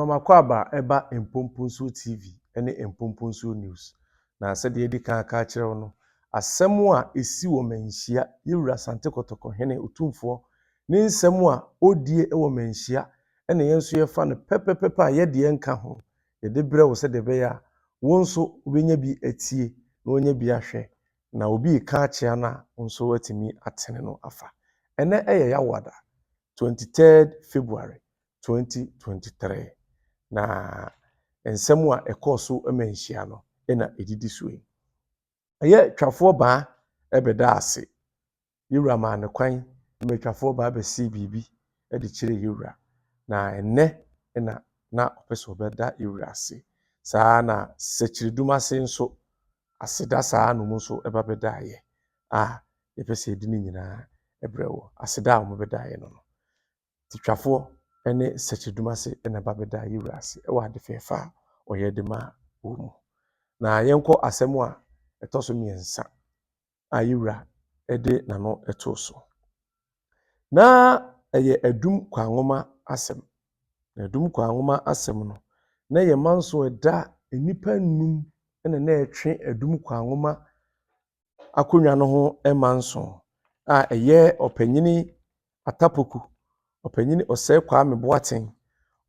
Mama Kwaba eba Empomponso TV ene Empomponso News. Na sɛdeɛ di kan aka kyerɛw no, asɛm a esi wɔ Manhyia yewura Asante Kɔtɔkɔhene Otumfuo ne nsɛm a odie wɔ Manhyia ene yɛn nso yɛfa no pɛpɛpɛpɛ a yɛde yɛnka ho. Yɛde brɛ wo sɛdeɛ bɛyɛ a wo nso wobɛnya bi atie na wonya bi ahwɛ na obi ka akyea na wo nso watumi atene no afa. Ene ɛyɛ yawada 23rd February 2023. Na nsɛm a ɛkɔɔ so Manhyia no na edidi so yi. Ɛyɛ Twafour Baah ɛbɛda ase. Yewura ma ne kwan na Twafour Baah bɛsi bibi de kyerɛ yewura. Na ɛnɛ na ɔpɛ sɛ ɔbɛda yewura ase. Saa na Sekyeredunase nso Aseda saa no mu nso ɛba bɛda ayɛ. Yɛpɛ sɛ yɛdi ne nyinaa ɛbrɛ wo. Aseda a ɔmobɛda ayɛ no no. Twafour ene Sekyeredunase na ba bɛda yewura ase ɛwɔ ade fɛfa a ɔyɛ de ma wo mu. Na yɛnkɔ asɛm a ɛtɔ so mmiɛnsa a yewura ɛde n'ano ɛto so. Na ɛyɛ Adum Kwanwoma asɛm. Na Adum Kwanwoma asɛm no na yɛ manso ɛda nipa nnum na ɛtwe Adum Kwanwoma akonnwa no ho manso a ɛyɛ ɔpanyini Atapoku, ɔpanyini Osei Kwame Boateng,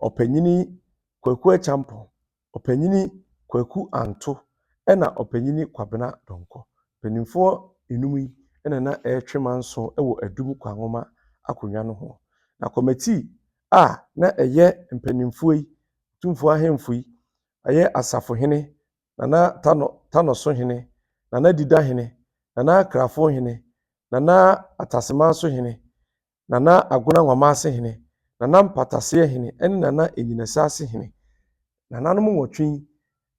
ɔpanyini Kwaku Achampo, ɔpanyini Kwaku Anto ɛna ɔpanyini Kwabena Donko. Panimfoɔ enum yi na ɛtwe manso ɛwɔ Adum Kwanwoma akonnwa no ho. Na committee na ɛyɛ mpanimfoɔ yi, Otumfuo ahemfo yi, ɛyɛ Asafohene, Nana Tanoso hene, Nana Didahene, Nana Krafohene, Nana Atasemanso hene, Nana Agonanwamase hene, Nana Nkwantasaase hene, ɛne Nana Nkwantasaase hene. Nananom nwɔtwe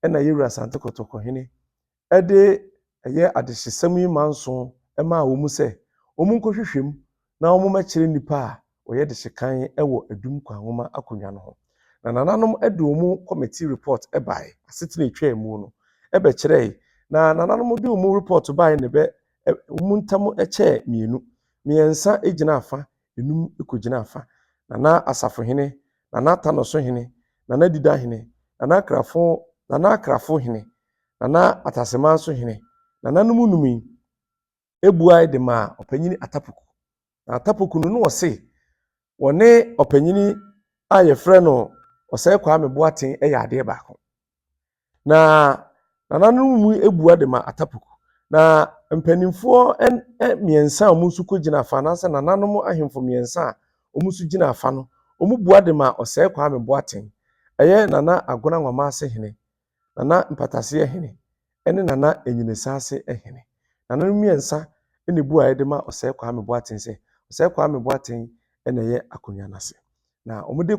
ɛna yewura Asante Kɔtɔkɔhene ɛde ɛyɛ adehyesɛm yi manso ɛma wo mu sɛ ɔmo nkɔhwehwɛm na ɔmo mɛkyerɛ nipa a ɔyɛ de hyekan ɛwɔ Adum Kwanwoma akonnwa no ho. Na nananom ɛde ɔmo committee report ɛbae asetena etwa mu no ɛbɛkyerɛ. Na nananom de ɔmo report bae ne bɛ ɔmo ntam ɛkyɛ mmiɛnsa egyina afa, enum ekogyina afa. Nana Asafohene, Nana Tanoso hene, Nana Didahene, Nana Krafohene, Nana Atasemanso hene. Nananom num yi ebua de ma ɔpanyini Atapoku. Na Atapoku no wɔse wɔne ɔpanyini a yɛfrɛ no Osei Kwame Boateng ɛyɛ adeɛ baako. Na nananom mu ebua de ma Atapoku. Na mpanimfoɔ mmiɛnsa a ɔmo nso kogyina afa na sɛ nananom ahemfo mmiɛnsa a ɔmo nso gyina afa no ɔmo bua de ma Osei Kwame Boateng. Ɛyɛ Nana Agonanwamase hene, Nana Nkwantasaase hene, ɛne Nana Nkwantasaase hene. Nananom mmiɛnsa ɛna bua de ma Osei Kwame Boateng sɛ Osei Kwame Boateng ɛna ɛyɛ akonnwa n'ase. Na ɔmo de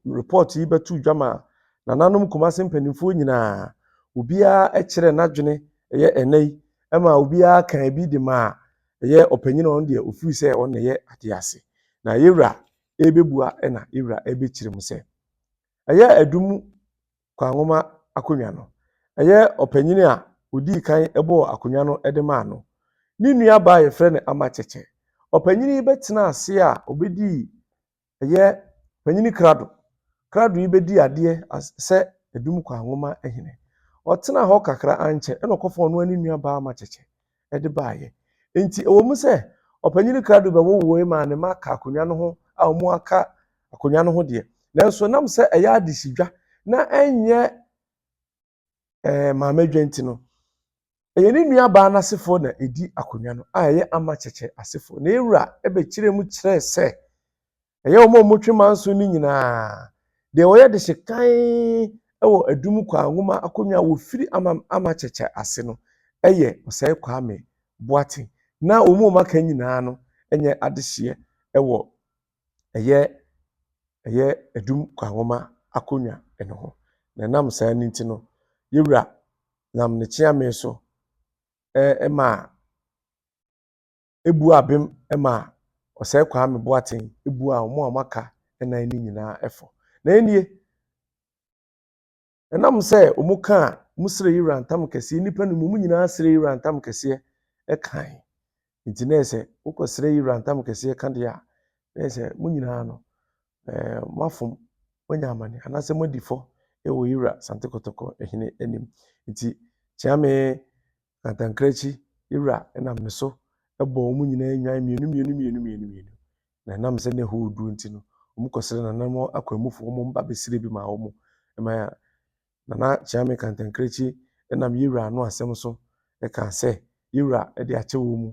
report yi bɛto dwama nananom Kumase mpanimfoɔ nyinaa obiara ɛkyerɛ n'adwene ɛyɛ ɛnɛ yi ɛma obiara kan bi de ma ɛyɛ ɔpanyin ɔno deɛ ofiri sɛ ɔno ɛyɛ ade ase. Na yewura ɛbɛbua ɛna yewura ɛbɛkyerɛ mu sɛ ɛyɛ Adum Kwanwoma akonnwa no ɛyɛ ɔpanyin a odi kan ɛbɔ akonnwa no ɛde ma no ne nua baa yɛfrɛ no Amakyekye. Ɔpanyin yi bɛtena ase a obedi ɛyɛ panyini krado yi bedi adeɛ sɛ Adum Kwanwoma hene. Ɔtena hɔ kakra ankyɛ ɛna ɔkɔfɔ no ani nua baa Amakyekye ɛde baayɛ. Enti ɛwɔ mu sɛ ɔpanyini krado bɛwɔ ma ne ma ka akonnwa no ho a ɔmo aka akonnwa no ho deɛ. Nanso nam sɛ ɛyɛ adehyidwa na ɛnyɛ maame dwenti no. Ɛyɛ ne nua baa n'asefo na edi akonnwa no a ɛyɛ Amakyekye asefo. Na yewura ɛbɛkyerɛ mu kyerɛ sɛ ɛyɛ ɔmo a ɔmotwe manso no nyinaa deɛ wɔyɛ de hyekan ɛwɔ Adum Kwanwoma akonnwa a wofiri Amakyekye ase no ɛyɛ Osei Kwame Boateng. Na ɔmo aka nyinaa no ɛnyɛ adehyeɛ ɛwɔ ɛyɛ Adum Kwanwoma akonnwa ɛno ho. Na nam saa ne nti no yewura nam ne kyeame so ɛma ebu abem ɛma Osei Kwame Boateng ebu a ɔmo a maka ɛnan ne nyinaa ɛfo. Na enie ɛnam sɛ ɔmo ka musere yewura ntam kɛseɛ nipa no mu nyinaa sere yewura ntam kɛseɛ ɛkan. Nti na ɛsɛ wokɔ sere yewura ntam kɛseɛ ka deɛ a na ɛsɛ mo nyinaa no mafom wonya amane anase modifo ewo yira sante kotoko ehene enim nti chiame kantankrachi yira enam ne so ebo omu nyina nwan mienu na nam se ne hodu nti no omu kosere na nam akwamufo omu mba besire bi ma omu ema na chiame kantankrachi enam yira no asem so e kan se yira e de achewo mu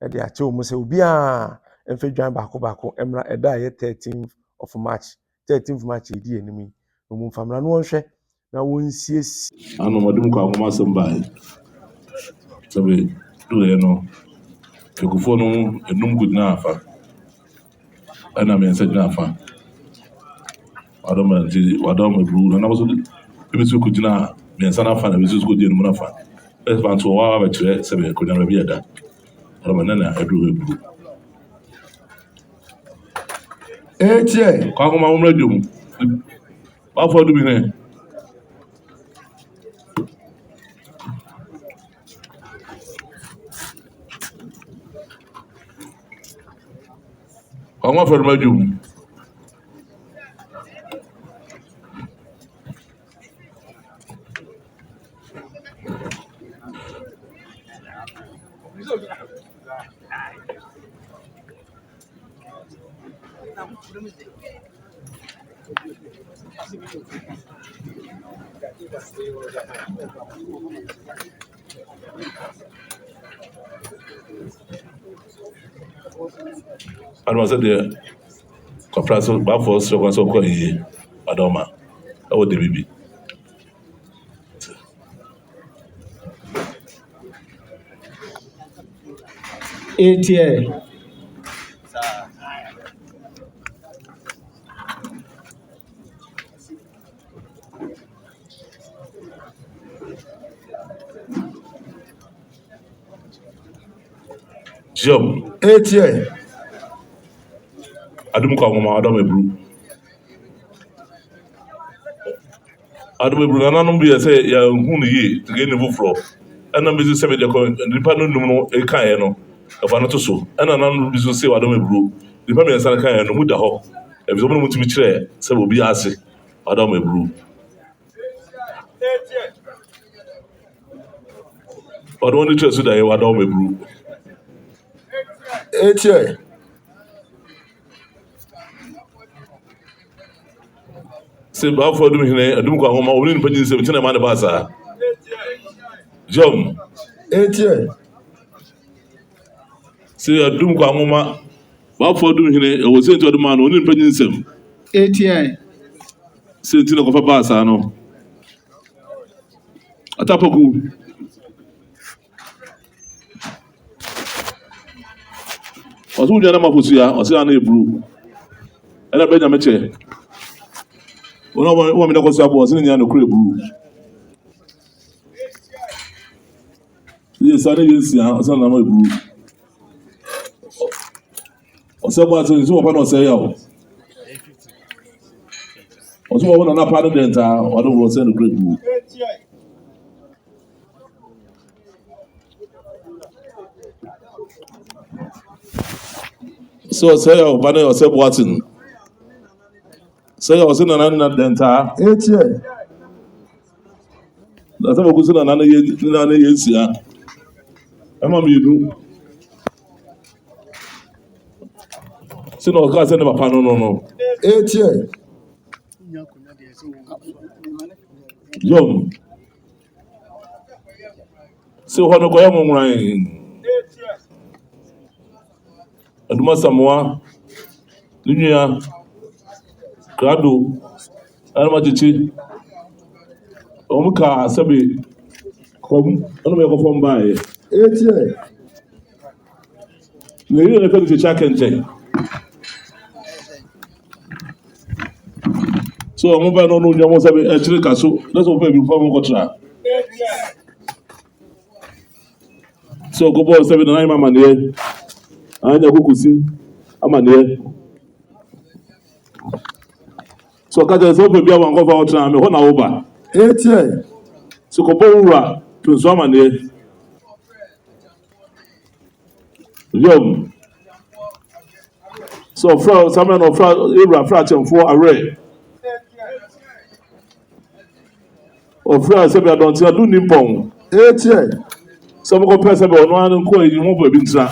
ede achewo mu se obi a emfe dwan baako emra eda ye 13th of March 13th March edi enimi omu famra no wonhwe na wonsiesie ano Adum Kwanwoma asem bae sabe do ye no Twafour no enum gudna afa ana Mensah gudna afa Adum bru na so ebi so gudna Mensah na afa na ebi so gudna enum na afa Dwantoahene wa ba kire sabe gudna bi ada Adum na edu bru Kwanwoma umra dum Baah do bi ne Kwanwoma fa ma dum Adum said the Kwapraso Baah so kwa so kwa yi Adoma o de bibi ATL. Job ATL. Adum Kwanwoma Adum bru Adum bru na nanum bi say ya hunu yi to get niveau fro ana bi say be de ko nipa no num no e kan ye no e fa no to so ana nanum bi so say Adum bru nipa me san kan ye no mu da ho e bi so mo mutumi kire say obi ase Adum bru Adum ni tre so da ye Adum bru ATL. say Baah Adum hine Adum Kwanwoma oni nipa nyi say tina ma ne ba sa Jom ATL. say Adum Kwanwoma Baah Adum hine e wo say to Adum no oni nipa nyi nsem ATL. say tina ko fa ba sa no atapoku ọsùn wùdí ẹnà máa fòsù ya ọsẹ àná eburu ẹnà bẹẹ nyàmẹ kyẹ wọn mi dẹkọ sọ abọ ọsẹ nìyẹn nìkúrò eburu yíyẹ sá ní yẹn sìá ọsẹ àná eburu ọsẹ bọ àti nsọ wọpẹ náà ọsẹ yà o ọsẹ wọpẹ náà nàpa ní dẹnta ọdún wọ ọsẹ nìkúrò eburu sọ ọsẹ yà ọba ní ọsẹ bọ àti sẹ yà ọsẹ nàná ní dẹnta ATL. ọsẹ bọ kú sí nàná ní yẹn sìá ẹ má mi yẹnu sí nà ọkọ àṣẹ ní papa nọ. ATL. Yom. Se ho no ko ya monwan. Aduma Samoa. Dunya. Grado. Alma chichi. Omuka sabe. Kom, ono me ko fom bae. ATL. Ne yire ne pe ti cha kenche. So omo ba no no nyamo sabe e chire kaso. Let's open bi fom ko tra. So go boy sabe na mama ne. Anya kukusi amane. So kaje so pe bia wan ko fa otra me ho na wo ba. ATL. So ko bo wura to so amane. Yom. So from someone of Ibra Fratcham for array. Ofra sɛ bɛ adɔnten adu nimpɔn. Etie. Sɛ mo kɔpɛ sɛ bɛ ɔno ano nkɔ yi mo bɔ ebi ntira.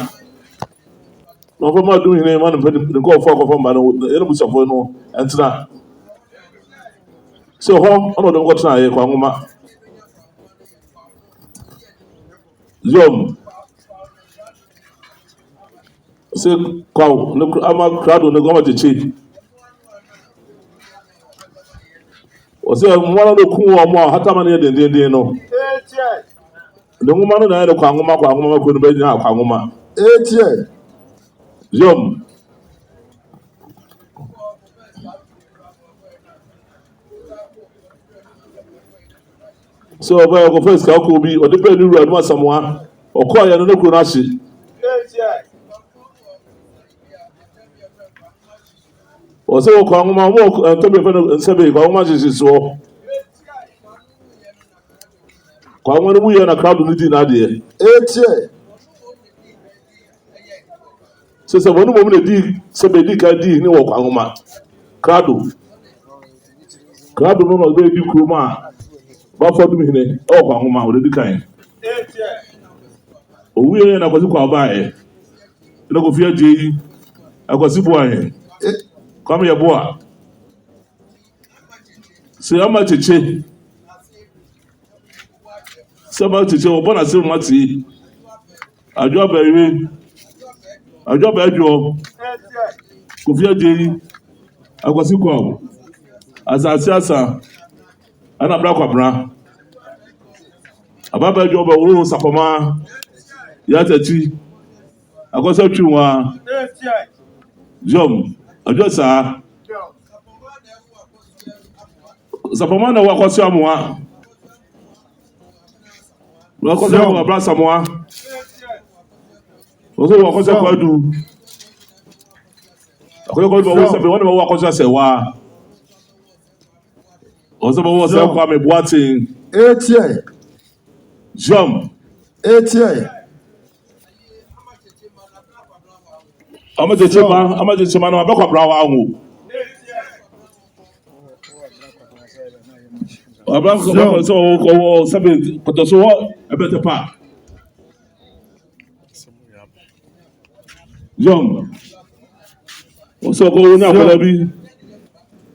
Na ɔfɔ mo Adum ma no pɛ ne nkɔɔfo akɔfɔ mba no yɛn busafo no ɛntena. Sɛ hɔ ɔna ɔde mo kɔtena ayɛ Kwanwoma. Yom. Sɛ kwaw ne ama krado ne gɔma kyekye. Ɔsɛ mmoa no kun wɔn a hatama no yɛ dendenden no. Ne nwoma no na yɛ ne Kwanwoma kɔ no bɛgyina Kwanwoma. Etie. Yom. So ɔbɛyɛ ɔkɔfɛ sika ɔkɔ bi ɔde pɛ ne wura no asamoa ɔkɔɔ yɛ no ne kuro no ahye. Ɔsɛ wɔ Kwanwoma ɔmo ntɔmi fɛ no nsɛbɛ Kwanwoma hyehye soɔ. Kwanwoma no mu yɛ na crowd no di n'adeɛ. Etie. Sɛ wɔn mu na di sɛbɛ di ka di ne wɔ Kwanwoma crowd no na ɔbɛ di kurom a bafɔ dum hene ɛwɔ Kwanwoma ɔde di kan. Owu yɛ na akwasi kwa ɔbaayɛ ɛna kofi agye yi akwasi boa yɛ kwame yɛ boa sɛ ama kyekye ɔbɔ na se mu ate adwo abɛwe adwo abɛadwo kofi agye yi akwasi kwa asase asa ana bra kwabra ababa adwo bɛworo sapɔma yɛatati akwasi atwi wa Jom, adwo saa sapɔma na wakwasi amoa wakwasi amoa bra samoa ɔsɛ wakwasi akwadu akwadu bɛwɔ sɛ wɔn na wɔwɔ akwasi asɛ wa ɔsɛ bɛwɔ sɛ kwa me boaten Etie. Jom. Etie. Ama jeche ma na abakwa bra wa anwo. Abakwa so o 7 Tanoso ebete pa. Jom. O so ko nya ko bi.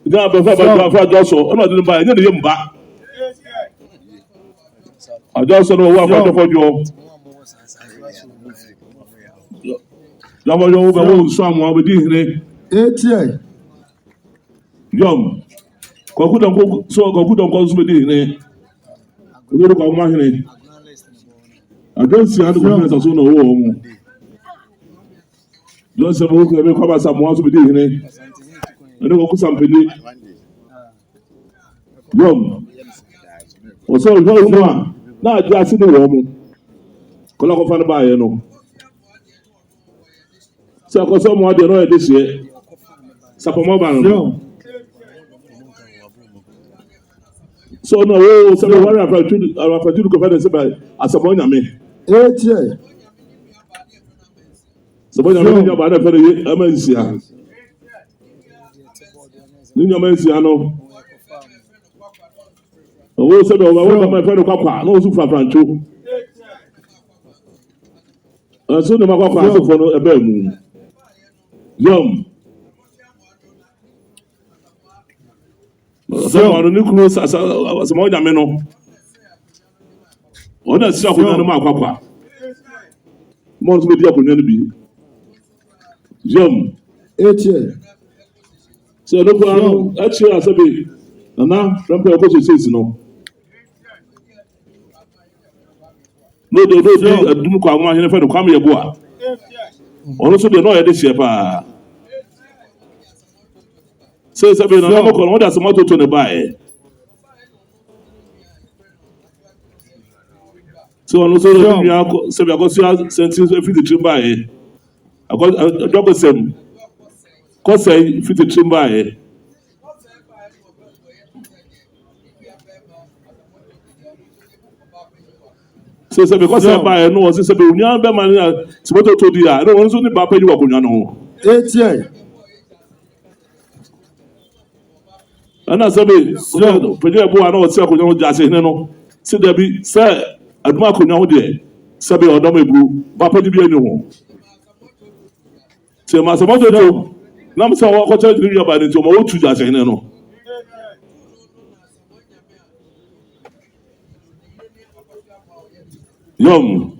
Ida be fa Joso, ona de ba, nya de yemba. Ajoso no wa fa fo jo. Lọ́wọ́ yóò bẹ̀ wọ́n sọ àwọn ọmọdé ìhìnrere. Etie. Yom. Kọ̀kú dọ̀nkọ́ sọ́mọdé ìhìnrere. Olórí Kwanwoma. Adansi àdúgbò fún ẹ̀sán sọ́nà owó ọmọ. Jọ́sẹ̀ mọ̀ ókè ẹ̀mí kwaba sàmúwá sọ́mọdé ìhìnrere. Ẹni kọ̀kú sàmpélé. Yom. Ọ̀sọ́ ìjọ ìhùn wa náà jẹ́ àsìkò wọ̀ ọmọ. Kọ́lákọ́ fani báyẹn nọ. Sɛ akɔsɛ ɔmo adeɛ no ɔyɛ de hyɛ sapɔmɔ ba no so ɔno ɔwɔ sɛ ɔwɔ arafatu kɔfɛ de sɛ bɛ asɛmɔ nyame Etie. sɛmɔ nyame ne nyaba ne fɛ de ɛma nsia ne nyama nsia no ɔwɔ sɛ bɛ ɔwɔ ɛma fɛ de kwakwa na ɔso frafrantwo ɛso ne ma kwakwa asofo no ɛbɛɛ mu. Yom. Sɛ ɔno ne kuro asɛmɔ nyame no ɔno asisi akonnwa no mu akwakwa ma ɔno nso bɛdi akonnwa no bi. Yom. Etie. Sɛ ɔno kura no akyire asɛbe nana rɛmpɛ ɛkɔ sosieesi no n'ode Adum Kwanwoma fɛ no kwame yɛ boa ɔno nso deɛ na ɔyɛ de hyɛ paa sɛ bɛ na ɔmo kɔ no wɔde asɛm atoto ne baeɛ sɛ ɔno nso nua sɛ bɛ akɔsua sɛnti efi titiri baeɛ adwakɔsɛm kɔsɛe fi titiri baeɛ sɛ bɛ kɔsɛe baeɛ no wɔsi sɛ bɛ onua bɛ ma ne a sɛmɔtɔ to di a ɛna wɔn nso ne ba pɛ yi wɔ akonnwa no ho. Etie. ana sabe so pede bo ana o se akonya ho Yaase hene no se da bi se aduma akonya ho de sabe odom ebru papa di bi enu ho se ma se mo to nam se wo ko che di ya ba ni to mo wo tu Yaase hene no yom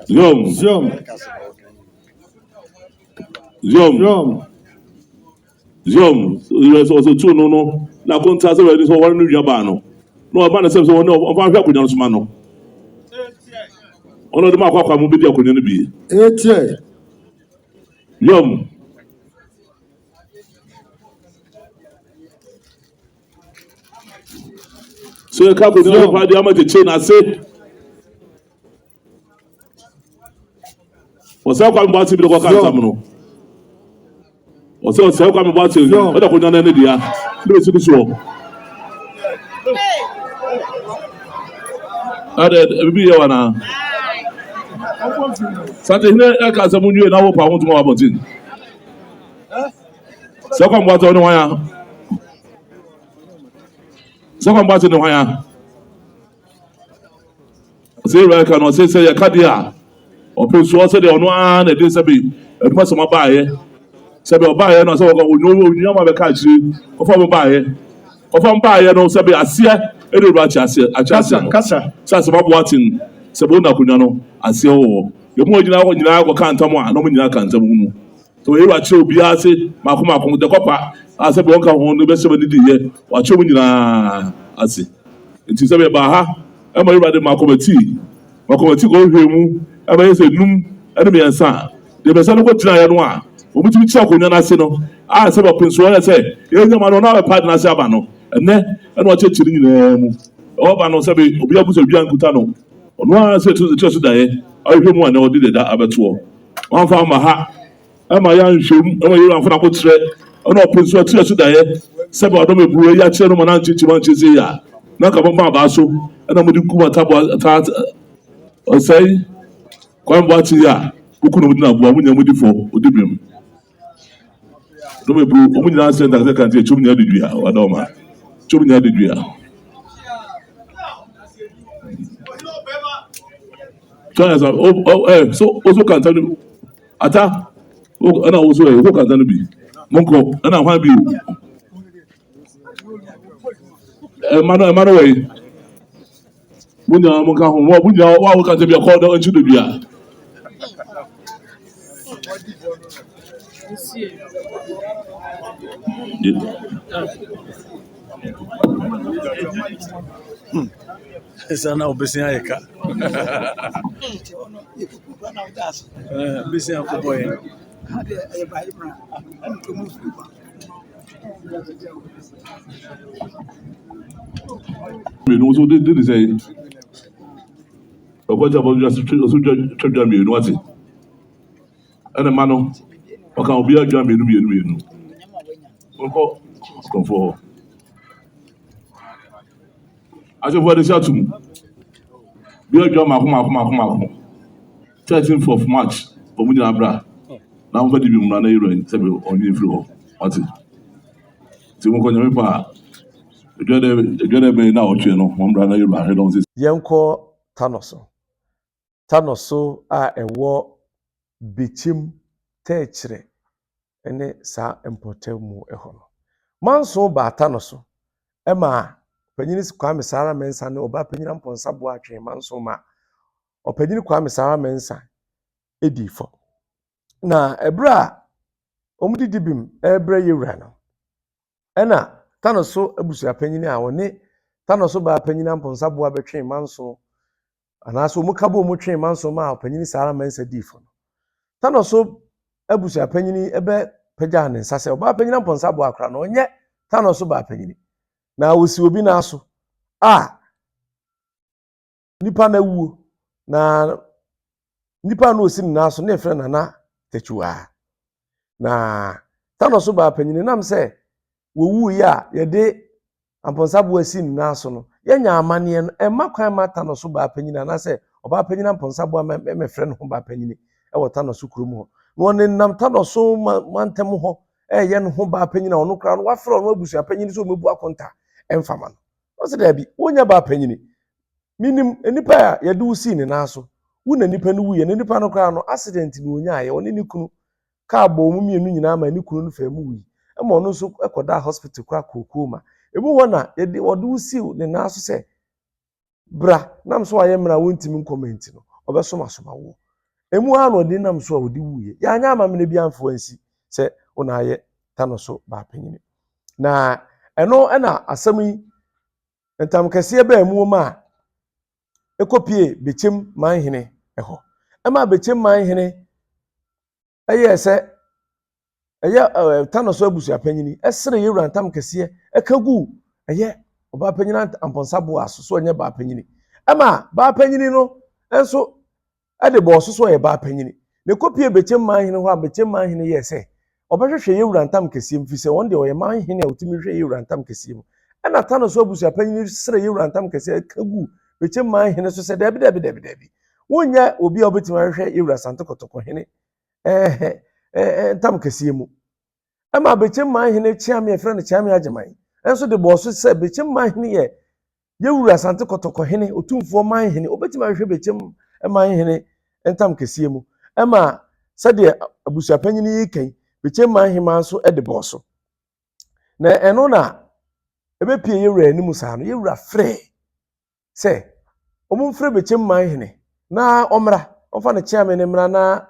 yom Zion. yom Zion. Zom, so two no, na Kontanase ready so one new yabano. No, about the same so no, of our Yakujan Mano. Ono the Makaka will be the Akuyan be. 88. Yum, so a couple of party amateur chain, I say, or so come back to the Wakamano. Or so come back to what I could not end the do it to the show. Added, be your one. Something like as a moon, you know, I want to know about it. So come back on the wire. So come back to the wire. Say, I can say, a cadia. Open so say the ono an e dey sabi eduma so mabaye sabi obaye no say onyo ma be ka chiri ofo mbaye no sabi ase e dey ru achiase Kasa. say mabo atin sabi ona kunwa no ase wo ye mo nyina ko kan tam a no mo nyina kan tam mu so e ru achi obi ase makoma de kopa asabi won ka ho no be sabi di ye wa chi mo nyina ase nti sabi ba ha e mo ru ade makomati ko hwemu aba yese num ene me yansa de be sanu ko tina ya no a omutimi tia ko nyana se no a se ba pinso na se ye nyama no na be partner se aba no ene ene o chechiri nyina mu o ba no se be obi abuso obi ankuta no ono a se to da ye a hwemu ana o de da abeto wan fa ma ha ama ya nhwem ama yero anfa na ko tire ono pinso tire so da ye se ba odom ebuwe ya kire no ma na nchichi man chese ya na ka bomba ba so ena mo di kuma tabo ta osai Kwanwoma ya ukunu mudina bua munya mudi fo odibrim do me bru omunya send that kan tie chumunya dedua wadoma chumunya dedua so also kan tanu ata ana also who kan tanu bi monko ana hwan bi mano we munya monka ho munya wa kan tanu bi ko do nchu dedua Essa não, besinha aí, cara. Besinha com boi. Me no so did say oboja bo just so judge me no ati ana mano o kan obi adwa me no nko konfo aso for the shatum bi adwa makoma 13th of March omu nyina bra na mfa di bi mu na yero sebe onye free ho ati ti mo ko nyame pa edwede be na otwe no mo bra na yero ahwe don se Yenko Tanoso a ewo bichim techre ene sa empotem mu eho no. Manso ba Tanoso ema panyini Kwame Sara Mensah ne oba panyina mponsa bo atwe manso ma opanyini Kwame Sara Mensah edifo na ebra omudidi bim ebre yewra no ena Tanoso abusua panyini a woni Tanoso ba panyina mponsa bo abetwe manso anaso mukabo mu twe manso ma opanyini Sara Mensah difo no Tanoso abusua panyini ebe pagya ne nsase oba panyina mponsa bo akra no onye Tanoso ba panyini na wosi obi na aso nipa na wuo na nipa no osi na aso na efre na techuwa na Tanoso ba panyini nam se wo wu ya yede amponsa bo asi na aso no yenya amane no emma kwan ma Tanoso ba panyini na se oba panyini amponsa bo me frɛ no ba panyini e wo Tanoso kurom ho no ne nam Tanoso mantem ho ye no ho ba panyin a ono kra no wafra no abusua panyin so mebu akonta emfama no o se da bi wonya ba panyin minim enipa a ye de usi ne naso wo na nipa no wuye ne nipa no kra no accident ni onya ye one ni kunu ka bo mu mienu nyina ma ni kunu no fa mu wi ma ono so ekoda hospital kra kokoma ebu wona ye de wode usi ne naso se bra nam so aye mra wontimi comment no obesoma soma wo emu ha no de nam so a wodi wuye ya anya amamene bi amfo ansi se ona aye Tanoso ba panyini na eno na asem yi entam kese ba emu ma ekopie bechem manhene eho ema bechem manhene eye se eye Tanoso abusua panyini esere yewura ntam kese ekagu eye oba panyina amponsabo aso so onye ba panyini ema ba panyini no enso ade bo so ye ba panyini ne kopie bechem manhene ho a bechem manhene ye se obehwehwe yewura ntam kese mfi se won de oye manhene a otimi hwe yewura ntam kese mu ena Tanoso abusua panyini sere yewura ntam kese kagu bechem manhene so se dabi wonya obi a obetimi hwe yewura santokotoko hene ntam kese mu ema bechem manhene chiame efre ne chiame ageman enso de bo so se bechem manhene ye yewura santokotoko hene Otumfuo manhene obetimi hwe bechem manhene entam kese mu ema sade abusua panyini yi kan bechem manhema so de bo so na eno na ebepie yewura animu sa no yewura frɛ se omumfrɛ bechem manhene na omra omfa ne chiame ne mra na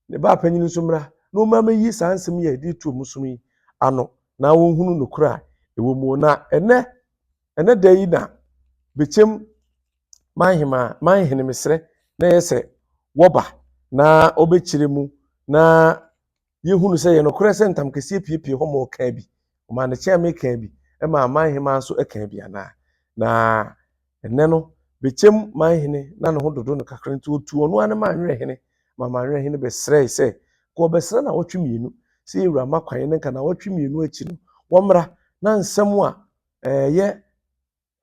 ne ba panyini so mra na omama yi sansem ye di tu omusom yi ano na wonhunu nokura ewo mu na ene da yi na bechem manhene mesrɛ na yese woba na obechire mu na yehunu se ye nokura se ntam kese piepie ho mo ka bi ma ne chiame ka bi ema manhema so ka bi ana na ene no bechem manhene na ne ho dodo no kakra nti otu ono ane manhwe hene ma manhwe hene be srɛ se ko be srɛ na wotwe mienu se yewura makwan ne kana wotwe mienu achi no womra na nsɛm a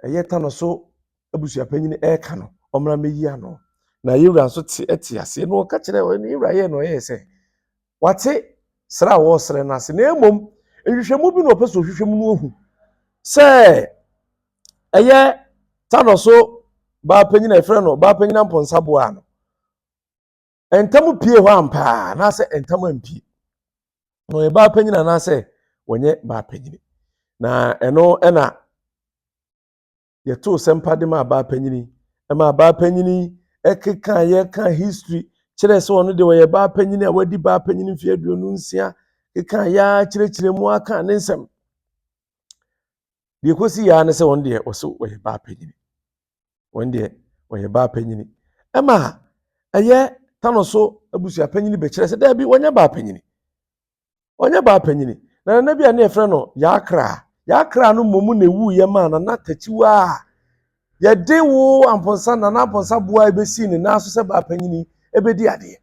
ye Tanoso abusua panyini ka no omra meyi ano na yewura so te ase no ka kire yewura ye no ye se wate sra wo sre na se na emom ehwehwemu bi no opeso hwehwemu no ohu se Tanoso ba panyina efre no ba panyina mponsabo ano entam pie ho ampa na se entam ampie no ye ba panyina na se wonye ba panyini na eno ena ye to sempa de ma ba panyini ema ba panyini ekeka ye ka history kire se wono de we ba panyini a wadi ba panyini mfi aduonu nsia keka ya kire mu aka ne nsem de kosi ya ne se won de oso we ba panyini won de we ba panyini ema Tanoso abusua panyini be kire se da bi wonya ba panyini na bia na efre no yakra no momu na ewu ye ma na tachiwa ye de wo amponsa na amponsa boa ebesi ne na so se ba panyini ebedi ade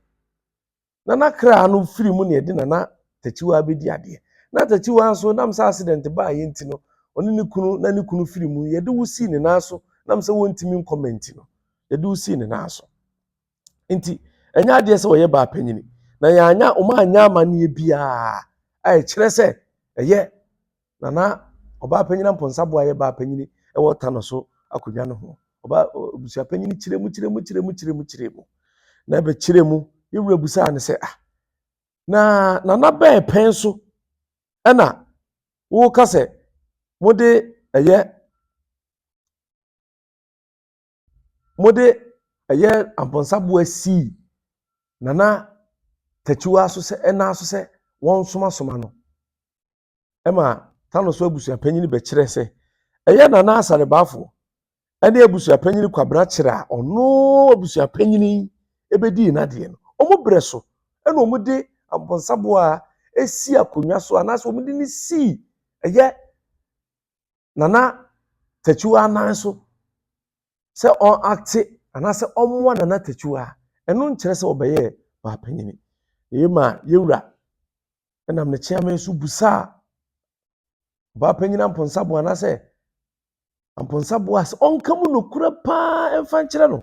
na kra no firi mu na ede na tachiwa ebedi ade na tachiwa so nam sa accident ba yenti no oni ne kunu firi mu ye de wusi ne na so nam se wontimi comment no ye de wusi ne na so enti enya ade se wo ye ba panyini na ya anya o ma anya amane bia ai kire se na oba panyina mponsa boa ye ba panyini ewo Tanoso akodwa no ho oba busua panyini kiremu na be kiremu yewura busa ne se na ba pen so na wo ka se mode amponsa boa si na tachiwa so se so se won soma no ema Tanoso abusua panyini be kire se na asare baafo ene abusua panyini kwabra kire a ono abusua panyini ebedi na de no omo breso ena omo de ambonsabo a esi akonwa so anase omo de ni si nana tachiwa nan so se on acte anase omwa nana tachiwa eno nkire se obeye ba panyini yema yewura enam ne chiame so busa ba panyina mponsabo anase amponsabo as onkamu no kura pa emfa nkire no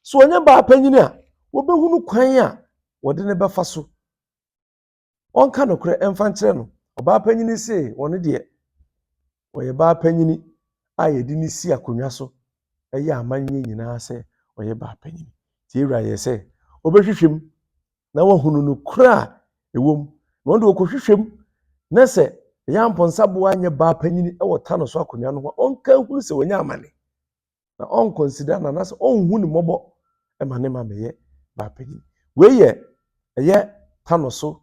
so onye ba panyini a wobehunu kwan a wode ne befa so onka no kura emfa nkire no ɔbaa panyini se wɔn deɛ ɔyɛ baa panyini a yɛde ne si akonnwa so ɛyɛ amanneɛ nyinaa sɛ ɔyɛ baa panyini tie wura yɛ sɛ ɔbɛhwehwɛ mu na wahunu no kura a ɛwɔ mu na ɔde ɔkɔhwehwɛ mu na sɛ ɛyɛ ampɔnsaboa nyɛ baa panyini ɛwɔ Tanoso akonnwa no ho ɔnka hunu sɛ wɔnyɛ amane na ɔnkɔnsida na nasɛ ɔnhu ne mmɔbɔ ɛma ne ma mɛyɛ baa panyini wei yɛ ɛyɛ Tanoso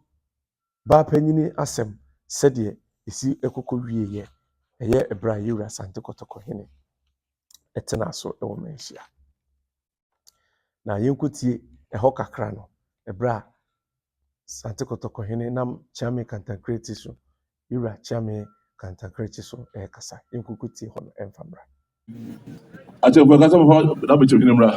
baa panyini asɛm sɛdeɛ esi ɛkɔkɔ wieɛ ɛyɛ ɛberɛ a yɛwura Asante Kɔtɔkɔhene ɛtena so ɛwɔ Manhyia na yɛnkɔtie ɛhɔ kakra no ɛberɛ a Asante Kɔtɔkɔhene nam Kyame Kantankreti so yɛwura Kyame Kantankreti so ɛkasa yɛnkɔtie hɔ no ɛmfa mbra Akyɛfo kasa mfa na bɛkyɛ hene mmra.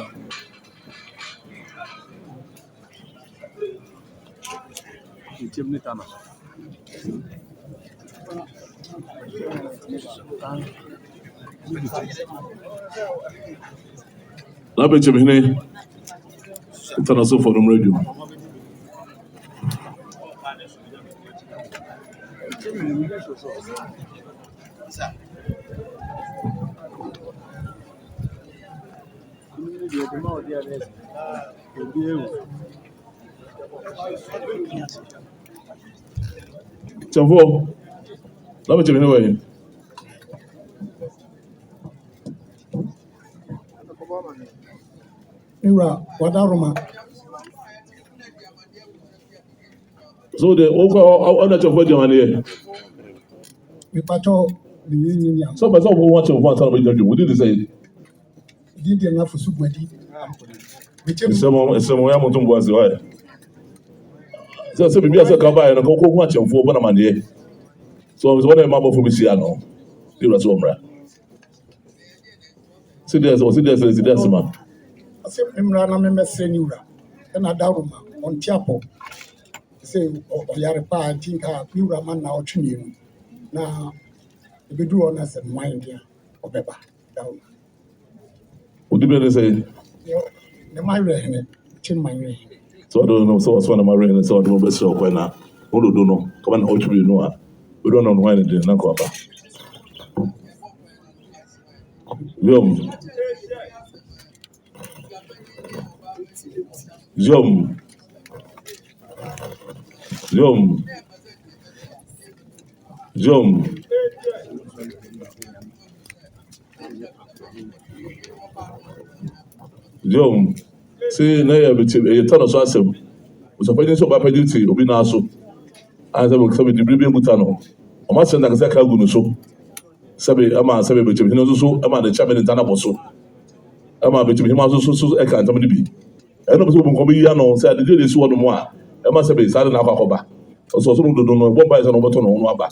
Na bɛkyɛ hene Tanoso for them radio. Twafour, na bɛkyɛ hene wɔ Ira wadaruma. so the other Twafour di amane yɛ. Mipacho the union. So person who watch Twafour atan bɛ radio. We did say. Did the enough for subwadi. Ɛsɛmɔ ya moto mboase wa. Sɛ bibi asɛ ka ba yɛ no ko watch Twafour bɔ na amane yɛ. So when am abɔ fo bi sia no. Ira so mmra. See there's man. Asem nimra na me mesre ni wura. Na daruma on tiapo. Say oyare pa tinka wura man na otwene mu. Na ebedu on as mind ya obeba daruma. Udibere say. Ne mayre hene chin mayre. So I don't know. So what's one of my rain? So I don't know. Best show when I don't know. Come on, how to be know. We don't know why they didn't know about. Yum. See, now you turn us awesome. We suppose so by penalty. Obi na so. As I will come with the Biblian Mutano. I must send a Zaka Gunuso. Sabe, Ama Sabe, but you know, so Ama the Chairman in Tanaboso. Ama between him also so I can't tell me to be. I know people come here no say the day they see one more. Ama Sabe, Sada Nakakoba. Also, some don't know what buys an overton on Waba.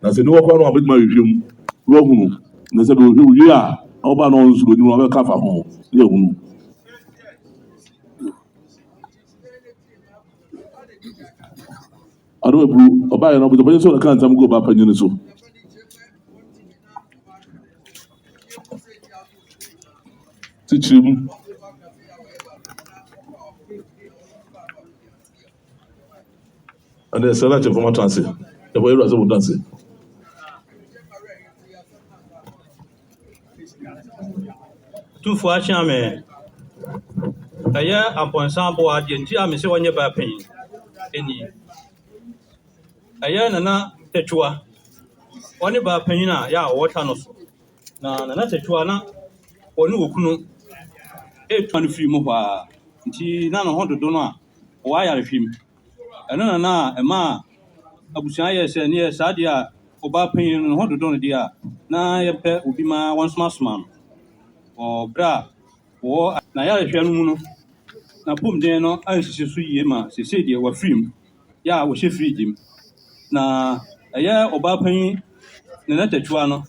Na say no one with my review. Romu. Na say we are. Oba no nso do no ka fa ho. Ye hunu. Ado ebru oba ye no but the so kan tam go ba panyin so. Tichim. And there's a lot of Kontanase. The way Razo would dance it. Otumfuo ahyɛn ɛyɛ apɔnsanbo adeɛ nti a mese wɔnyɛ baa panyin ɛni ɛyɛ nana Twafour ɔne baa panyin a yɛ a wɔta no so na nana Twafour na ɔne okunu ɛtua no firi mu hɔ a nti na ne ho dodo no a ɔwɔ ayarehwɛm ɛno nana a ɛma abusua yɛ sɛ ne yɛ saa deɛ a ɔbaa panyin no ne ho dodo no deɛ a na yɛpɛ obi ma wɔnsomasoma no ɔbrɛ a wɔwɔ na ayarehwɛ no mu no na pomden no ansisi so yie ma sesei deɛ wafiri mu yɛ a wɔhyɛ firigye mu na ɛyɛ ɔbaa panyin nana Twafour no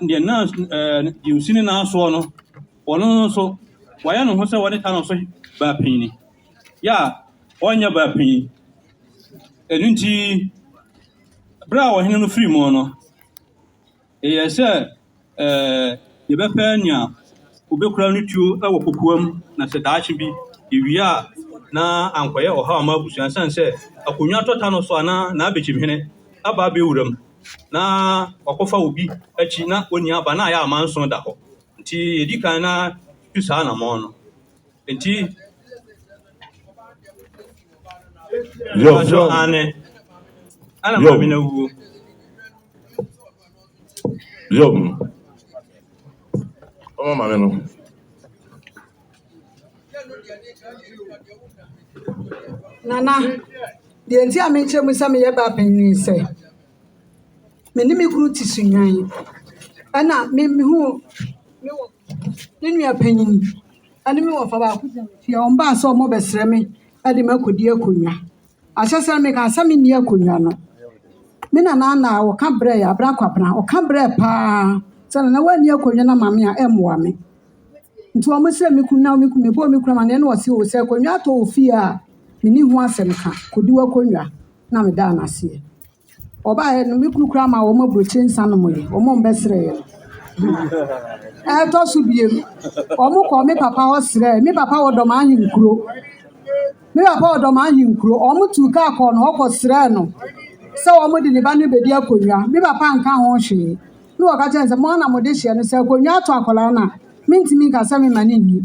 deɛ na deɛ osi ne nan soɔ no ɔno nso wɔayɛ ne ho sɛ wɔde Tanoso baa panyin yɛ a ɔnyɛ baa panyin ɛno nti berɛ a ɔhene no firi mu no ɛyɛ sɛ yɛbɛpɛ nea obɛkura no tuo wɔ kokoam na sɛ daakye bi ewie a na ankɔyɛ ɔhaw ama abusua san sɛ akonnwa tɔ Tanoso ana na abɛkyim hene aba abɛwuram na wakɔfa obi akyi na oni aba na ayɛ amanso da hɔ nti yɛdi kan na tu saa anamɔ no nti ane ana maame na wuo maame no Nana, the entire mention with some yaba penny say. Many me grew to swing. Anna, me who didn't your penny. And me of about your own bass or mobile sremy, and the milk dear Cunya. I shall make a semi near Cunyano. Mina Nana or Cabre, a Braquapna, or Cabre pa. So no one near Cunyana Mamma M. Wami. Into almost say me could now make me boy me cram and was you say Cunyato fear. Mini once and could do a Cunya. Na me da na se oba he no me kukura ma wo mabrochi nsanom ye wo mo mbesre ye to so biem o mo ko me papa wo sre me papa wo dom ahinkuro o mo tu ka ko no ko sre no se wo mo de ne ba no bedi akonwa me papa nka ho hwe no wo ka chen se mo na mo de hye no se akonwa to akola na mentimi ka se me mani ni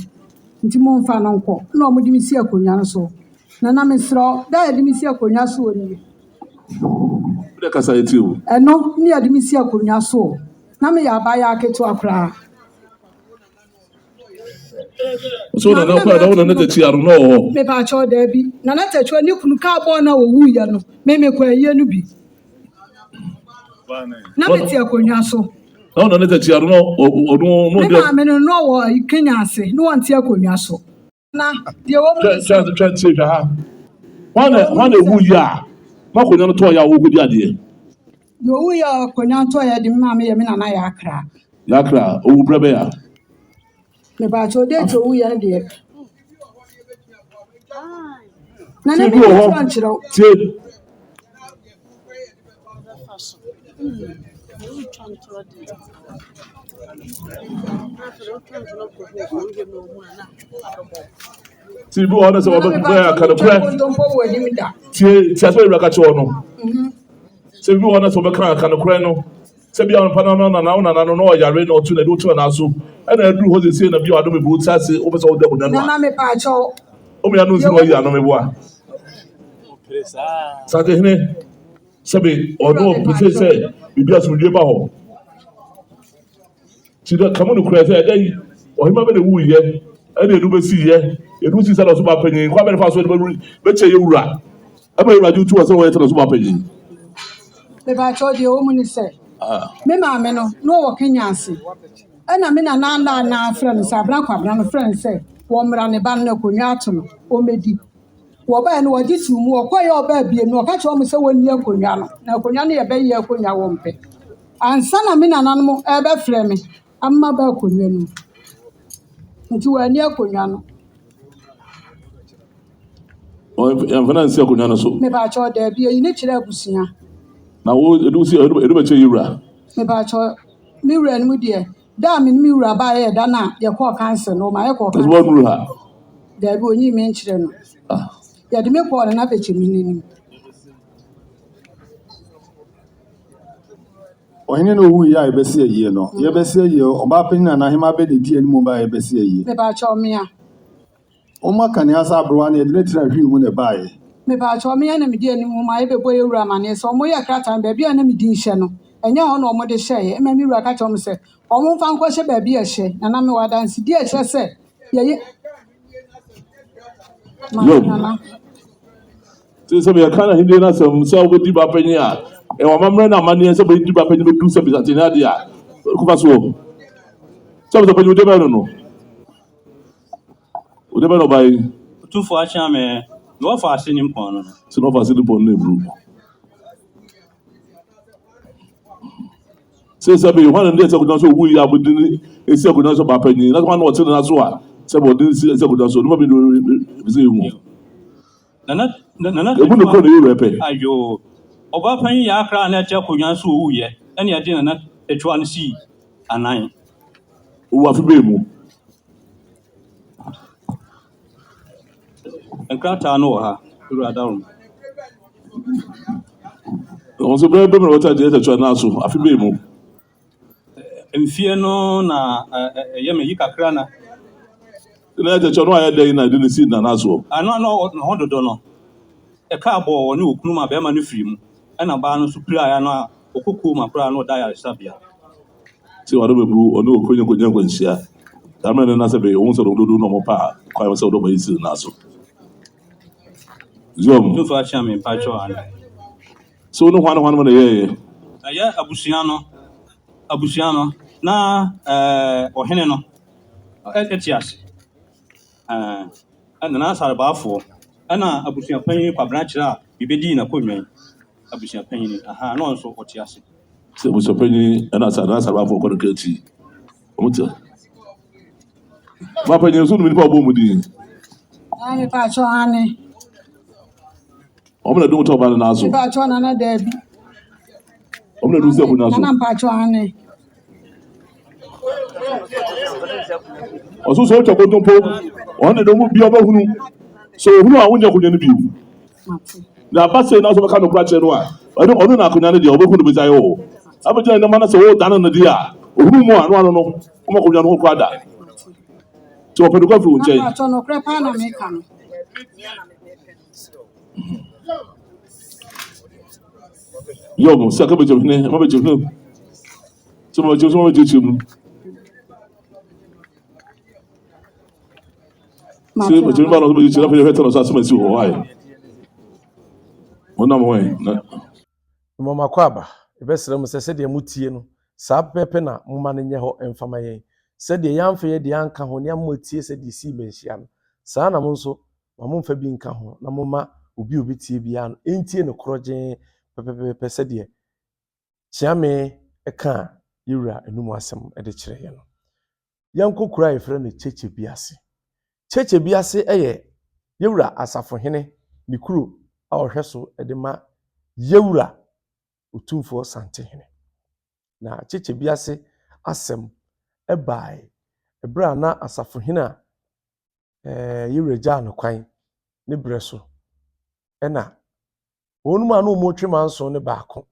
nti mo mfa no nko na o mo de mi si akonwa no so na me sro da de mi si akonwa so oni no, near the Missia Cunya so. Namia by a keto akra. So I don't know that you know. Me pacho debi. Nanata chwa ni kunu ka bona wo wu ya no. Me kwa ye no bi. Na me ti akonya so. No that you know. Me ma me no wo Kyekyebiase. No want ti akonya so. Na de wo mu try say ha. One wu ya. Ma konya no to ya wo gudi ade. Yo wu ya akonya to ya de ma me ye me na ya akra. Ya akra owu brebe ya. Me pacho de to wu ya de. Na me ho. See, who others are prayer can pray. See, that's why we got you on. See, who others are can pray no. Say, be on Panama and now, no, you're ready to the do and also. And I do what they say in the view of the boots, I say, over all the Nana me pacho. Omi anu si no ya no me boa. Sakehene. Sabe, odo pese say, bibi asumdwe ba ho. Ti da kamo no kura say, dey, ohima be de wu ye. Ene edu be si ye. Edu si say no so ba panyin. Kwa be fa so be che ye wura. Aba wura ju tu o say wo ye tell so ba panyin. Me pacho de o mu ni say. Me ma me no wo Kyekyebiase. Ena me na friend say abra kwabra no friend say wo mra ne ba no konwa ato no o medi. Wo ba no wo ji tu mu okoye oba bie no ka che o mu say woni akonwa no na akonwa no ye be ye akonwa wo mpe. Ansa na me nananom e be frɛ me amma ba akonwa no. Nti wo ani akonwa no. O en finance akonwa no so. Me pacho da bie yi ne kire abusia. Na wo edu si edu be che ye wura. Me pacho mi wura no mu de da me mi wura ba ye da na ye call cancer no ma ye call cancer. That's what wura. Da bi onyi me nkyire no. Ya de me call na beche mi ni. Ohene no wu ya ebesi aye no. Ye besi aye oba penna na hema be de die ni mu ba ebesi aye. Me pacho me a. O ma kan ya sa abrowa na ye de tira hwi mu na ba ye. Me pacho me na me die ni mu ma ye be boye wura ma ne so mo ye krata ba bia na me di nhye no. Enye ho na omo de hye e ma mi wura ka cho mo se omo mfa nko hye ba bia hye na me wa Adansi di hye se ye Yo. So we kind of hidden some so we di ba panyin a. E wa mamre na mane se be di ba panyin be du se bi satina dia. Ku fa so. So be panyin de ba no. O de ba no bai. Otumfuo akyea me na wɔfa ase ne mpɔn no So no fa se di pon na bru. Say sabe one and say go so wu ya bo di e se go so ba panyin. That's one what na so a. Se bo di se go so no be do se mu. nana Ebu no ko na you repe. ayo ɔba panyin yɛ akra na ɛte akonnwa so owuyɛ ɛne ɛde nana atwa no sii anan Wo afi be mu. nkrataa no wɔ ha ewura darom Also, brother, what I did at Tanoso, I feel me. Mfie no na ɛyɛ me yi kakra na Let the channel I didn't see Nanaso. ano no ho dodo no ɛka abɔ wɔ ne okunu ma bɛrima no firi mu ɛna baa no so pira ya no a okoko ma pira no da ya sabia See what we blew or no Kunyan share. I mean, and I said, also don't do no more power. Quite myself over his Naso. Zoom. no fa ahyia me mpacho ana So no one year. ɛyɛ abusua no na ɔhene no ɛte ase ɛna na asarbaafo ɛna abusua panyin kwabena kyerɛ a bibedi na konwan abusua panyin aha na ɔnso ɔte ase So was a penny and I said, that's about for Korakati. Papa, you soon will probably with you. Me pacho ane. I'm going to do talk about an answer. Me pacho nana debi. I'm going to do something else. Nana pacho ane. Also, so to go to Pope, one of them will be over who. So who are when you're going to be? Now, but say now some kind of project. I don't know. I couldn't do over who be I. I'm a gentleman. Man, so down on the dia. Who more? I don't know. I'm going to go that. So, for the government, Nana pacho no crepa na me kano. Yo, second bit of name, what you know? So much just want to teach you. See, but you know, you should have your head on us as you why. One way. Mama kwaba ebesere mu sɛ deɛ mutie no saa pɛpɛ na moma no nyɛ hɔ mfama yɛn sɛdeɛ yɛamfa yɛ deɛ anka ho ne amotie sɛ deɛ si menhyia no saa na mo nso ma momfa bi nka ho na moma obi tie bia no entie no korɔgyen pɛpɛpɛ sɛdeɛ kyiame ɛka yɛwura enum asɛm ɛde kyerɛ yɛn no yɛnko kura yɛfrɛ no Kyekyebiase Kyekyebiase ɛyɛ yɛwura asafohene ne kuro a ɔhwɛ so ɛde ma yɛwura Otumfuo santehene na Kyekyebiase asɛm ɛbae ɛbra na asafohene a yɛwura gya no kwan ne brɛ so ɛna wɔn a no mo twema nso ne baako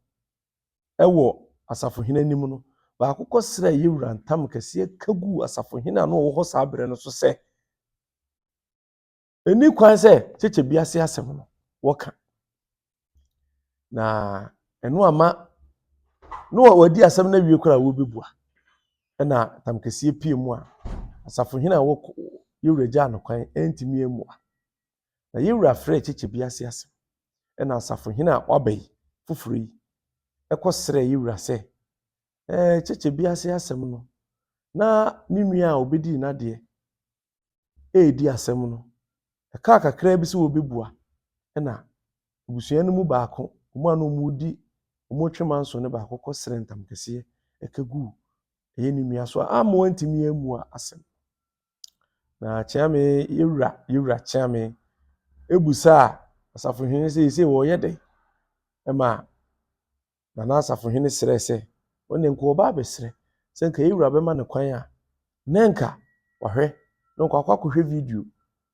ɛwɔ asafohene anim no baako kɔsrɛ yɛwura ntam kɛseɛ kagu asafohene a no wɔ hɔ saa brɛ no so sɛ eni kwan sɛ Kyekyebiase asɛm no wɔka na ɛno ama no wadi asɛm na wie kora wo bebua ɛna tam kɛseɛ pie mu a asafohene a wɔ yɛwura gya no kwan ɛntimi emua na yɛwura frɛ Kyekyebiase asɛm ɛna asafohene a waba yi foforo yi ɛkɔsrɛ yɛwura sɛ Kyekyebiase asɛm no na ne nua a obedi nadeɛ edi asɛm no ɛka kakra bi sɛ wo bebua ɛna obusua no mu baako mo anu mu di mo twema nso ne baako kɔsrɛ ntam kɛseɛ ɛkagu ɛyɛ ne nua so a mo ntimi emua asɛm na kyiame yɛwura kyiame ebusa a asafohene sɛ wɔyɛ dɛ ɛma na asafohene srɛ sɛ wɔne nko ɔba abɛsrɛ sɛ nka yɛwura bɛma ne kwan a na nka wahwɛ na nka akɔhwɛ video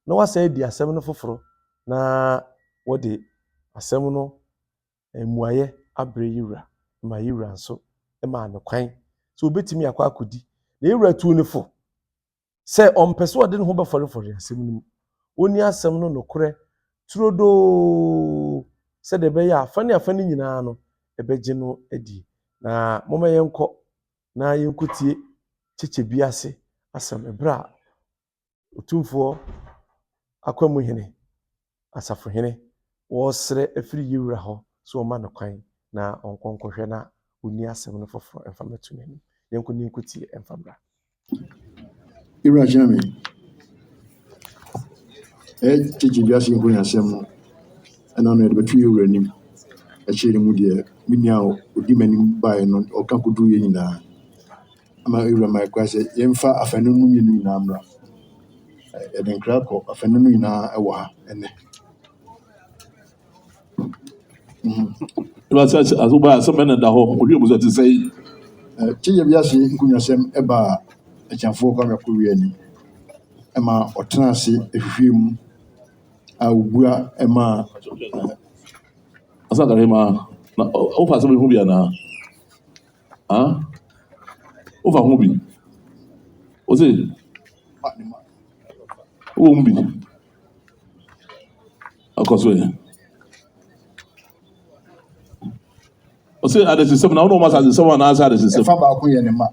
na wasa di asɛm no foforo na wɔde asɛm no emuayɛ abrɛ yɛwura ma yɛwura nso ɛma ne kwan so obetimi akɔdi na yɛwura tu ne fo sɛ ɔmpɛ sɛ ɔde ne ho bɛfɔrefɔre asɛm no mu oni asɛm no nokorɛ turodo sɛ de bɛyɛ afa ne nyinaa no ɛbɛgye no adi na moma yɛnkɔ na yɛnkotie Kyekyebiase asɛm ɛbra Otumfuo Akwanwoma asafohene wɔsrɛ afiri yɛwura hɔ so ɔma no kwan na ɔnkɔnkɔhwɛ na oni asɛm no foforo ɛmfa mɛto n'anim yɛnkɔ ne nkotie ɛmfa bra Yɛwura Kyame Kyekyebiase nkɔnya asɛm no ɛna no yɛde bɛto yɛwura anim ɛkyerɛ mu deɛ menua a ɔdi m'anim baeɛ no ɔka koduru yɛ nyinaa ama yɛwura ma ɛkora sɛ yɛmfa afanu no mmienu nyinaa mmra yɛde nkra kɔ afanu no nyinaa ɛwɔ ha ɛnɛ Azuba, some men in the home, we was to say, Kyekyebiase nkɔnya asɛm ɛbaa akyamfoɔ Kwame Akɔwie anim ɛma ɔtena ase ahwehwɛ mu a obua ɛma Asakarema, Na o fa se me hu bia na. Ah? O fa hu bi. O se o hu bi. Akoso ye. O se Adasi se na o no ma sa se na asa Adasi se. Ɛfa baako yɛ ne ma.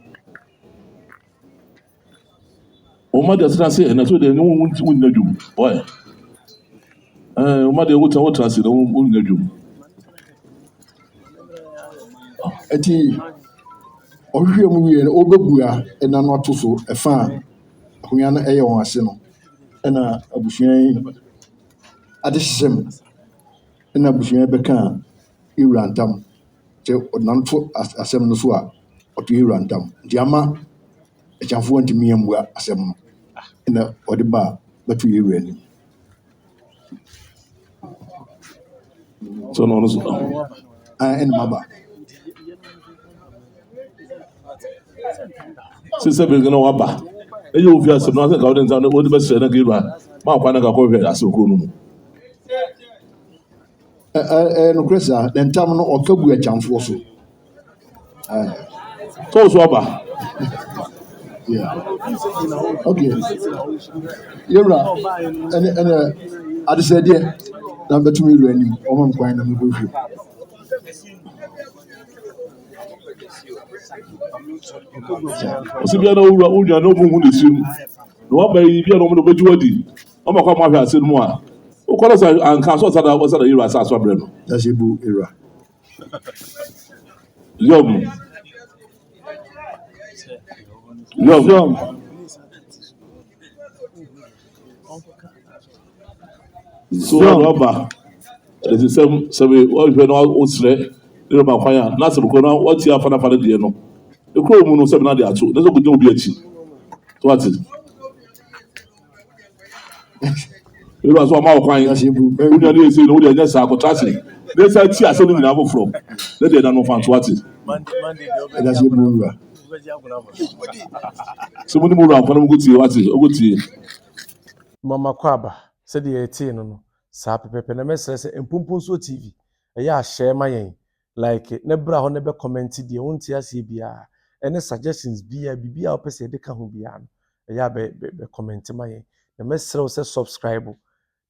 O ma de asena se na so de no won na dwum. Boy. O ma de wo transi na won na dwum. Eti ɔhwehwɛ mu wie no ɔbɛbua ɛna no ato so ɛfa a akonnwa no ɛyɛ wɔn ase no ɛna abusua yi ade hyehyɛ mu ɛna abusua yi bɛka a ewura ntam kyɛ ɔnanto asɛm no so a ɔto ewura ntam nti ama akyamfoɔ ntumi yɛ mbua asɛm no ɛna ɔde ba a bɛto ewura anim. So no so. Ɛna maba. Sise be gana waba. Eyi ofi asem na se ka won nza no wodi be sere na geba. Ma kwa na ka ko hwe ase okro no mu. No kresa the ntam no ɔka bu akyamfoɔ so. So so aba. Yeah. Okay. Yewura ɛna ade sɛ deɛ na bɛtumi ewura anim ɔmo nkwan na mebɛhwɛ. Osi bia na owura unya no bu hu ne sim. No waba yi bia no mo beju adi. O ma kwa ma hwe ase no mu a. O kola sa anka so sada yira sa so abre no. That's a bu era. Yom. So waba. There is some o hwe no o sre. Iro ma kwan a na se ko no o ti afana fana de no. E ko mu no se na de ato. Na so go obi achi. So what is you know, so I'm out crying. When you say no, they're just a contrasting. They say, "See, I saw them in Abu from." They don't know what is. That's a bu era. So many more of them go to what is. Go to Mama Kwaba said the 18 no. Sa pepe na mesre se Empumpunso TV. Eya share my yen. Like ne bra ho ne be comment die wonti ase bia. Any suggestions bia bibia opese de ka ho bia no. Eya be comment my yen. Na mesre se subscribe.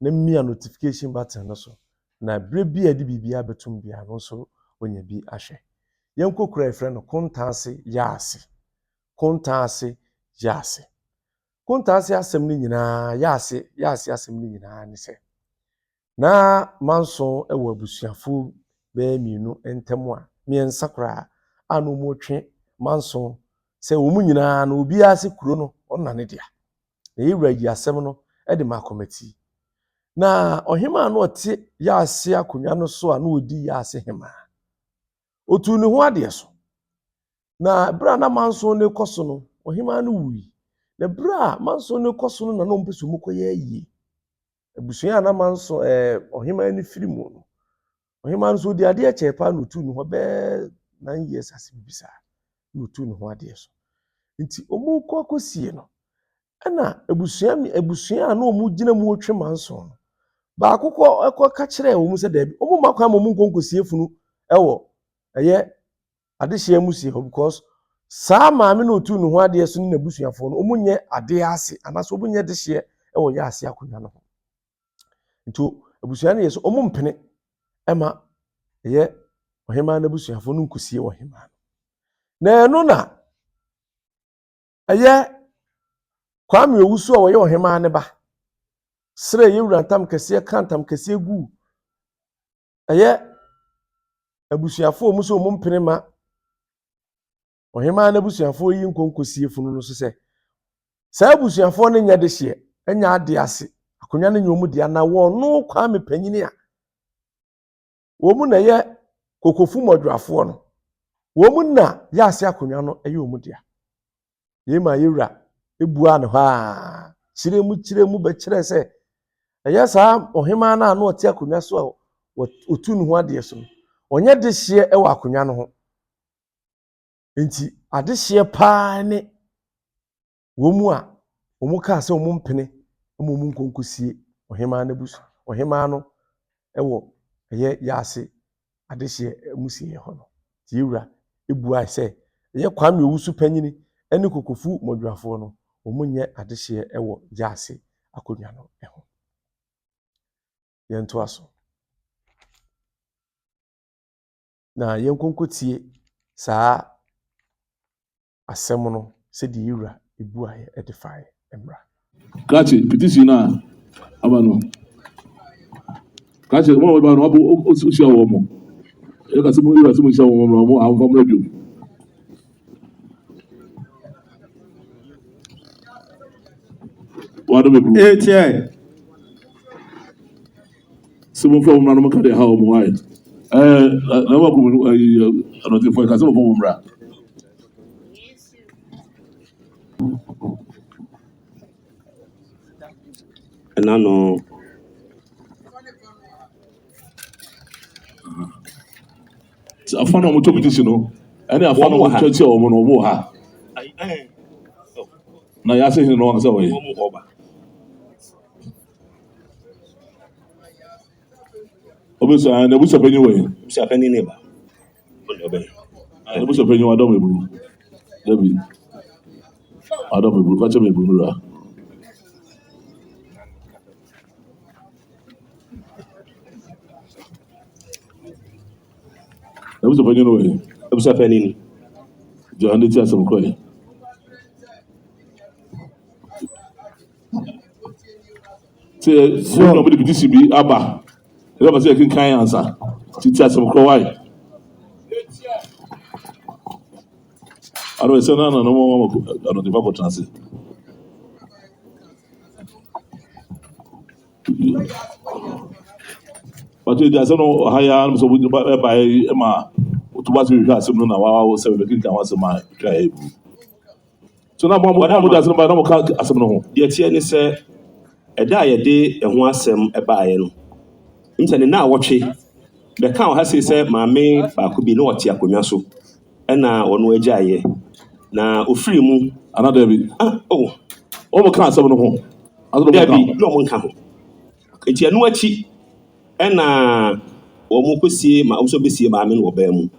Na mmia notification button no so na bre bia de bibia betum bia no so onya bi ahwe yenko kura efre no Kontanase Yaase Kontanase asem ni nyina Yaase asem ni nyina ne se na manso ewo abusuafo be mienu entemu a miensa kura anu mo twe manso se wo mu nyina na obi ase kuro no onna ne dia na yewura yi asem no e de makomati na ohima no ote Yaase akonya no so a na odi Yaase hema otu ne ho ade so na bra na manso ne koso no ohima no wi na bra manso ne koso no na no mpeso mu koye yi abusua na manso ohima ni firimu no ohima no so di ade a chepa no tu ne ho be 9 years asibisa no tu ne ho ade so nti omu kokosie no ana abusua na omu gina mu otwe manso no ba akụkọ ka kire wo mu se da bi omu makwa mo mu nkonkosie funu ewo eye adehye mu sie because saa maame na otu ne ho ade so na busuafo no omu nye ade ase anaso omu nye dehye ewo Yaase akonya no nto abusua na yeso omu mpene ema eye ohema na busuafo no nkosie ohema na eno na eye kwame owusu a wo ye ohema ne ba sere yewura ntam kese kantam kese gu eye abusuafo mu so mu mpene ma ohema na abusuafo yi nkonkosie funu no so se sa abusuafo ne nya de hye enya ade ase akonya ne nyomu dia na wo no kwame panyini a wo mu na ye kokofu modwafo no wo mu na Yaase akonya no eye omu dia ye ma yewura ebua ne ha chire mu be chire se eye sa ohema na ano ote akonya so a otu ne ho ade so onye de hye ewa akonya no ho nti ade hye pa ne wo mu a omu ka se omu mpene omu nkonkosie ohema na busu ohema no ewo eye Yaase adehye musie ho no ti ewura ebua sɛ ye Kwame Owusu panyini ene Kokofu modwafo no omunye adehye ɛwɔ Yaase akonwa no ɛho yɛnto aso na yɛnkonkotie saa asɛm no sɛ di ewura ebua yɛ edify emra Kachi petition na abano. Kachi mo ba no abo osusu awo mo. E ka se mo ewura se mo sia wo mo amfam radio. Wado me bru. Etie. Se mo fo mo no ka de ha o mo ai. Na wa ko ano te fo ka se mo fo mo mra. Enano. Afana mo to petition no. Ene afana mo church o mo no bo ha. Na Yaase hin no ka se wo ye. Obeso na busa panyi wo ye. Busa panyi ne ba. Na busa panyi wa do me bru. Dabi. Adum me bru ka che me bru ra. Na busa panyi no wo ye. Busa panyi ni. Jo ande ti asem ko ye. Se no be petition bi aba. E ba se kin kan answer. Ti asem ko why. Aro se na no mo ano de babo transit. But the asem no haya no so ba ma to ba se hwa asem no na wa se be kin kan asem ma try ebu. So na mo da asem ba na mo ka asem no ho. De tie ni se ɛda a yɛde ɛho asɛm ɛbaeɛ no ntɛne na awɔtwe bɛka wɔ ha sɛ maame baako bi na ɔte akonnwa so ɛna ɔno agyaeɛ na ofiri mu Another bi. Oh O mo ka asem no ho. Aso bi na ɔmo nka ho enti ɛno akyi ɛna ɔmo kɔsie ma ɔmo so besie maame no wɔ baa mu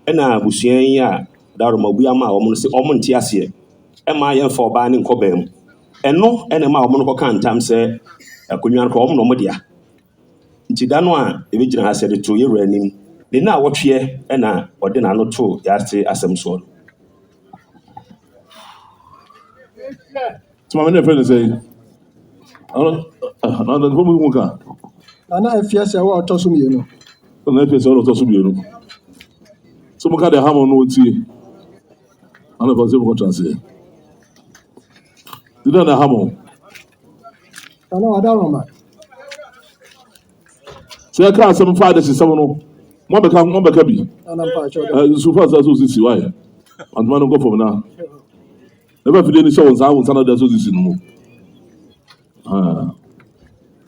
ɛna busua yi a daroma bu ama ɔmo no sɛ ɔmo nte aseɛ ɛma yɛmfa ɔbaa ne nkɔ baa mu ɛno ɛna ma ɔmo no kɔka ntam sɛ akonnwa no kɔ ɔmo na ɔmo dea nti da no a ebegyina ha sɛ de to yɛwura anim de na awɔtweɛ ɛna ɔde n'ano to Yaase asɛm soɔ no. Tuma me ne friend say na na ko mu ka. Nana efia sɛ wɔ ɔtɔ so mmienu. Na efe se o to so bienu. So mo ka de ha mo no tie. Ana fa se mo transit. Di na ha mo. Nana wada Roma. Se ka asem fa de sesem no. Mo be ka bi. Nana mpa chɔ. So far so sisi why. And man go for na. Never feel any show on na de so sisi no mo.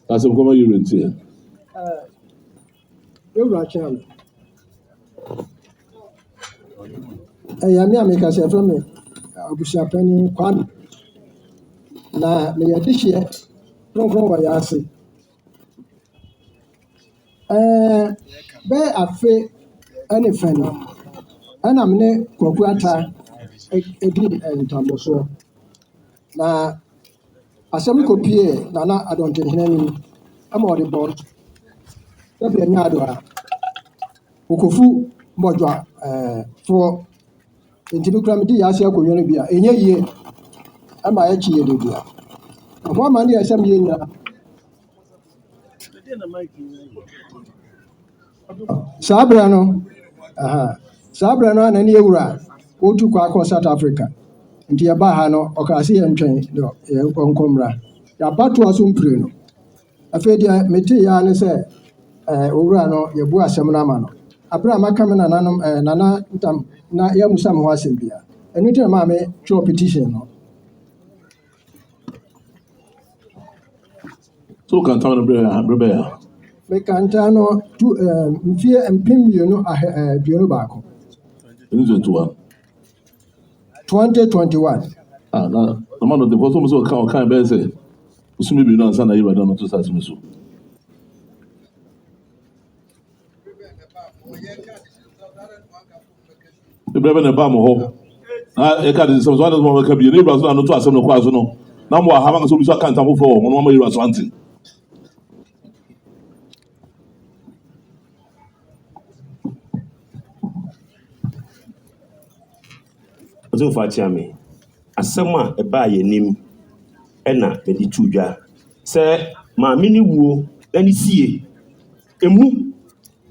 Asem ko ma you rent here. Ewura kyɛn. Ɛyɛ mi a mi ka sɛ fɛn mi abusuapɛni Kwame na meyɛ de hyɛ kronkron wɔ Yaase. Bɛɛ afe ɛne fɛn no ɛna mi ne Kwaku Ata edi ntambosoɔ na asɛm kɔ pie Nana Adɔntehene nim ɛma ɔde bɔ ɛbɛn nyɛ ado a Kokofu mbɔdwa foɔ nti bi kura mi di Yaase akonnwa no bi a enye yie ɛma yɛkyi yɛ de bia ɛho ama ne yɛ sɛm yɛ nyina saa berɛ no ana ne yɛwura wotu kɔ akɔ South Africa nti yɛbaa ha no ɔkaa sɛ yɛntwɛn yɛ nkɔmmra yɛaba toa so mpire no afei deɛ metee yɛa ne sɛ owura no yɛbu asɛm no ama no aberɛ a maka me nananom nana ntam na yɛamusa me ho asɛm bia ɛno nti na maa me twɛw petition no. So kan ta no bre ya. Mekanta no mfie mpem mmienu aduonu baako. 2021. Na man of the person so kan be say usumi bi no ansa na yiba don to start me so. Breve ne ba mo ho. Na e ka de some so mo ka bi ne bra so na no to asem no kwa so no. Na mo ha ma so bi so kan tamfo fo mo no ma yura so ante. Otumfuo achiame. Asɛm a ɛbaa yɛnim ɛna yɛde tu dwa. Sɛ maame ne wuo na ne sie. Emu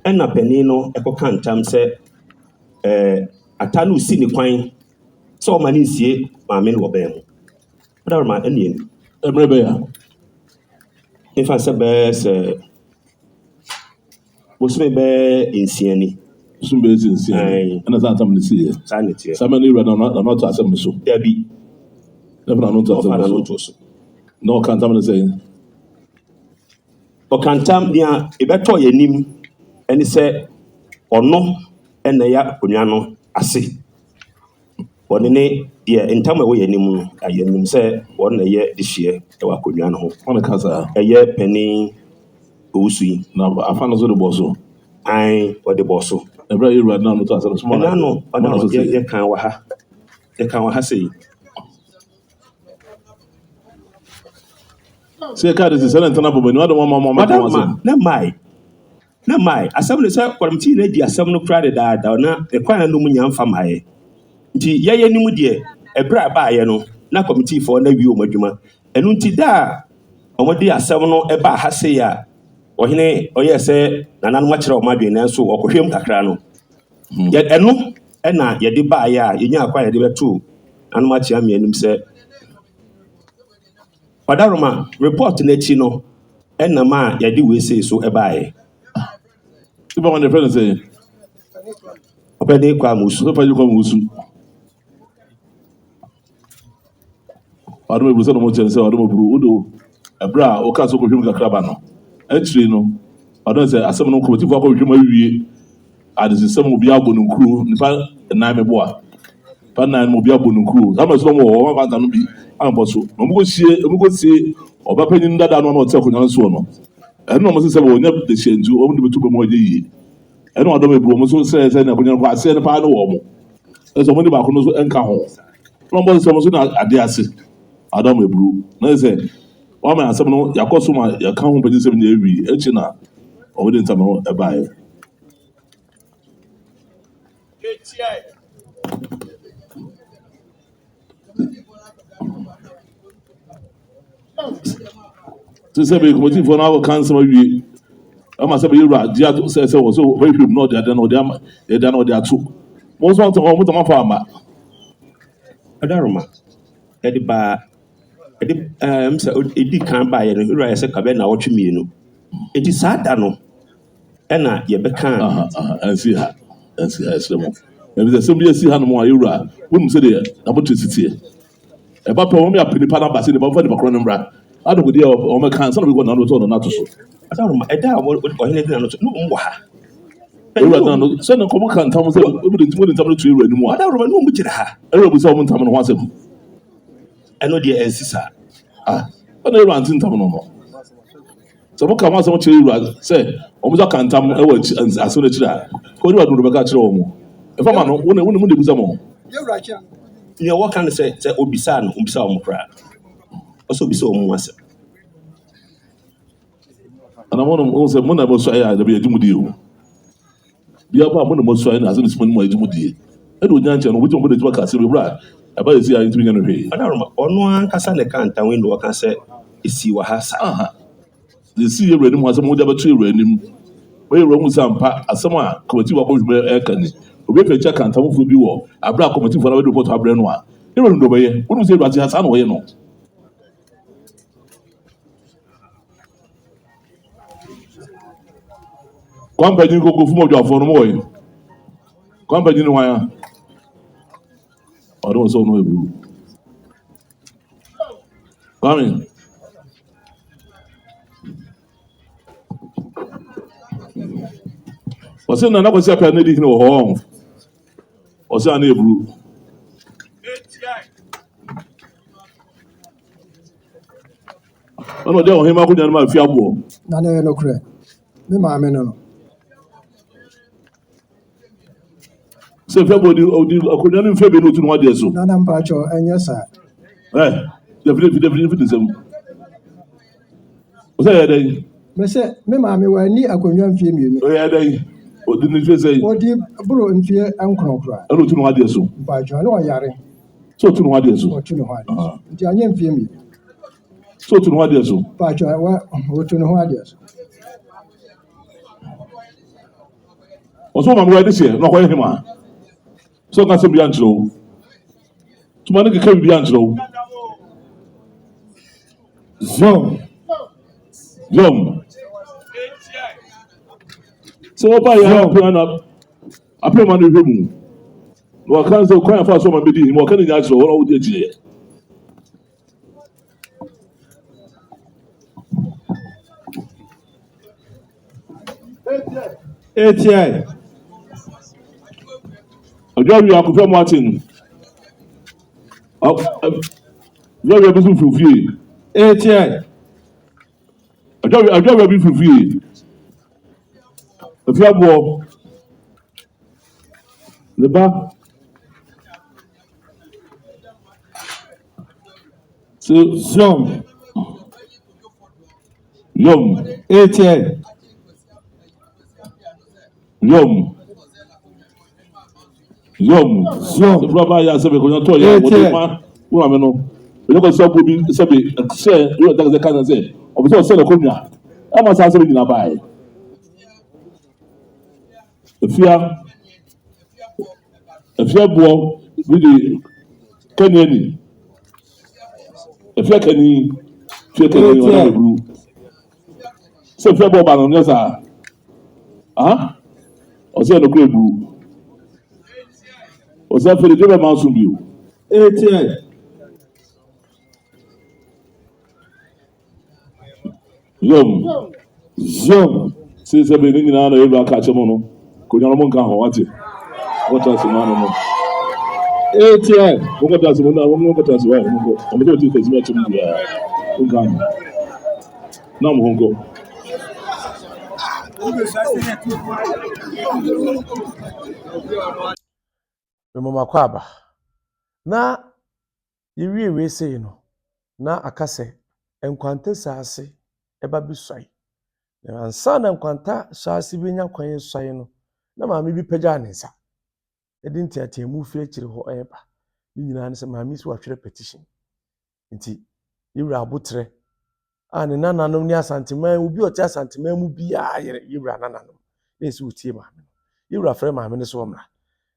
ɛna panin no ɛkɔka ntam sɛ ata no si ne kwan sɛ ɔma ne nsie maame no wɔ bɛn mu. Ɔdaroma ɛne yɛnim. Emre be ya. Mfa sɛ bɛyɛ sɛ bosome bɛyɛ nsia ni. Sum be nsia. Ana sa tam ne sie. Saa ne teɛ. Sa ma ne wura na no to asem so. Dabi. Never no to asem so. No kan tam ne say. Ɔkantam nea ɛbɛtɔ yɛnim ɛne sɛ ɔno ɛna ɛyɛ akonnwa no ase. Ɔne ne deɛ ntam a ɛwɔ yɛnim no yɛnim sɛ ɔno na ɛyɛ dehyeɛ ɛwɔ akonnwa no ho. Ɔne kasa. Ɛyɛ panin owusu yi. Na afa no so de bɔ so. An ɔde bɔ so. Ebra yi wura na no to asem so. Ɛna no ɔna yɛ kan wɔ ha. Yɛ kan wɔ ha sɛ yi. Se ka de se na ntana bo bani wa de mama na mai asɛm ne sɛ kɔrɔmti na di asɛm no kura de daada na ɛkwan no mu nya mfa maayɛ nti yɛyɛ nim deɛ ɛbrɛ a baayɛ no na kɔmitifoɔ na wie ɔmo adwuma ɛno nti da a ɔmo de asɛm no ɛba ha se ya ɔhene ɔyɛ sɛ nananom akyerɛ ɔmo adwene nanso ɔkɔhwɛm kakra no ɛno ɛna yɛde baayɛ a yɛnya akwa yɛde bɛto nanom akyerɛ mmiɛnum sɛ Ɔdaroma report n'akyi no ɛnam a yɛde wese so ɛbaayɛ. Iba man de friend say. Ɔpɛni kwa musu. So pa you come musu. Adum ebru se no mo chen say adum ebru odo ebra o ka so ko hwem kakra ba no. Actually no. Adum say asem no committee for ko hwem awie. Adisi sem obi agbo no nkuru nipa nan me boa. Pa nan mo obi agbo no nkuru. Sama so mo wo ma kwanta no bi ambo so. No mo go sie oba panyin dada no na o te akonya so no. Ɛno mo se wo nya de hyenju o mo de betu bo mo ye yi. Ɛno adom ebro mo so se na akonya ko ase ne pa no wo mo. Ɛso mo de ba ko no so enka ho. No mo se mo so na ade ase. Adom ebro. Na se o ma asem no yakoso ma yaka ho panyin sem na ewi. Echi na o mo de ntam no e bae. Se be committee for now cancel awie. Ama se be yura dia se wo so very hwem no dia no dia no dia to. Mo so to mo to ma fa ama. Ɔdaroma yɛde ba yɛde sɛ ɛdi kan baayɛ no yɛrɛ yɛ sɛ kabɛ na ɔtwe mmienu. Eti saa da no ɛna yɛbɛka. Ansi ha ɛsrɛ mo. Ebi sɛ sem bi esi ha no mo ayura. Wonu se de na bo to sitie. Eba pe mo me apini pa na ba se de ba fa de bakro no mbra. Ado ko dia o me kan so na be go na no to no na to so. Ɔdaroma ɛda a ɔhene di na no so no mo wɔ ha. Ewura na no se na komo kan tam se obi de ntimo de ntam no to ewura ni mu a. Ɔdaroma no mo gyina ha. Ewura bu se o mo ntam no ho asem. Ɛno deɛ ɛnsi saa. Ɔna ewura nti ntam no no. So mo ka ma so mo kyerɛ ewura se o mo kan tam e wa aso na kyerɛ. Ko ewura do be ka kyerɛ o mo. E fa ma no wo mu de bu se mo. Yɛwura kyerɛ. Nea wɔka no sɛ obisa no obisa ɔmo koraa. Ɔsɛ obisa ɔmo asɛm. Ana mo se mo na mo so ya da be adumu die o. Bia ba mo na mo so ya na aso ni simo ni mo adumu die. E do nya nche no wo mo de tuba ka se be bra. Aba esi ya ntumi nya no hwe. Ɔdaroma ɔno ankasa ne ka ntam wei na wɔka sɛ esi wɔ ha saa. The see ewura ni mo asem mo de beto ewura ni mu. Wo ewura mu sampa asem a committee wa ko hwe e ka ni. Obi pe check antamfo bi wo abra committee for na we report abra no a. Ewura ndo be ye. Wo no se ewura ti ha sa na wo ye no. Kwampanyin ko gofu mo dwafo no mo yi. Kwampanyin no wan ya. Odo so no ebu. Kwame. Ose na kwasi apia na di hine wo ho. Ose ana ebu. Ono de ohima ko nyan ma fi abo. Na ne no korɛ. Me maame no no. Say February Okunani February no tunu ade so. Nana mpacho enye sa. Definitely some. O say dey. Me se me maame wa ni akonnwa mfie mienu. O ya dey. O di ni say. Odi bro mfie enkonkora. Ano tunu ade so. Mpacho no yare. So tunu ade so. O tunu ho ade. Nti anye mfie mienu. So tunu ade so. Mpacho wa o tunu ho ade so. O so maame wa dey say no ko him a. So ka se bi antro. Tuma ne ke bi antro. Yom. So what buy ya apẹ ma no hwẹ mu. No kan say kwan fa so ma be di him o kan nya antro wona wo dey gye. ATI. Ọjọ́ rí akọ̀fẹ́ Martin. Ọjọ́ rí ẹbí fífi. ATI. Ọjọ́ rí ẹbí fífi. Ẹ̀fí àbọ̀. Le bas. C'est Yom. ATI. Yom. C'est vraiment Yaase be konyo to ya mo de ma wo ame no. Ele ko so bobi se be se yo da ze kan ze. Obi so se le konwa. E ma sa se be nyina bai. Efia bo bi di Kanyani. Efia kani fie kani wona be bru. Se efia bo ba no nyesa. Ah? O se no kure bru. O se fere de be ma so bi o. ATI. Yom. Se be ni nyina na elu aka chemo no. Ko nyalo mo nka ho wate. Wata se ma no. ATI. Mungu tazi mwana Mungu tazi wewe Mungu ambaye tu tazimia tu Mungu ya ungani na Mungu Mama kwaba na yiwie we sei no na akase Nkwantasaase eba bisai na ansa na Nkwantasaase bi nya kwan swai no na maame bi pagya ne nsa edinti atemu fie kire ho eba ni nyina ne se maame si wahwere petition nti yiwra abotre a ne nananom ni asanteman obi ote asanteman mu bia yere yiwra nananom na esi otie maame yiwra frɛ maame ne so omra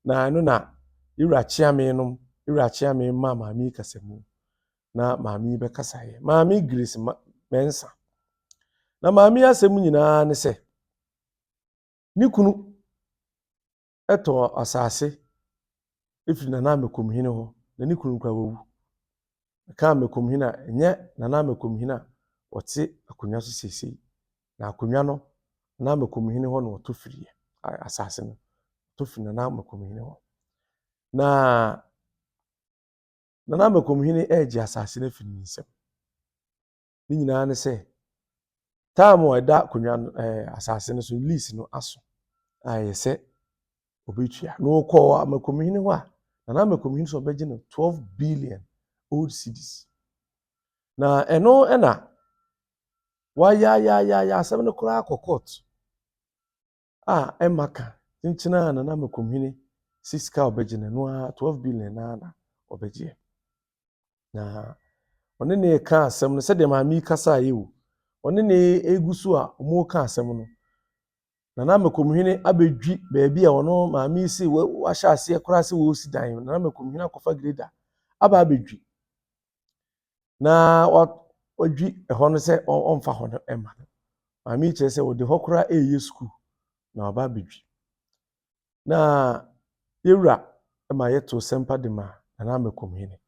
na anu na yiwra chiame ma maame kasemu na maame be kasaye maame Grace Mensah na maame asemu nyina ne se ni kunu eto asase ifiri na Amakomhene ho na ni kunu kwa wawu ka Amakomhene enye na Amakomhene wote akonwa so sesei na akonwa no na Amakomhene ho na otofiri asase no tofiri na Amakomhene ho na Amakomhene eji asase na firi nsem ni nyina ne se time o da akonwa asase no so lease no aso ayese obetua no ko Amakomhene ho a na Amakomhene so beje no 12 billion old cedis na eno na ya asem no kura court emaka tinchina na Amakomhene 6k obeje no 12 billion na obeje na one ne ka asem no se de maami kasa yewu one ne egusu a omo ka asem no na Amakomhene abedwi baabi a ono maami si wa hya ase kura se wo si dan na Amakomhene akofa greda aba abedwi na odwi eho no se onfa ho no ema maami kire se wo de hokura eye school na aba abedwi na yewura ema yeto sempa de ma na Amakomhene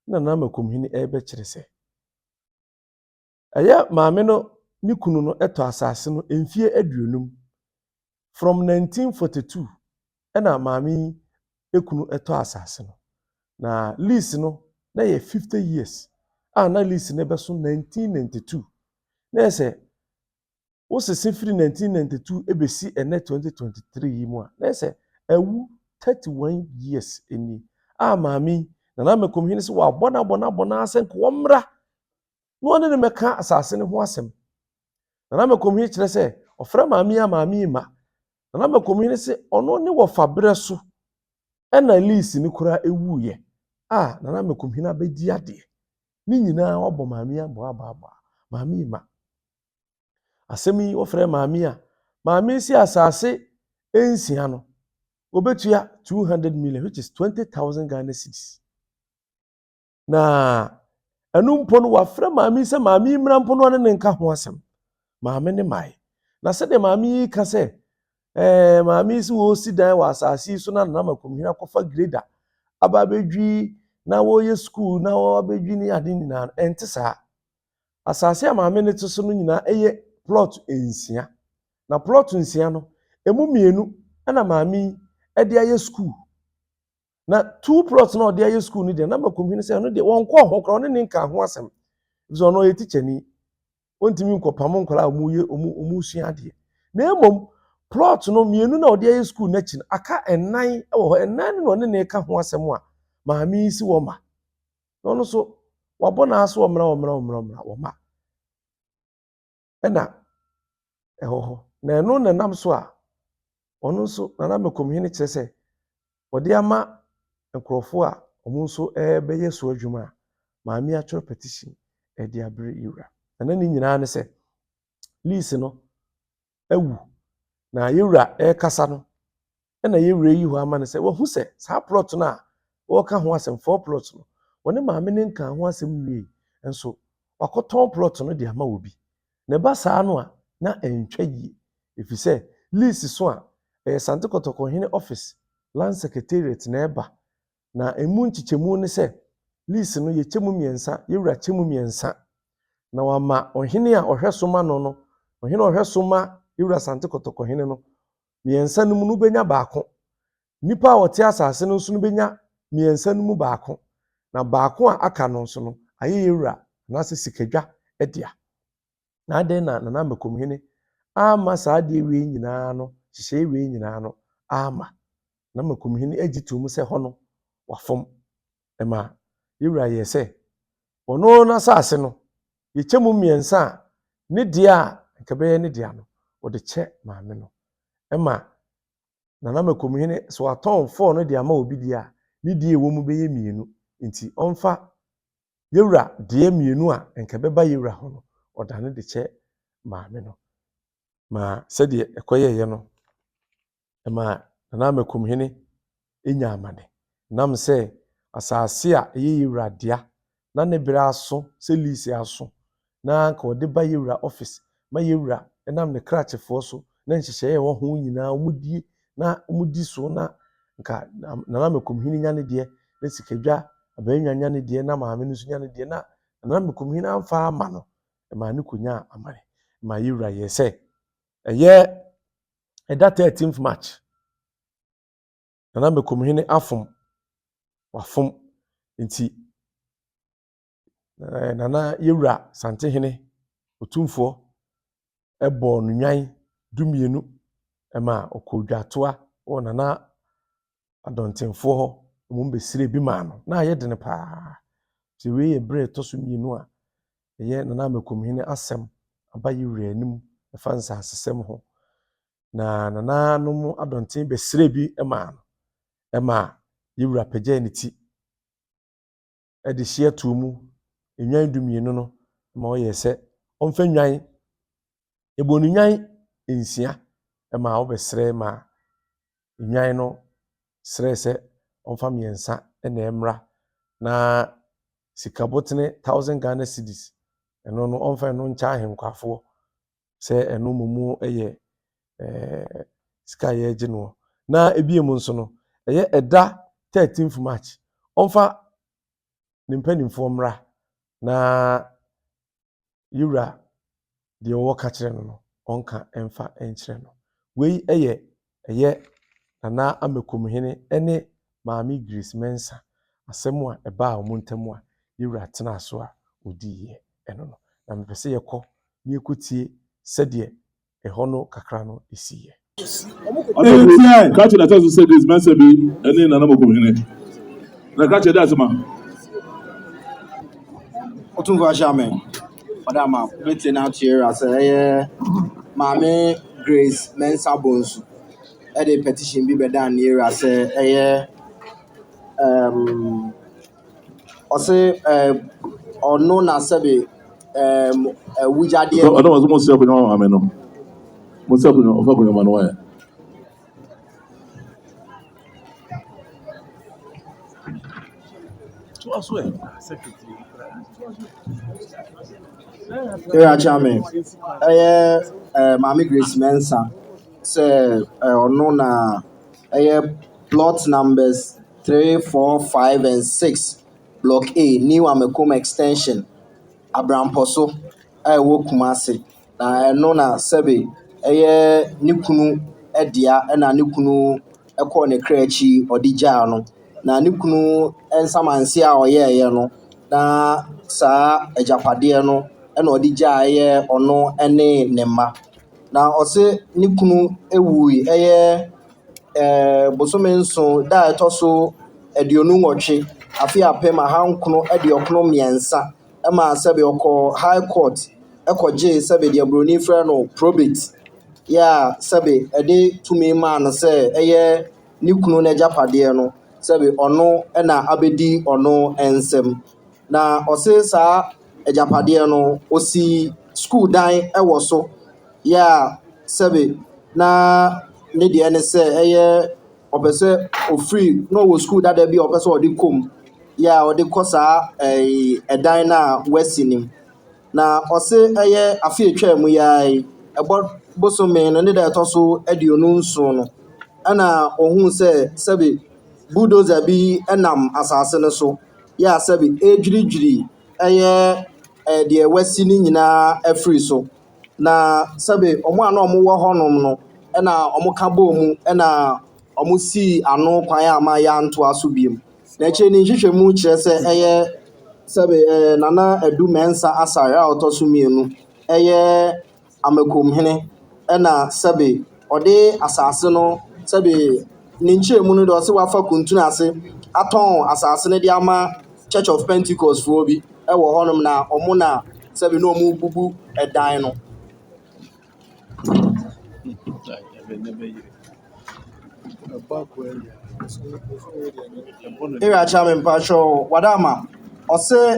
na Amakomhene ebe kire se aya maame no ni kunu no eto asase no emfie aduonum from 1942 ena maame ekunu eto asase no na lease no na ye 50 years na lease ne beso 1992 na ese wo sese firi 1992 ebesi ene 2023 yi mu a na ese ewu 31 years eni maami na Amakomhene se wa bona asen ko mmra no ne meka asase ne ho asem na Amakomhene kyerɛ sɛ ɔfrɛ maami ma na Amakomhene se ɔno ne wɔ fabrɛ so ɛna lease ne kura ewu ye na Amakomhene abɛdi ade ne nyinaa wabɔ maami aba maami ma asɛm yi wɔfrɛ maami si asase ensia no obetua 200 million which is 20,000 Ghana cedis na ɛno mpo no wafrɛ maami sɛ maami mmra mpo no ne nka ho asɛm maami ne mai na sɛ de maami ka sɛ maami si wo si dan wɔ asase so na Amakomhene akɔfa grader aba bedwi na wo ye school na wo bedwi ne ade nyinaa ɛnte saa asase a maami ne to so no nyinaa ɛyɛ plot ensia na plot nsia no emu mienu ɛna maami ɛde ayɛ school na 2 plots na ɔde ayɛ school no de na Amakomhene sɛ no de wɔn kɔ ho kra ne nka ho asɛm so no yɛ teacher ni ontimi nkɔpam nkɔla omu sua ade na emom plot no mienu na ɔde ayɛ school n'akyi no aka ɛnan ɛwɔ hɔ ɛnan no ne ka ho asɛm a maami si wɔ ma no no so wabɔ na aso wɔ ma ɛna ɛhɔ hɔ na ɛno na nam so a ɔno nso na Amakomhene kyerɛ sɛ ɔde ama nkurɔfo a ɔmo nso bɛyɛ so adwuma a maami atwerɛ petition ɛde abrɛ yewura na ne nyinaa ne sɛ lease no awu na yewura kasa no ɛna yewura yi hɔ ama ne sɛ wahu sɛ saa plot no a wɔka ho asɛm 4 plot no wɔne maami ne nka ho asɛm wie nso wakɔtɔn plot no de ama obi na ba saa no a na ɛntwa yie efisɛ lease so a Sante Kotokohene office land secretariat na ɛba na emu nkyekyɛmu ne sɛ lease no yɛ kyɛmu mmiɛnsa yewura kyɛmu mmiɛnsa na wama ɔhene a ɔhwɛ so ma no ɔhene ɔhwɛ so ma yewura Sante Kotokohene no mmiɛnsa no mu no benya baako nipa a ɔte asase no nso no benya mmiɛnsa no mu baako na baako a aka no nso no ayɛ yewura na sɛ sikadwa ɛdea na adan na Amakomhene ama saa de wie nyinaa no hyehyɛ wie nyinaa no ama na Amakomhene agyi to mu sɛ hɔ no wafom ɛma yewura yɛ sɛ ɔno na asase no yɛkyɛ mu mmiɛnsa a ne deɛ a nka bɛyɛ ne deɛ no ɔde kyɛ maame no ɛma na Amakomhene so atɔn 4 no de ama obi deɛ a ne deɛ wɔ mu bɛyɛ mmienu nti ɔmfa yewura deɛ mmienu a nka bɛba yewura hɔ no ɔda ne de kyɛ maame no ma sɛdeɛ ɛkɔyɛyɛ no ɛma na Amakomhene enya amane nam sɛ asase a ɛyɛ yewura dea na ne bere aso sɛ lease aso na nka ɔde ba yewura office ma yewura ɛnam ne krakyefoɔ so na nhyehyɛeɛ ɛwɔ ho nyinaa ɔmudie na ɔmudi so na nka na Amakomhene nya ne deɛ na sikadwa abaanwa nya ne deɛ na maame no nso nya ne deɛ na Amakomhene amfa ama no ɛma ne konya amane ma yewura yɛ sɛ ɛyɛ ɛda 13th March na Amakomhene wafom nti nana yewura Santehene Otumfuo ɛbɔ no nwan 12 ɛma ɔkɔdwatoa wɔ nana adɔntenfoɔ hɔ ɔmo besire bi ma no na ayɛ dene paa sɛ wei yɛ bere to so mmienu a ɛyɛ nana Amakomhene asɛm aba yewura anim ɛfa nsasesɛm ho na nana no mu adɔnten besire bi ɛma yewura pagya ne ti ɛde hyia to mu nwan 12 no ma ɔyɛ sɛ ɔmfa nwan ɛbɔ no nwan nsia ɛma ɔbɛsrɛ ma nwan no srɛ sɛ ɔmfa mmiɛnsa ɛna ɛmra na sikabotene 1000 Ghana cedis ɛno no ɔmfa ɛno nkyɛ ahenkwafoɔ sɛ ɛno mu ɛyɛ sika yɛgye no na ebiem nso no ɛyɛ ɛda 13th March ɔmfa ne mpanimfoɔ mmra na yewura deɛ ɔwɔ ka kyerɛ no ɔnka ɛmfa ɛnkyerɛ no wei ɛyɛ nana Amakomhene ɛne maame Grace Mensah asɛm a ɛbaa ɔmo ntam a yewura tena so a odiiɛ ɛno no na mepɛ sɛ yɛkɔ na yɛkɔtie sɛdeɛ ɛhɔ no kakra no esiiɛ Catch that as you said this Mensah be and then Amakomhene. Na catch that man. Otumfuo Madam, written out here as a Mame Grace Mensah Bonsu. A petition be done here as a or say or known as Sabi Wujadi. I don't want to say up in our ameno. What's up in your manual? Here, Chairman. Mame Grace Mensah say or known plot numbers 3, 4, 5, and 6, Block A, New Amakomhene Extension, Abramposo, Kumasi. Na ɛno na sɛbe ne kunu ɛdea ɛna ne kunu ɛkɔɔ ne kra akyi ɔde gyaa no. Na ne kunu nsamanse a ɔyɛɛyɛ no na saa agyapadeɛ no ɛna ɔde gyaa ɔno ɛne ne mma. Na ɔse ne kunu ewui bosome nson da ɛtɔ so aduonu nwɔtwe afe apem ahankron aduɔkron mmiɛnsa ɛma sɛbe ɔkɔ high court ɛkɔgye sɛbe deɛ Broni frɛ no probate yɛ a sɛbe ɛde tumi maa no sɛ ne kunu n'agyapadeɛ no sɛbe ɔno ɛna abɛdi ɔno nsɛm. Na ɔse saa agyapadeɛ no osi school dan ɛwɔ so yɛ a sɛbe na ne deɛ ne sɛ ɔpɛ sɛ ofiri na ɔwɔ school dada bi a ɔpɛ sɛ ɔde kɔm yɛ a ɔde kɔ saa ɛdan no a wasi nim. Na ɔse afe atwa mu yɛ ɛbɔ bosome no ne da ɛtɔ so aduonu nson no ɛna ɔhuu sɛbe bulldozer bi ɛnam asase no so yɛ a sɛbe ɛdwiridwiri deɛ wasi no nyinaa afiri so. Na sɛbe ɔmo a na ɔmo wɔ hɔnom no ɛna ɔmo ka bɔɔ mu ɛna ɔmo sii ano kwan a ma yɛantoa so biem. Na akyire ne nhwehwɛmu kyerɛ sɛ sɛbe Nana Adum Mensah asare a ɔtɔ so mmienu Amakomhene ɛna sɛbe ɔde asase no sɛbe ne nkyerɛmu no de ɔse wafa Kuntanase atɔn asase no de ama Church of Pentecost foɔ bi ɛwɔ hɔnom na ɔmo na sɛbe na ɔmo bubu ɛdan no. Area Chairman Pacho Wadama ɔse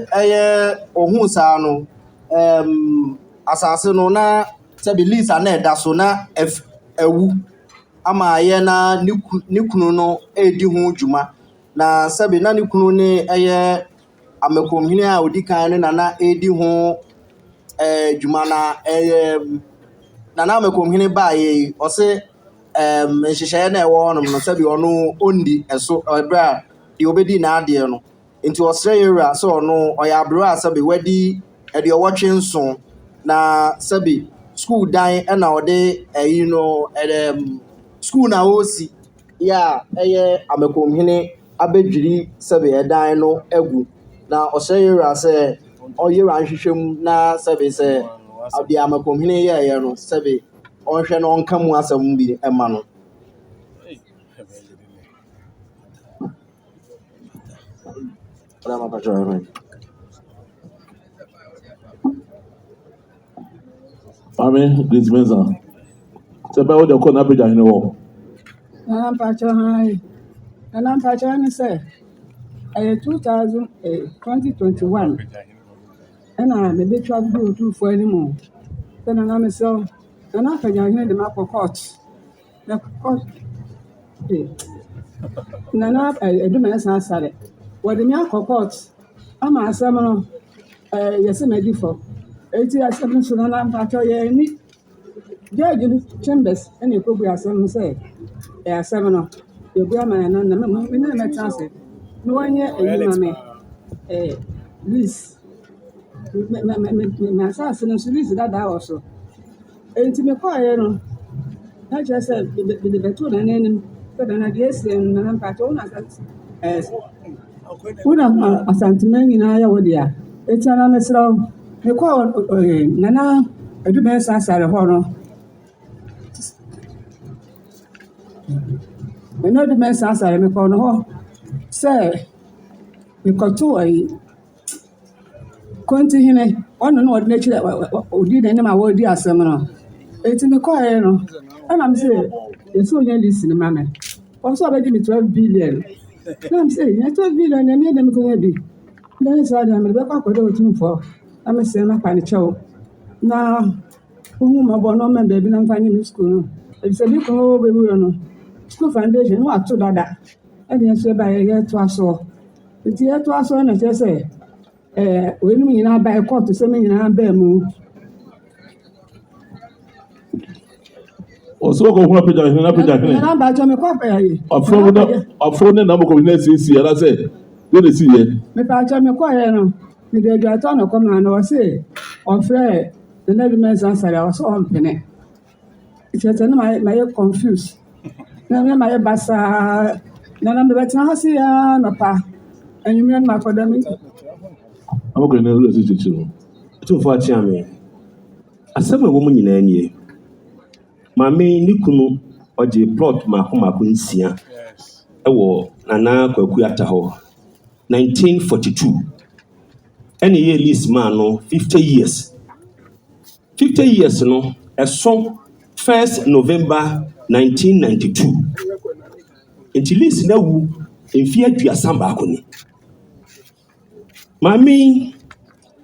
ohun saa no asase no na sɛbe lisa na ɛda so na ewu ama na ne kunu no edi ho dwuma. Na sɛbe na ne kunu ne Amakomhene a odi kan no na edi ho dwuma na Nana Amakomhene baayɛ ɔse nhyehyɛeɛ na ɛwɔ hɔnom no sɛbe ɔno ɔndi ɛso ɛberɛ a deɛ ɔbɛdi n'adeɛ no. Nti ɔsrɛ yɛwura sɛ ɔno ɔyɛ aberɛ a sɛbe wadi aduɔwɔtwe nson na sɛbe school dan ɛna ɔde no school na ɔsi yɛ a Amakomhene abɛdwiri sɛbe ɛdan no agu. Na ɔsrɛ yɛwura sɛ ɔyɛwura nhwehwɛm na sɛbe sɛ deɛ Amakomhene yɛɛyɛ no sɛbe ɔnhwɛ na ɔnka mu asɛm bi ɛma no. Amen. Grace Mensah. Sɛ bɛ wo de kɔ na bɛgya hene wɔ. Nana mpakyɛ ne sɛ 2021 ɛna mebɛtwa bi Otumfuo anim sɛ Nana mesɛ Nana Kyekyebiase de makɔ court na court Nana Adum Mensah asare wɔde me akɔ court ama asɛm no yɛsɛ madi fɔ eti asɛm no so Nana mpakyɛ yɛni judge no chambers ɛna ekobu asɛm no sɛ asɛm no yɛbu ama na me na mɛta ase na wɔnyɛ ayi ma me lease me asase no so lease dada wɔ so enti me kɔɔyɛ no na kyerɛ sɛ de bɛto na n'anim sɛ Nana deɛ esi no Nana mpakyɛ wona asantema nyinaa yɛ wo deɛ eti na mesrɛ wo me kɔɔ Nana Adum Mensah asare hɔ no Me no de Mensah asare me kɔ no hɔ sɛ mekɔto Kontanase ɔno no ɔde n'akyiri odi n'anim a wɔredi asɛm no. Eti mekɔɛ no ɛna me sɛ yɛsɛ onye list no ma me. Ɔsɛ ɔbɛgye me 12 billion. Na me sɛ yɛ 12 billion na me de me kɔnya bi. Na me sɛ ade me bɛkɔ akɔda Otumfuo. Na me sɛ na pa ne kyɛw. Na ohu mabɔ no ma baabi na mfa nye me school no. Ebisɛ bi kɔn bɛwura no. School foundation no ato dada. Ɛde nso ba yɛ to aso. Eti yɛ to aso na kyerɛ sɛ oenum nyinaa ba court sɛ me nyinaa ba mu. Oso ko hu apagya hene apagya hene. Na ba cho me kɔ pa yɛ. Afro ne na Amakomhene sisi ara sɛ de ne si yɛ. Me pa cho me kɔ yɛ no. Me de adwato na kɔ ma na ɔse ɔfrɛ the next Mensah sare ɔso ɔmpene. Kyerɛ na ma yɛ confused. Na ma yɛ basa na me betena ha se ya na pa. Anwumre na akɔda me. Amakomhene ru esi chichiro. Otumfuo akyea me. Asɛm a ɛwɔ mu nyinaa nie. Maame ne kunu ɔgye plot maako nsia ɛwɔ Nana Kyekyebiase hɔ 1942. Ɛna yɛ lease ma no 50 years. 50 years no ɛso 1st November 1992. Nti lease na wu mfie 32 ni. Maame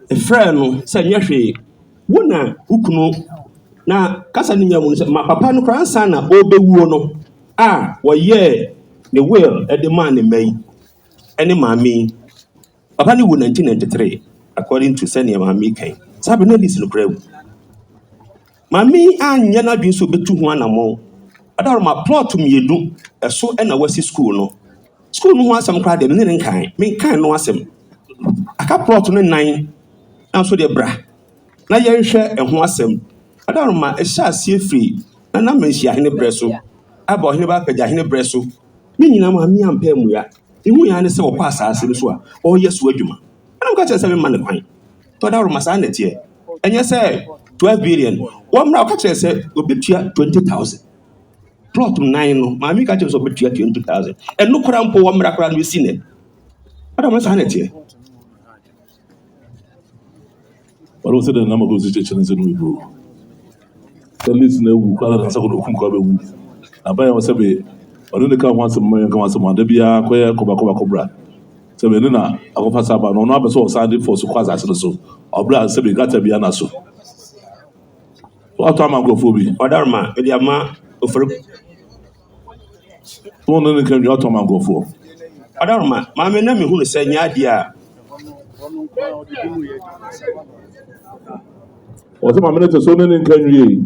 efrɛ no sɛ nyɛ hwee wo na ukunu na kasa ne nyamu sɛ ma papa no kran san na obewuo no a wɔyɛ ne will ɛde ma ne mai ɛne maame papa ne wu 1993 according to sɛnea maame kan sabe na list no kra wu maame anya na dwen so betu ho anamo adaro ma plot mienu ɛso ɛna wasi school no ho asɛm kra de ne nkan me nkan no asɛm aka plot no 9 na so de bra na yɛhwɛ ɛho asɛm adaro ma ɛhyɛ asie free na Manhyia hene breso aba hene ba pagya hene breso me nyina ma me ampa muya ihu ya ne sɛ wɔpa asase no so a ɔyɛ so adwuma ana mka kyerɛ sɛ me ma ne kwan to adaro ma saa netie ɛnyɛ sɛ 12 billion wɔmmra ɔka kyerɛ sɛ obetua 20,000 plot 9 no ma me ka kyerɛ sɛ obetua 20,000 ɛno kora mpo wɔmmra kora no si ne adaro ma saa netie Walo se de na mago se chichiro nse no bro. The list na wu kwala na sakolo kun kwa be wu. Abaya wa sebe onu ne ka ho asem man ka asem anda bia koye kobra. Sebe ne na akofa saba no no abeso osande for so kwaza asere so. Obra sebe gata bia na so. What am I go for bi? Odarma e dia ma ofere So no ne kan yo to man go for. Odarma ma me na me hu ne sɛ nya ade a O se ma me ne so ne kan wie.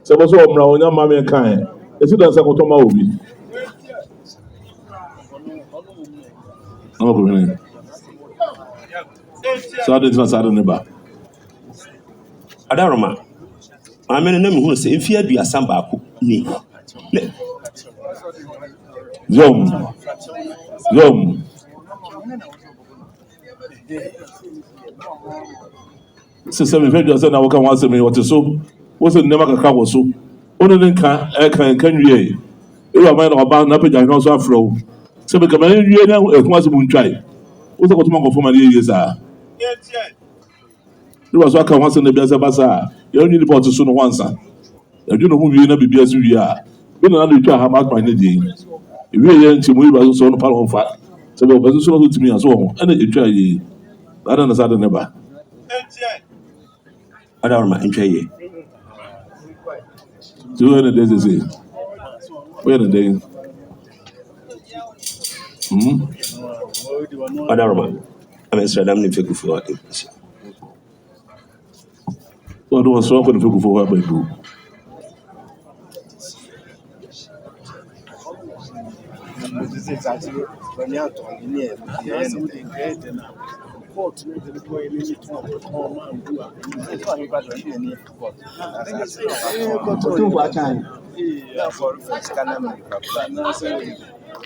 Se bo so omra onya ma me kan. Esi dan se ko to ma obi. Amakomhene. So ade tena sa ade ne ba. Odarma ma me na me hu ne sɛ mfie 32 ni Yom. Sister me fed yourself na waka wan say me what so. What's the name kaka wo so. Onu ne kan kan wie. E wa man na ba na pagya no so afro. Se be kama wie na e kuma so mu ntwai. Wo so ko to man go for man ye sa. E wa so aka wan say na bia se ba sa. Ya only report so no wansa. Ya dwuno mu wie na bibia so wie a. Be na na twa ha ma kwan ne dey. E wie ye nti mu yi ba so no pa ho fa. Se be ba so no timi aso ho. E na etwa ye. Ada na sa de ne ba. Odarma ntwa ye Do any days is it? Where the day? Odarma amesradam ne feku fo ade So I don't want to go for what I do.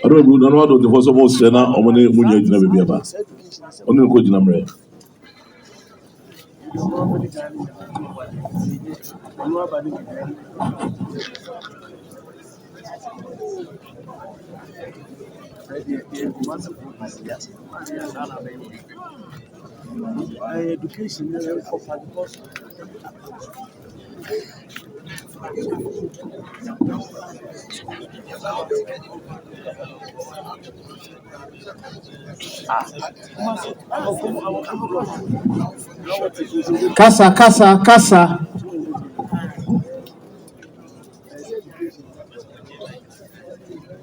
I don't know the first of all, Sena, or money when you're going to be about. Only go to number. Education Kasa.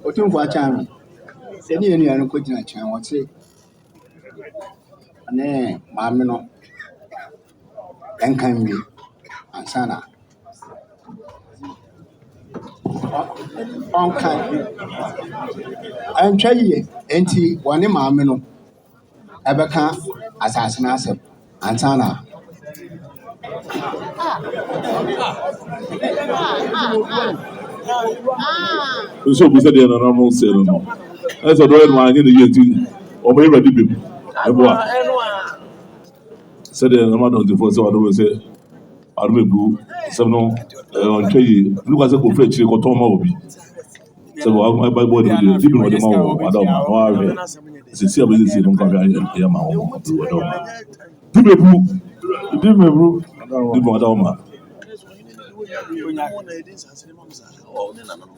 Otumfuo akyɛn sɛ ne yɛn no kɔgyina nkyɛn wɔte ne maame no ɛnka nwie ansa na ɔnka ɛntwa yie enti wɔne maame no ɛbɛka asase no asɛm ansa na So we said the normal sale. As a door, I get the year or maybe the bib. Said the amount of the first one always say, I will go some no on Kay. Look as a good French, you got Tom Moby. So my body, even with the mouth, Madame, it's a service in Yama.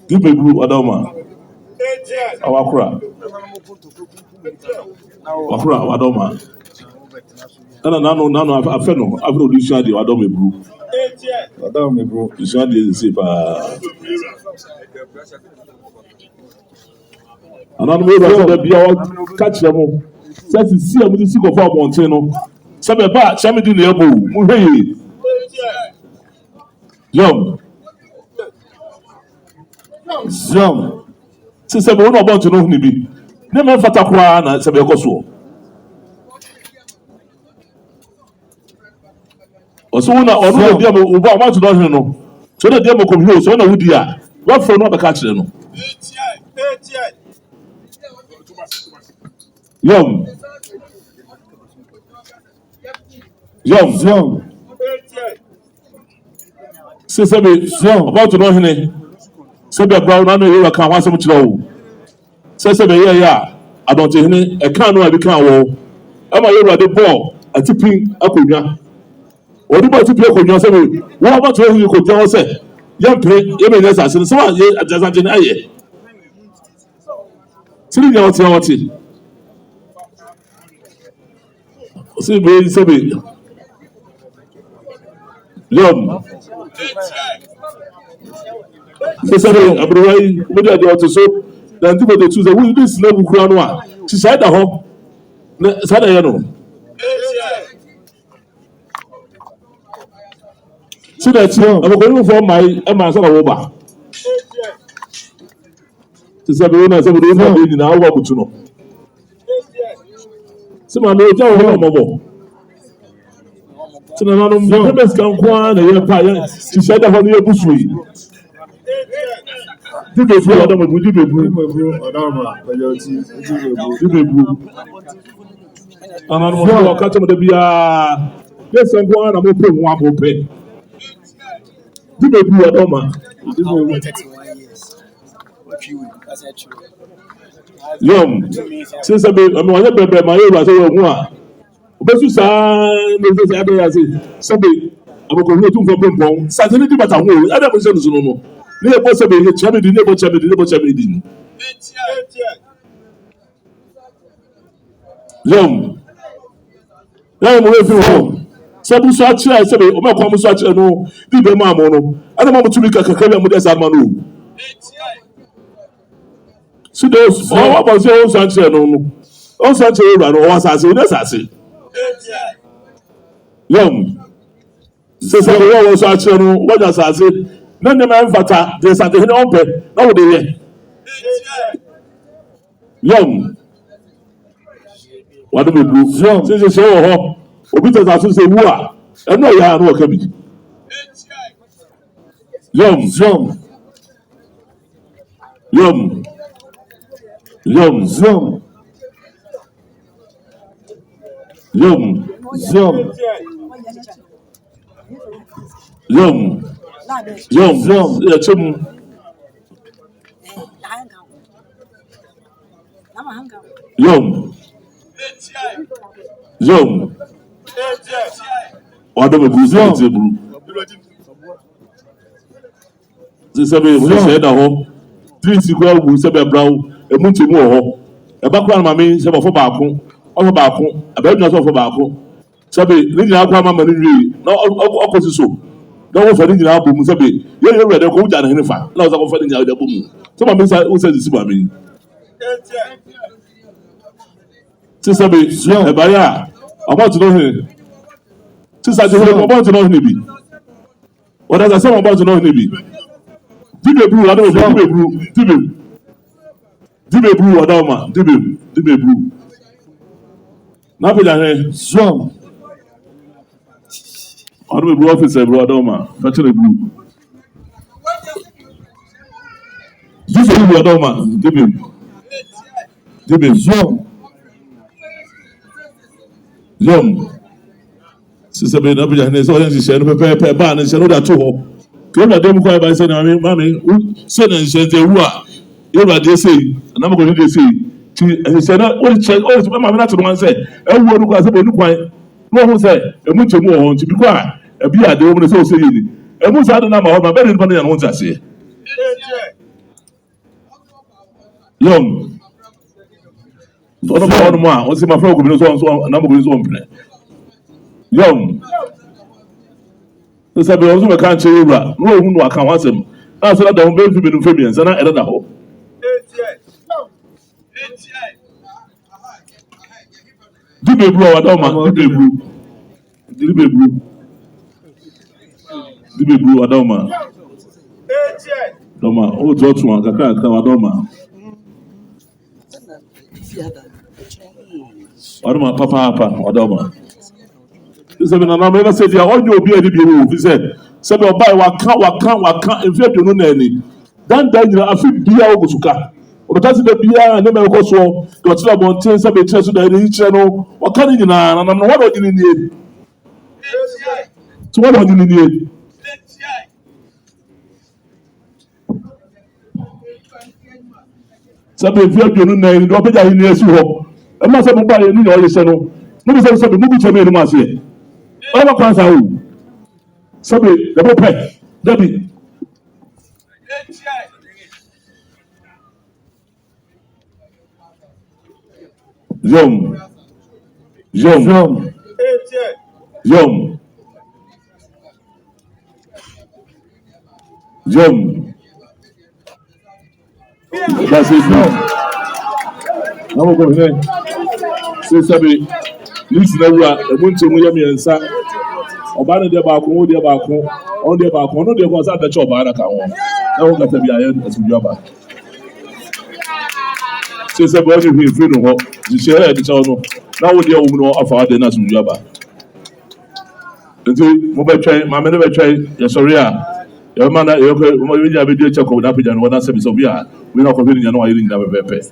Give me blue Adama. Awakra. Adoma. Nano, I fell. I've no dish the Adome blue. Adome bro. You shall be safe. Another way to be our catch them all. Says to see a music of our Montano. Some about Chamid in the elbow. Young. Zoom. Since I'm not about to know Nibi. Never Fatakwana and Sabacoso. Or so on the demo want to know. So the demo come here, so on a wood year. What for not the catch them? Young. Since I'm about to know him. Sabia Brown, I know you can't want so much low. Says yeah, I don't think I can't know I become wall. Am I over the ball? A tipping up with you. What about to play with yourself? What about you could tell us? Young play, you mean as I said, so I just didn't I. Sitting there, what's your tea? See, baby, Sabi. Young. Sorry, Abroy, maybe I do so. Then people they choose a will this level crown one. She said, "Oh, said I know." See that I'm going for my son over. She said, "We know somebody who is in our work to know." See, my no job, no. So now I'm the best can Kwan and she said that on your bushway. Did they feel Adam with you, and I'm going to catch them to be yes, I'm going to open one more pay. Did they do Adama? Young, since I'm my Besu saa mese say Adayase sabe Amakomhene Otumfuo pempon Saturday but I know Adam say no no ne e bo sabe e chame di ne bo chame di Yom mo we fi ho sabu so akira sabe o mekwa mo so akira no di be ma mo no ana mo tumi kakaka bi mo dey sa ma no so those all about say o so akira no o so akira no o asase o dey asase Yom se se wo so akire no wo ja sase na ne ma mfata de sate ne on pe na wo de ye Yom wadu me bru se se wo ho obi te sase se wu a e no ya na o ka bi Yom ya chum Yom. Yom. Adum ebu se table. Sebe we share da ho. Drinks go wu sebe braw. Emu ntemu ho. Eba kwa na mame sebe ofo baako. Ofo baako. Aba nwa so ofo baako. Sebe ni nyina kwa mama ni wi. Na okosi so. Na wo fa ni nyina abom sebe. Ye ready ko uja na henifa. Na wo sa ko fa ni nyina abom. So mame sa wo sa disi ba me. Sebe eba ya. About to know him. Sister Jehovah about to know him be. What does I say about to know him be? Dibe blue, I don't know. Dibe blue, dibe blue, Adama, dibe blue. Now be that Zoom. I don't blue officer, bro, Adama. Fetch blue. Dibe blue, Adama, dibe Zoom. Zoom. Sister be na be that so yan share no pepe ba na share no da to ho. Kira dem ko ba say na mami, say na share te wu a. Yeba dey say, na mo go dey say. Ti share na o check o mami na to one say, e wu oru ko say bonu kwan. No ho say, e mu temu ho nti bi kwa, e bi ade o mo say o say yi ni. E mu sa de na ma ho ma be ni ba na no ntase. Yom. So no ba mo a, o say ma fra go so na mo go so mpre. Yom. Sɛ bɛ ɔnso bɛka nkyɛn ewura na ohun no aka ho asɛm na asɛ da ho bɛ nfi bɛnum fɛ mmiɛnsa na ɛdeda hɔ. Di beebu a wada ɔma di beebu wada ɔma dɔma o jɔ tun a kakra kakra wada ɔma wada ɔma papaapa wada ɔma. Sɛ bɛ nana mɛ ɛbɛ sɛ di a ɔnyɛ obi a ɛdi bi ewu fi sɛ. Sɛbi ɔbaa yi waka mfe aduonu n'ani dandan nyina afi bia ogu suka ɔbɛta si dɛ bia ne mɛ kɔ soɔ deɛ ɔkyerɛ abɔnten sɛbi ekyirɛ so da ɛni kyerɛ no ɔka ne nyinaa nanam na wɔn ɔdi ne nie so wɔn ɔdi ne nie sɛbi mfe aduonu n'ani deɛ ɔbɛgya ahi ne esi hɔ ɛma sɛ mo ba yɛ ni na ɔyɛ hyɛ no mo bi sɛ sɛbi mo bi kyerɛ mi anim aseɛ ɔyɛ ma kwan sa o sɛbi ɛbɛ pɛ dabi. Yom. That's it. Amakomhene. Say sabi. Listen everywhere. Emuntu mu yemi ensa. Oba ne de baako, o de baako, on de baako, no de ko sa da cho ba na ka ho. Na ho gata bi ayen asubia ba. Say sabi o ni free no ho. Di share de cho no. Na wo de o mu no afa de na asubia ba. Nti mo be twɛn maame ne be twɛn yɛ sɔre a yɛ ma na yɛ kɔ mo yɛ nya be die check ko na pagya no wona sɛ bi so bi a we na kɔ hwɛ nya no ayɛ nya bɛbɛpɛ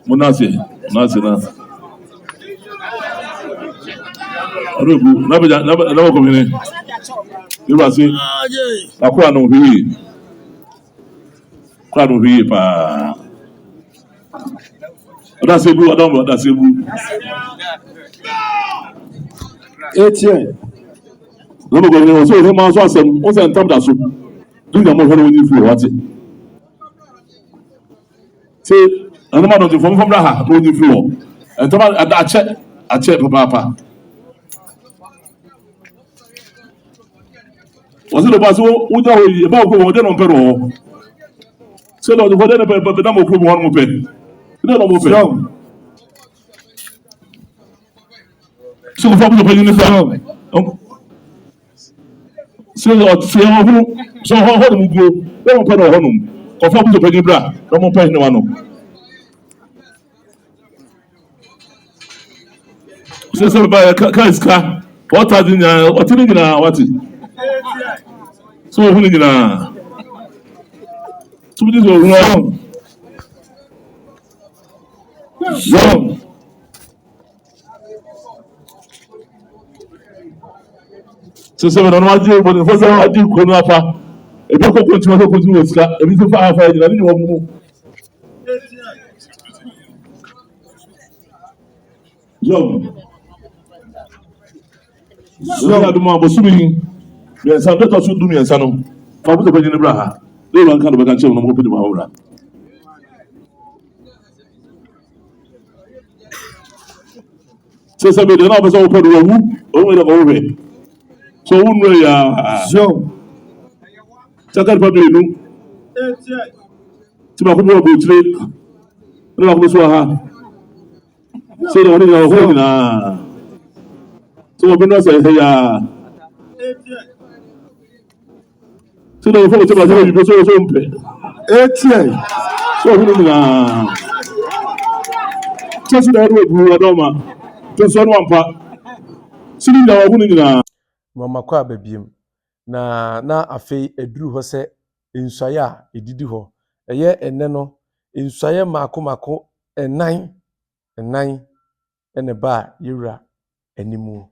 mo na se na arugu na pagya na kɔ hwɛ ne ba se akora no hwɛ kora no hwɛ pa oda se bu oda se bu ATM. no mo go ne so he ma so asɛm o sɛ ntam da so du nya mo hwɛ no ni fu wate se anoma no fom da ha no ni fu ho ntam akyɛ papa wɔsi de ba so wo nya ho yi ba ko wo de no mpɛ ro se do de de pe na mo ko mo ho mo pɛ de no mo pɛ so ko fa mo pɛ ni fa so ho no mugo e mo pɛ no ho no ko fa mo pɛ ni bra no mo pɛ ni wa no so ba ka iska what are the what ni gina what so ho ni gina so bi so wrong so se no ma je bo ni fo se ma di ko no afa e bi ko continue iska e bi so fa afa ni na ni wo mu Yom. Adum abosumi. Yes, I'm not doing me and Sano. For the Benjamin Braha. They don't come back and show them open the Mahora. So somebody the numbers open the room, over the over. So one way, so. Second probably no. Timakubo Butri. No, I'm so. So the one in our home. So we're not saying, hey, so the phone to my home, you go so. So who just that way, Adoma. Just one part. Sitting down, who Mama kwa babiem na afei eduru hɔ sɛ nsuaeɛ a edidi hɔ ɛyɛ enne no nsuaeɛ mako ɛnan ɛne ba a yɛwura animu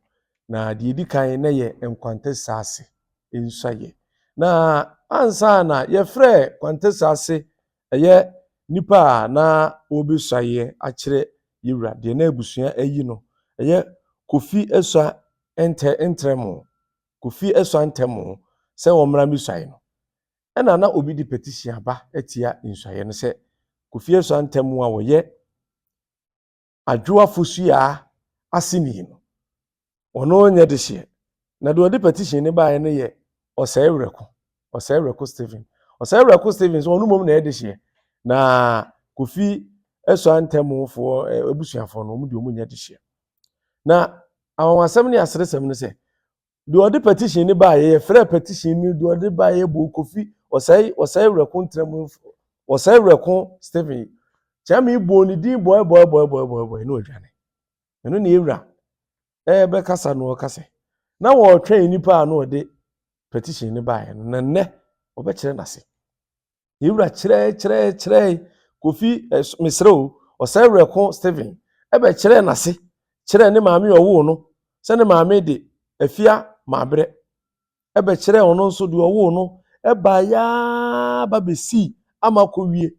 na deɛ edi kan na yɛ Nkwantasaase nsuaeɛ na ansa na yɛfrɛ Nkwantasaase ɛyɛ nipa a na wɔbɛsuaeɛ akyerɛ yɛwura deɛ na abusua ayi no ɛyɛ Kofi Esua Ntrɛmo Kofi Esua Ntrɛmo sɛ wɔmmra misuaeɛ no ɛna na obi di petition aba atia nsuaeɛ no sɛ Kofi Esua Ntrɛmo a wɔyɛ adwoafo sua aseni no ɔno nyɛ de hye na de ɔde petition ne baeɛ no yɛ ɔsɛe Stephen so ɔno mom na ɛde hye na Kofi Esua Ntrɛmo foɔ abusuafoɔ no ɔmo de ɔmo nyɛ de hye na awasɛm ne asresɛm no sɛ de ɔde petition ne baeɛ yɛfrɛ petition ne de ɔde baeɛ bo Kofi ɔsɛe Ntrɛmo ɔsɛe Stephen Chami bo ni din boy no odwane eno ne ewura be kasa no kase na wo twen nipa a no de petition ne bae no nne obekire nase ewura kyerɛ Kofi misreo ɔsɛe Stephen ebe kyerɛ nase kyerɛ ne maame ɔwo no sɛ ne maame de afia maabre ebe kyerɛ ɔno nso de ɔwo no eba ya ba besi ama kowie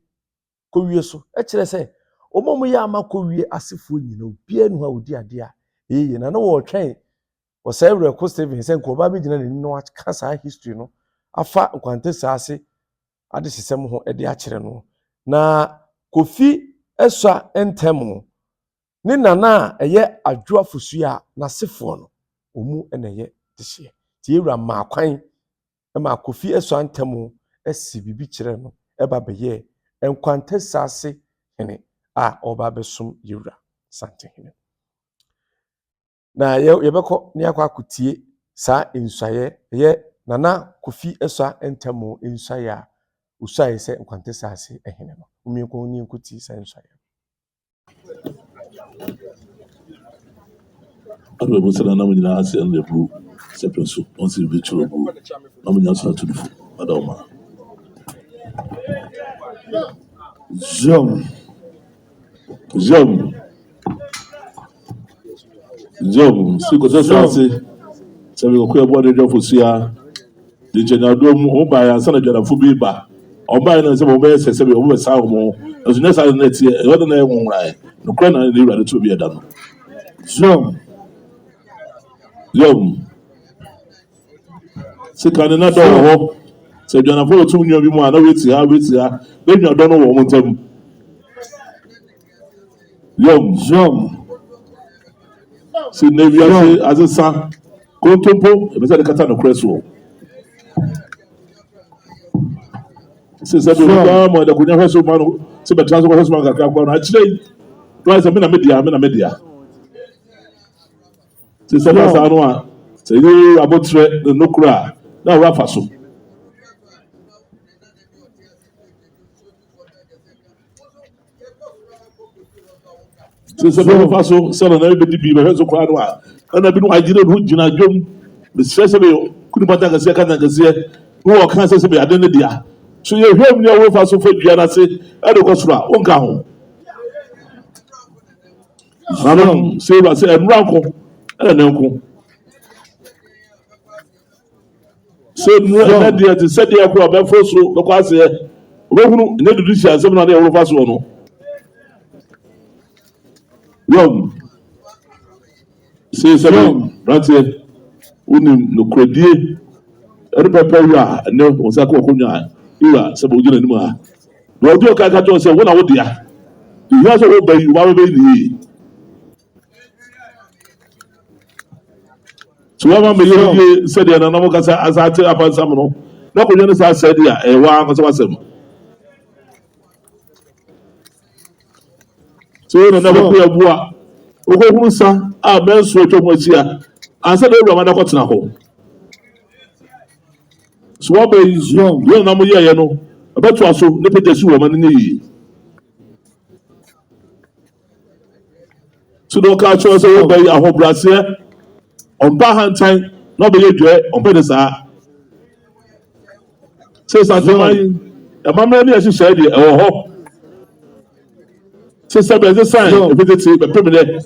so kyerɛ sɛ ɔmɔ yɛ ama kowie asefoɔ nyina obia nu ha odi ade a ɛyɛ na wo twɛn ɔsɛe Stephen sɛ nkoba be gyina n'ani no aka saa history no afa Nkwantasaase ade sesɛm ho de akyerɛ no na Kofi Esua Ntrɛmo ne nana a ɛyɛ adwoafo sua n'asefoɔ no ɔmu na ɛyɛ de hye tie wura maakwan ma Kofi Esua Ntrɛmo asi bibi kyerɛ no ɛba bɛyɛ Nkwantasaase hene a ɔba bɛsom yewura santehene na yɛbɛkɔ ne akɔ akotie saa nsuaeɛ ɛyɛ nana Kofi Esua Ntrɛmo nsuaeɛ a usuaeɛ sɛ Nkwantasaase hene no umienko ni nkuti saa nsuaeɛ Ado ebo sena na mnyina ase ande bru sepeso onsi bichuro bru na mnyina so atudufo adoma Jom si ko sase se we ko ebo de jofo sia de jena Adum o ba ya sana jana fu bi ba o ba na se mo be se be o be sa o mo so ne sa na tie e wona na e nwonra no kra na ne wura de to bi eda no Jom se kan na do ho se jana fo to nyu bi mu ana weti ha be nyu do no wo mo ntam Jom si ne wiase azesa kontompo e be se de kata no kreso se se do ba mo da kunya hweso ma no se be transo hweso ma kakra kwa no a kire do se me na media se se ba sa no a se yi abotre no kura na wa fa so se se ba fa so se na be di bi be hweso kwa no a na bi no agire no gina dwom be se be kuni pata ga se ka na ga se wo kan se be ade ne dia so ye hwem ne wo fa so fa dua na se e de ko sura o nka ho Nanom se ba se enra nko e na nko se nu na dia te se dia ko ba fo so ko ase o be hunu ne dudu si asem na de wo fa so no Say seven, Branty, Unim, no credit, and Papa, and no, was a coconia, you are Sabuja anymore. Well, do you catch yourself? What I would dear? You have to obey one baby. So, one may said, and I'm as I tell upon some. No, as I said, yeah, a one was awesome. So, never be a boy. Okohunsa, a man switch on what's here. I said, everyone got to know. So, what is young? You know, you know, about to also look at the woman in the so no catch us over a whole brassier on Baah time, not be a joy on Pedesa. Says I a mamma, as you said, oh, says as a sign, if it's a permanent.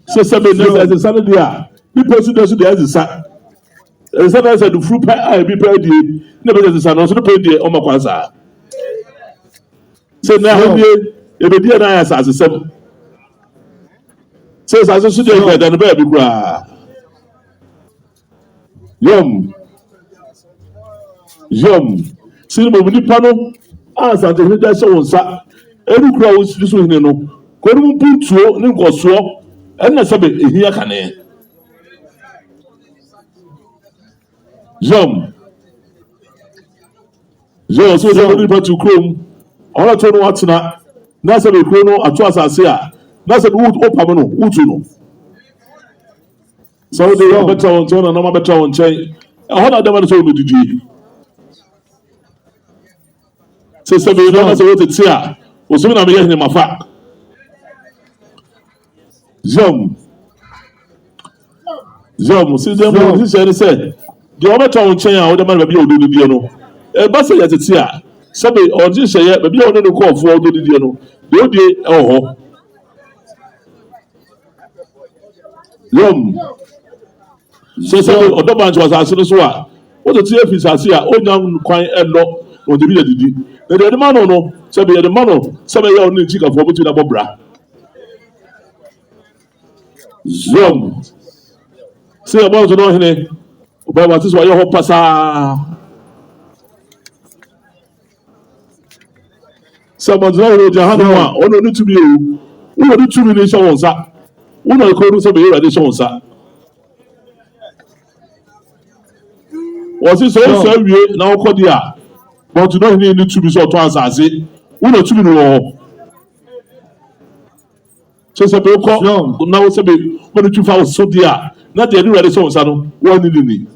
Says something as a Saturday. The person does the as a son. Sometimes I do fruit pie, I be paid you. Never as a son, also paid the Omakwaza. Say now, if a dear as a seven. Says as a student than a baby cry. Yum. Cinema with the panel. As I think that's so sad. Every crowd is this way, no. Couldn't put so, no go so, and that's a bit here can eh. Yum. So somebody to Chrome. All I told you what's not. That's a bit chrono at Twafour. That's a wood opamano, Utuno. So they are better on tone and no better on chain. I heard that one told me to do. Say somebody don't say what it's here. Was soon I'm hearing my fact. Yum. See them this said. The other town chain out the man will be able to do the piano. A bassy at it's here. Somebody or just say, maybe I want to call for the piano. The old day, oh, so somebody or the bunch was asking us what the TF is as here, oh, young, quiet and low on the video. The man, no, somebody the man, somebody only chicken for between a bobra. Say about to know him. But what is why you hope passa? Someone's not with your hand on no to be you. Who are the 2 minutes on that? Who are going to say you at this on that? Was it so now called here? But you don't need to be so Nkwantasaase. Who are 2 minutes? So say be call now say be when you found so there. Not the ready so on 1 minute.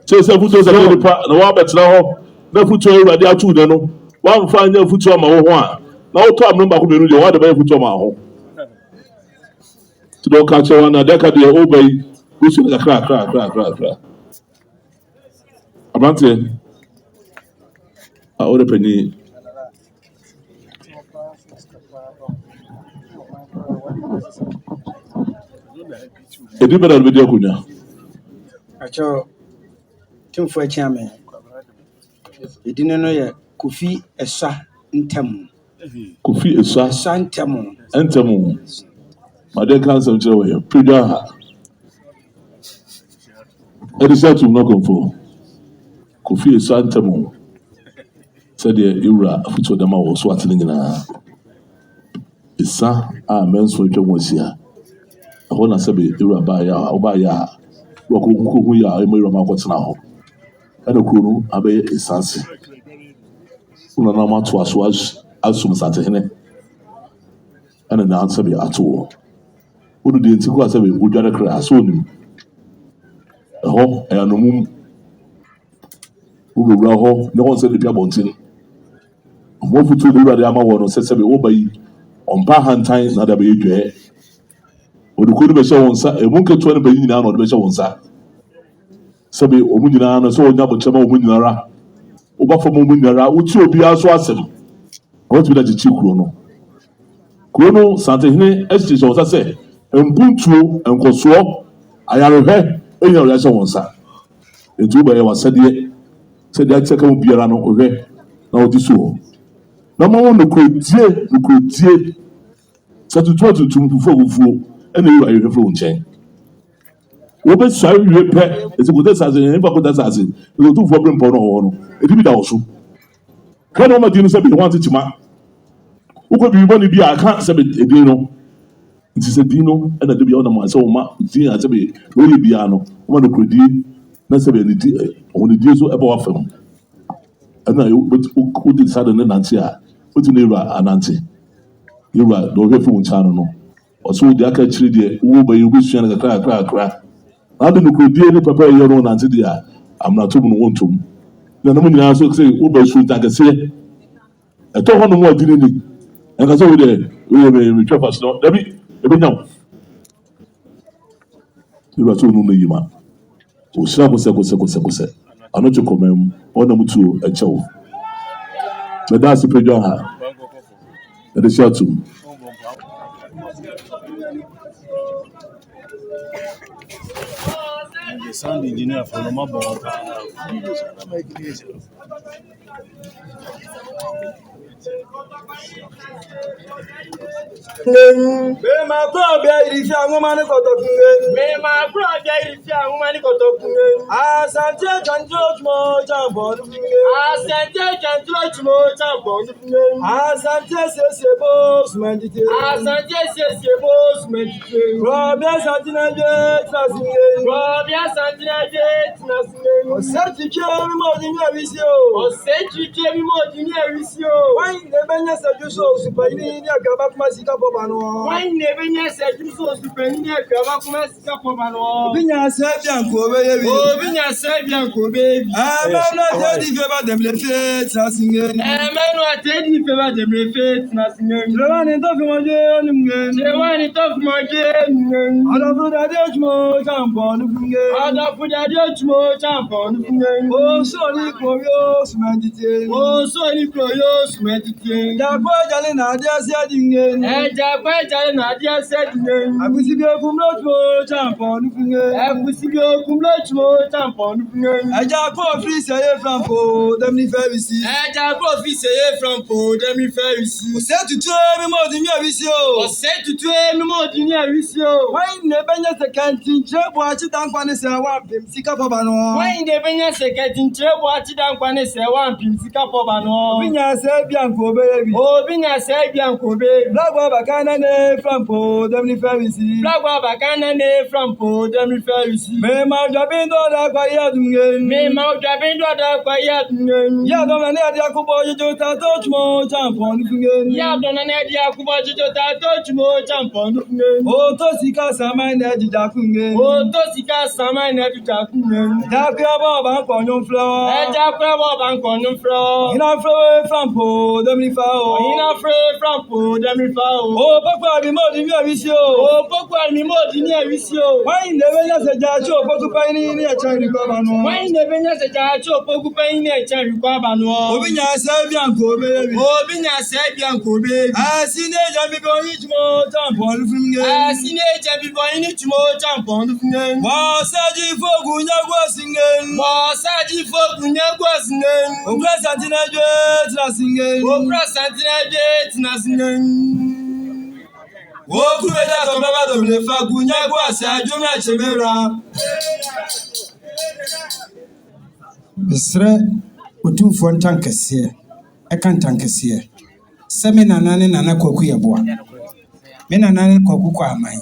Say foot was a little part, and one better now. No foot over there too, then. One fine foot on my own. Now, time number could be really what the foot on my home. To don't catch one, and there can be a obey, which is a crack. Abante, I order penny. A different video, Kuna. Otumfuo chairman. You didn't know ya Kofi Esa Ntemu. Kofi Esa Ntemu. My dear council, Prida. I decided to knock on for Kofi Esa Ntemu. Said the Ura Futo Dama was swatting in a Esa, men's for Jomosia. I want to say Ura Baya, Obaya, Rokuya, Emira what's now. And a kuru abe esansi. Una na ma to aso asum Nkwantasaase. And an answer be at all. Udu di ntiko asabe udware kra aso nim. Eho eyanomum. Ubewura ho ne won se de pia bontin. Mo futu de wura de ama wo no sesebe wo bayi. Ompa hantan na da be edwe. Odukodu be hye won sa emunketo ne bayi nyina na odu be hye won sa. Sabi omu nyina no so onya bochema omu nyinara oba omu nyinara uti obi aso asem what be that kuro no Nkwantasaase esti so say empuntuo enkoso ayarehwe enya ya so wonsa etu ba ye wasade Said that check out Biarano over now this so. Number one, the could such a total to Twafour, and you are your phone chain. Open sorry, repair is a good as an Nkwantasaase. You do for them Pono. It be also. Kwanwoma didn't say he wanted to ma. Who could be one to be a can't say it, Dino. It is a Dino, and at the beyond my soul, Dina, I say, really piano, one of the necessarily on the deals above them. And I would decide on Nancy, put in Era and Nancy. You are the phone channel. Or so the actually the Uber you wish you had a crack. I don't know, dearly prepare your own answer there. I'm not even want to. The nominee also say, Uber should take a say. I told her no more didn't it? And I saw there, we will trap us not. Debbie, now. You are so no man. Osako. I know to come on them to a chow. But that's the prejudice. That is your too. Sunday dinner for the mob. My brother is a woman got to me. My brother is a woman got to me. I said, and George more jump. I said, and George more jump. I said, yes, boss, meditate. I said, yes, boss, meditate. Robert Santina, Robert Santina, or set to kill me more than you wish you. Or set to kill me more than you wish you. Why the banners of your soul, Superior Gabak Why never said you so Superior Gabak Vinya Sabianco, baby. Oh, Vinya Sabianco, baby. I'm not telling you about them, the fates, nothing. I'm not telling you about them, the fates, nothing. The one in top of my game, the one in top of my game. I don't put a judge more jump on the finger. I don't put a judge more jump on the finger. Oh, sorry, Corios, meditate. Oh, sorry, Corios, meditate. The question I just said again. And the question I just said again. I wish you could not more jump on the finger. I wish you could not more jump on the finger. I just put free say from Po, them the Pharisee. I just put free say from Po, them the Pharisee. Said to tell me more than you wish you. Said to tell me more than you wish you. Why never just a canteen trap watch it down when it's a one pim sick up of an one. Why never just a canteen trap watch it down when it's a one pim sick up of an one. Vinya Sabianco, baby. Oh, Vinya Sabianco, baby. Black Bacana from Po, them the Pharisee. Black Bacana from Po, them the Pharisee. May my driving daughter quiet. May my driving daughter quiet. Yadon and Yakubo, you don't touch more jump on the finger. Yadon and Yakubo, you don't touch more jump on the finger. Oh, Tosika Saman Edijakunga. Oh, Tosika Saman Edijakunga. Jacob Bank on your floor. And Jacob Bank on your floor. In a flow from Po, them the foul. In a fray from Po, them the foul. Oh, Papa, be more than you wish you. Oh, Papa, be more than you wish you. Why never as a judge of Pocupine in a child governor? Why never as a judge of Pocupine in a child governor? Obinya Sabianco, baby. Obinya Sabianco, baby. I seen a jammy boy each more jump on the finger. I seen a jammy boy each more jump on the finger. Was Saji for Gunya was singing. Was Saji for Gunya was singing. Ogra Santina Jet, singing. Ogra Santina Jet, singing. Woku Veda Tomaba de Fagunya was a Juna Chimera. Besre Otumfuo ntankɛseɛ ɛka ntankɛseɛ sɛ me nana ne nana kwaku yɛboa me nana ne kwaku kɔ aman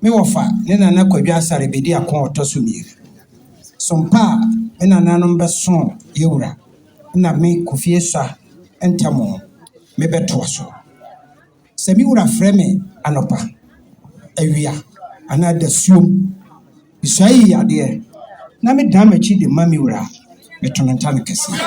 me wɔfa ne nana Kyekyebiase bɛdi ako ɔtɔ so mmienu sompa a me nananom bɛso yɛwura na me kofie sa ntɛmo me bɛtoa so sɛ me wura frɛ me anɔpa awia anaa da suom bisua yi yadeɛ na me dan m'akyi de ma me wura me tononta ne kɛseɛ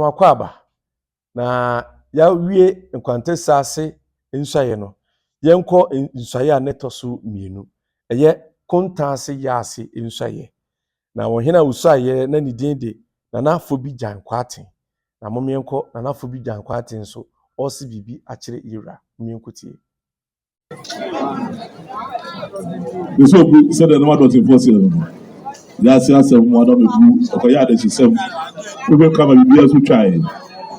wakwaba na yawie Nkwantasaase nswaye no yenko nswaye a netoso mienu eye Kontanase Yaase nswaye na wohena uswaye na nidin de nanafo bi Jankwaten na momienko nanafo bi Jankwaten so osi bibi akire ira mienkotie so bu said the number Otumfuo say no Yaase asem mo Adam ebu okoya de chisem we be come bi aso twae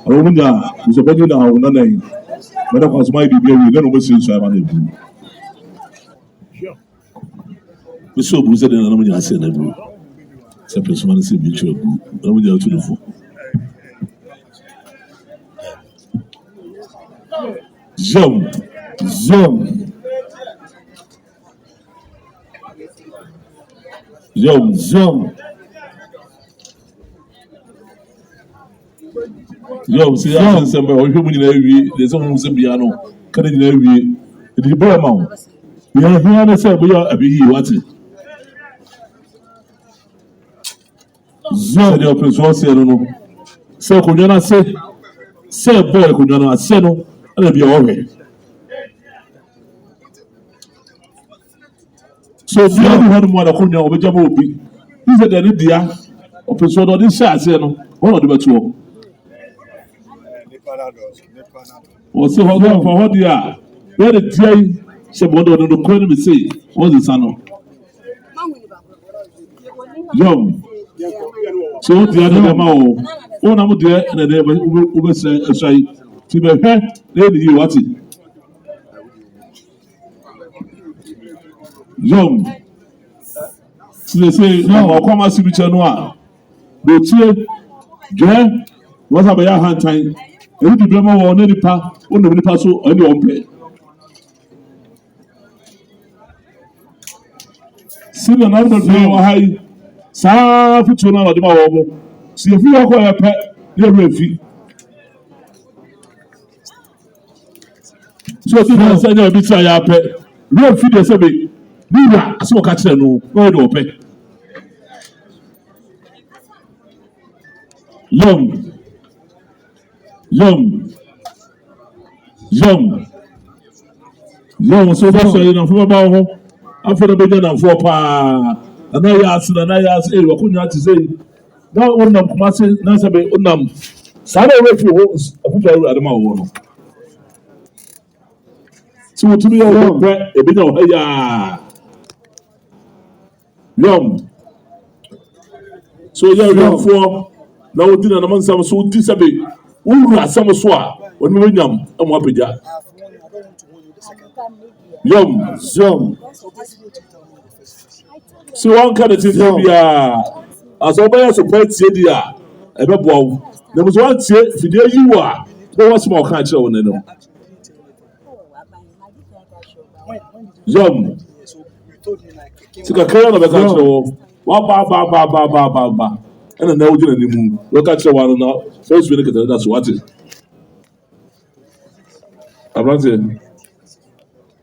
awo munya so bani na hawo na nan me da kwaso mai bibi wi na no besi so ama na ebu so bu said the number Yaase na ebu se person man say bi twa ebu na munya Otumfuo Zoom. See how some or human in every there's almost a piano, cutting in every the Burma. We are here to say we are a big what it. Zoom, your prince was here, no. So, Kuntanase say, boy, Kuntanase, no, and be all right. So, if you have one more, Kunya, or Jamobi, is it an idea of a sort of this shot, one of the two. Or so, hold on for what they are. Where the day, Shabodo, the Queen will say, what's the son? Young. So, the other Mao, one of the and the neighbor who say, to be fair, lady, you what it. Young. So they say, no, I'll come as you know. But here, Joe, what about your hand time? And the blame on any part, on the passo, on your pay. See the number of high. Saa futu na ɔde ma wɔn mo si efi hɔ kɔ yɛ pɛ yɛ wura fi so ti na sɛ nyɛ obi ti a yɛ apɛ wura fi de sɛ bi ne wura asɛ ɔka kyerɛ no na ɔyɛ de ɔpɛ yom so bɛ sɔ yi na fo bɛ ba wɔn ho afɔ na bɛ nyɛ na fo paa. Na Yaase wakunya ati say na onam kumase na sabe onam sare we fi ho akuta ru adama wo no ti wotumi yo wo pe e bi na o ya yom so ya yomfo na wodi na man sam so di sabe uru asam so a oni me nyam amo apagya yom so one kind of thing bia as obaya support tie dia e be boawo na mo so wan tie fidie yiwo a no was small kan kire won no sika kire no be kan kire wo wa ba ena na wo gina ni mu wo ka kire wa no na first week ka da so what abrante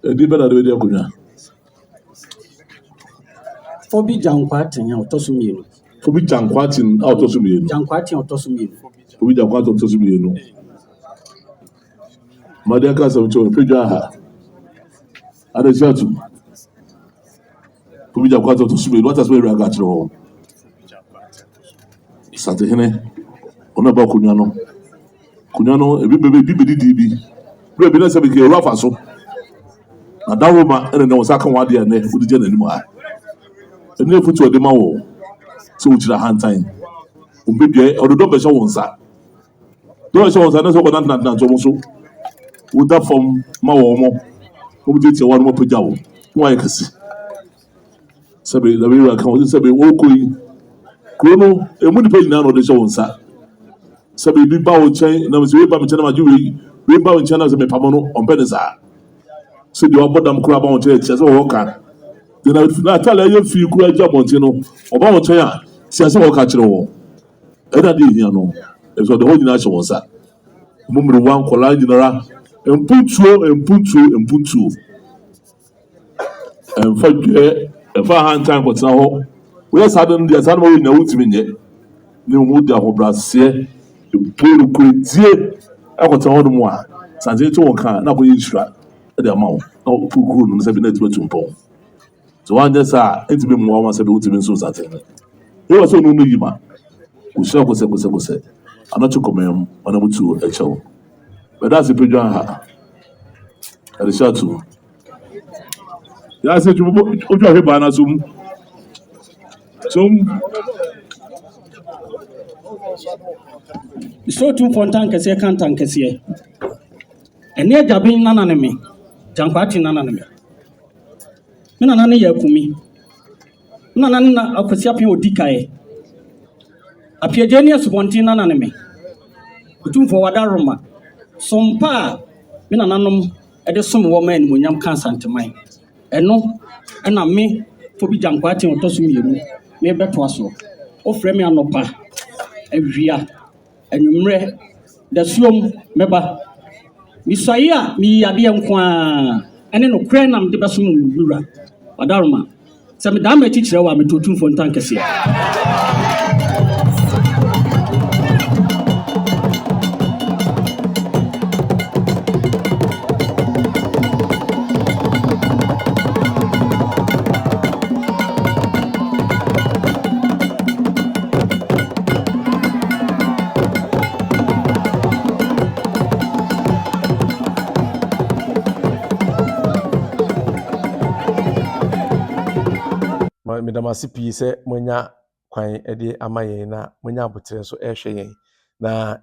edi be na de dia kunya Fobi Jankwaten a ɔtɔ so mmienu. Fobi Jankwaten a ɔtɔ so mmienu. Jankwaten a ɔtɔ so mmienu. Fobi Jankwaten a ɔtɔ so mmienu. Madia ka sɛ nkyɛn pedwa ha. Adesiatu. Fobi Jankwaten a ɔtɔ so mmienu. Wata sɛ ɛwura ka kyerɛ hɔ. Satehene. Ɔno ba kunya no. Kunya no ebi didi bi. Bere bi na sɛ bi ke ɛwura fa so. Na dawoma ɛna na wɔsa ka wɔn adeɛ ɛnɛ wodi gye n'anim ha. Ene futu ode ma wo so uchira hantan ombedwe ododo be so wonsa do so wonsa na so ko nan so mo so uda form ma wo mo o bi tie wa no pagya wo no ay kasi sabe da we kan o sabe wo koyi krono emu ni pagina no de so wonsa sabe bi ba wo chen na me ba me chen na ma ju we ba wo chen na se me pamo no ompe ne sa so de obodam kura ba wo chen che so wo kan na tala ye fi kura jabonti no oba wo chen a si ase wo ka kire wo eda de hia no e so de ho nyina che won sa mumru wan kola nyinara emputuo emfadwe efa han time ko tena ho we sa de no de sa no wo nyina wutimi nye ne mu de ahobrase polo kredie akɔtɛ hɔ nom a sante to wɔn ka na akɔyɛ nsura ɛde ama wo na kuro no sɛ bi na ɛtumi atumpɔn so wanyɛ saa ɛtumi mmoa wɔn sɛ bi wotumi nso sante no yɛwɔ sɛ ɔno no yi ma wohyia kosɛkosɛkosɛ anɔkye kɔmɛn mu ɔnam tu ɛkyɛw bɛda ase pedwa ha ɛde hyɛ ato Yaase odwa hwɛ baa na so mu So Otumfuo ntankɛseɛ ka ntankɛseɛ. Ɛne agyaben nana ne me. Gyankwate nana ne me. Me nana ne yɛ akumi. Me nana ne na akwasi apɛn odi kaeɛ. Apiagye ne asubɔnten nana ne me. Otumfuo wada Roma. Sompa a me nananom ɛde som wɔ ma animonyam ka asanteman. Ɛno ɛna me fo bi Gyankwate ɔtɔ so mmienu. Me bɛtoa so. Ofrɛ me anɔpa. Awia. Anwummerɛ dasuom mɛba. Misɔre a miyi adeɛ nko a ɛne no korɛ nam de bɛsom wura. Wada Roma. Sɛ medaa m'akyi kyerɛ wɔ a meto Otumfuo ntankɛseɛ. Medamase pii sɛ monya kwan de ama yɛn na monya abotere nso ɛhwɛ yɛn na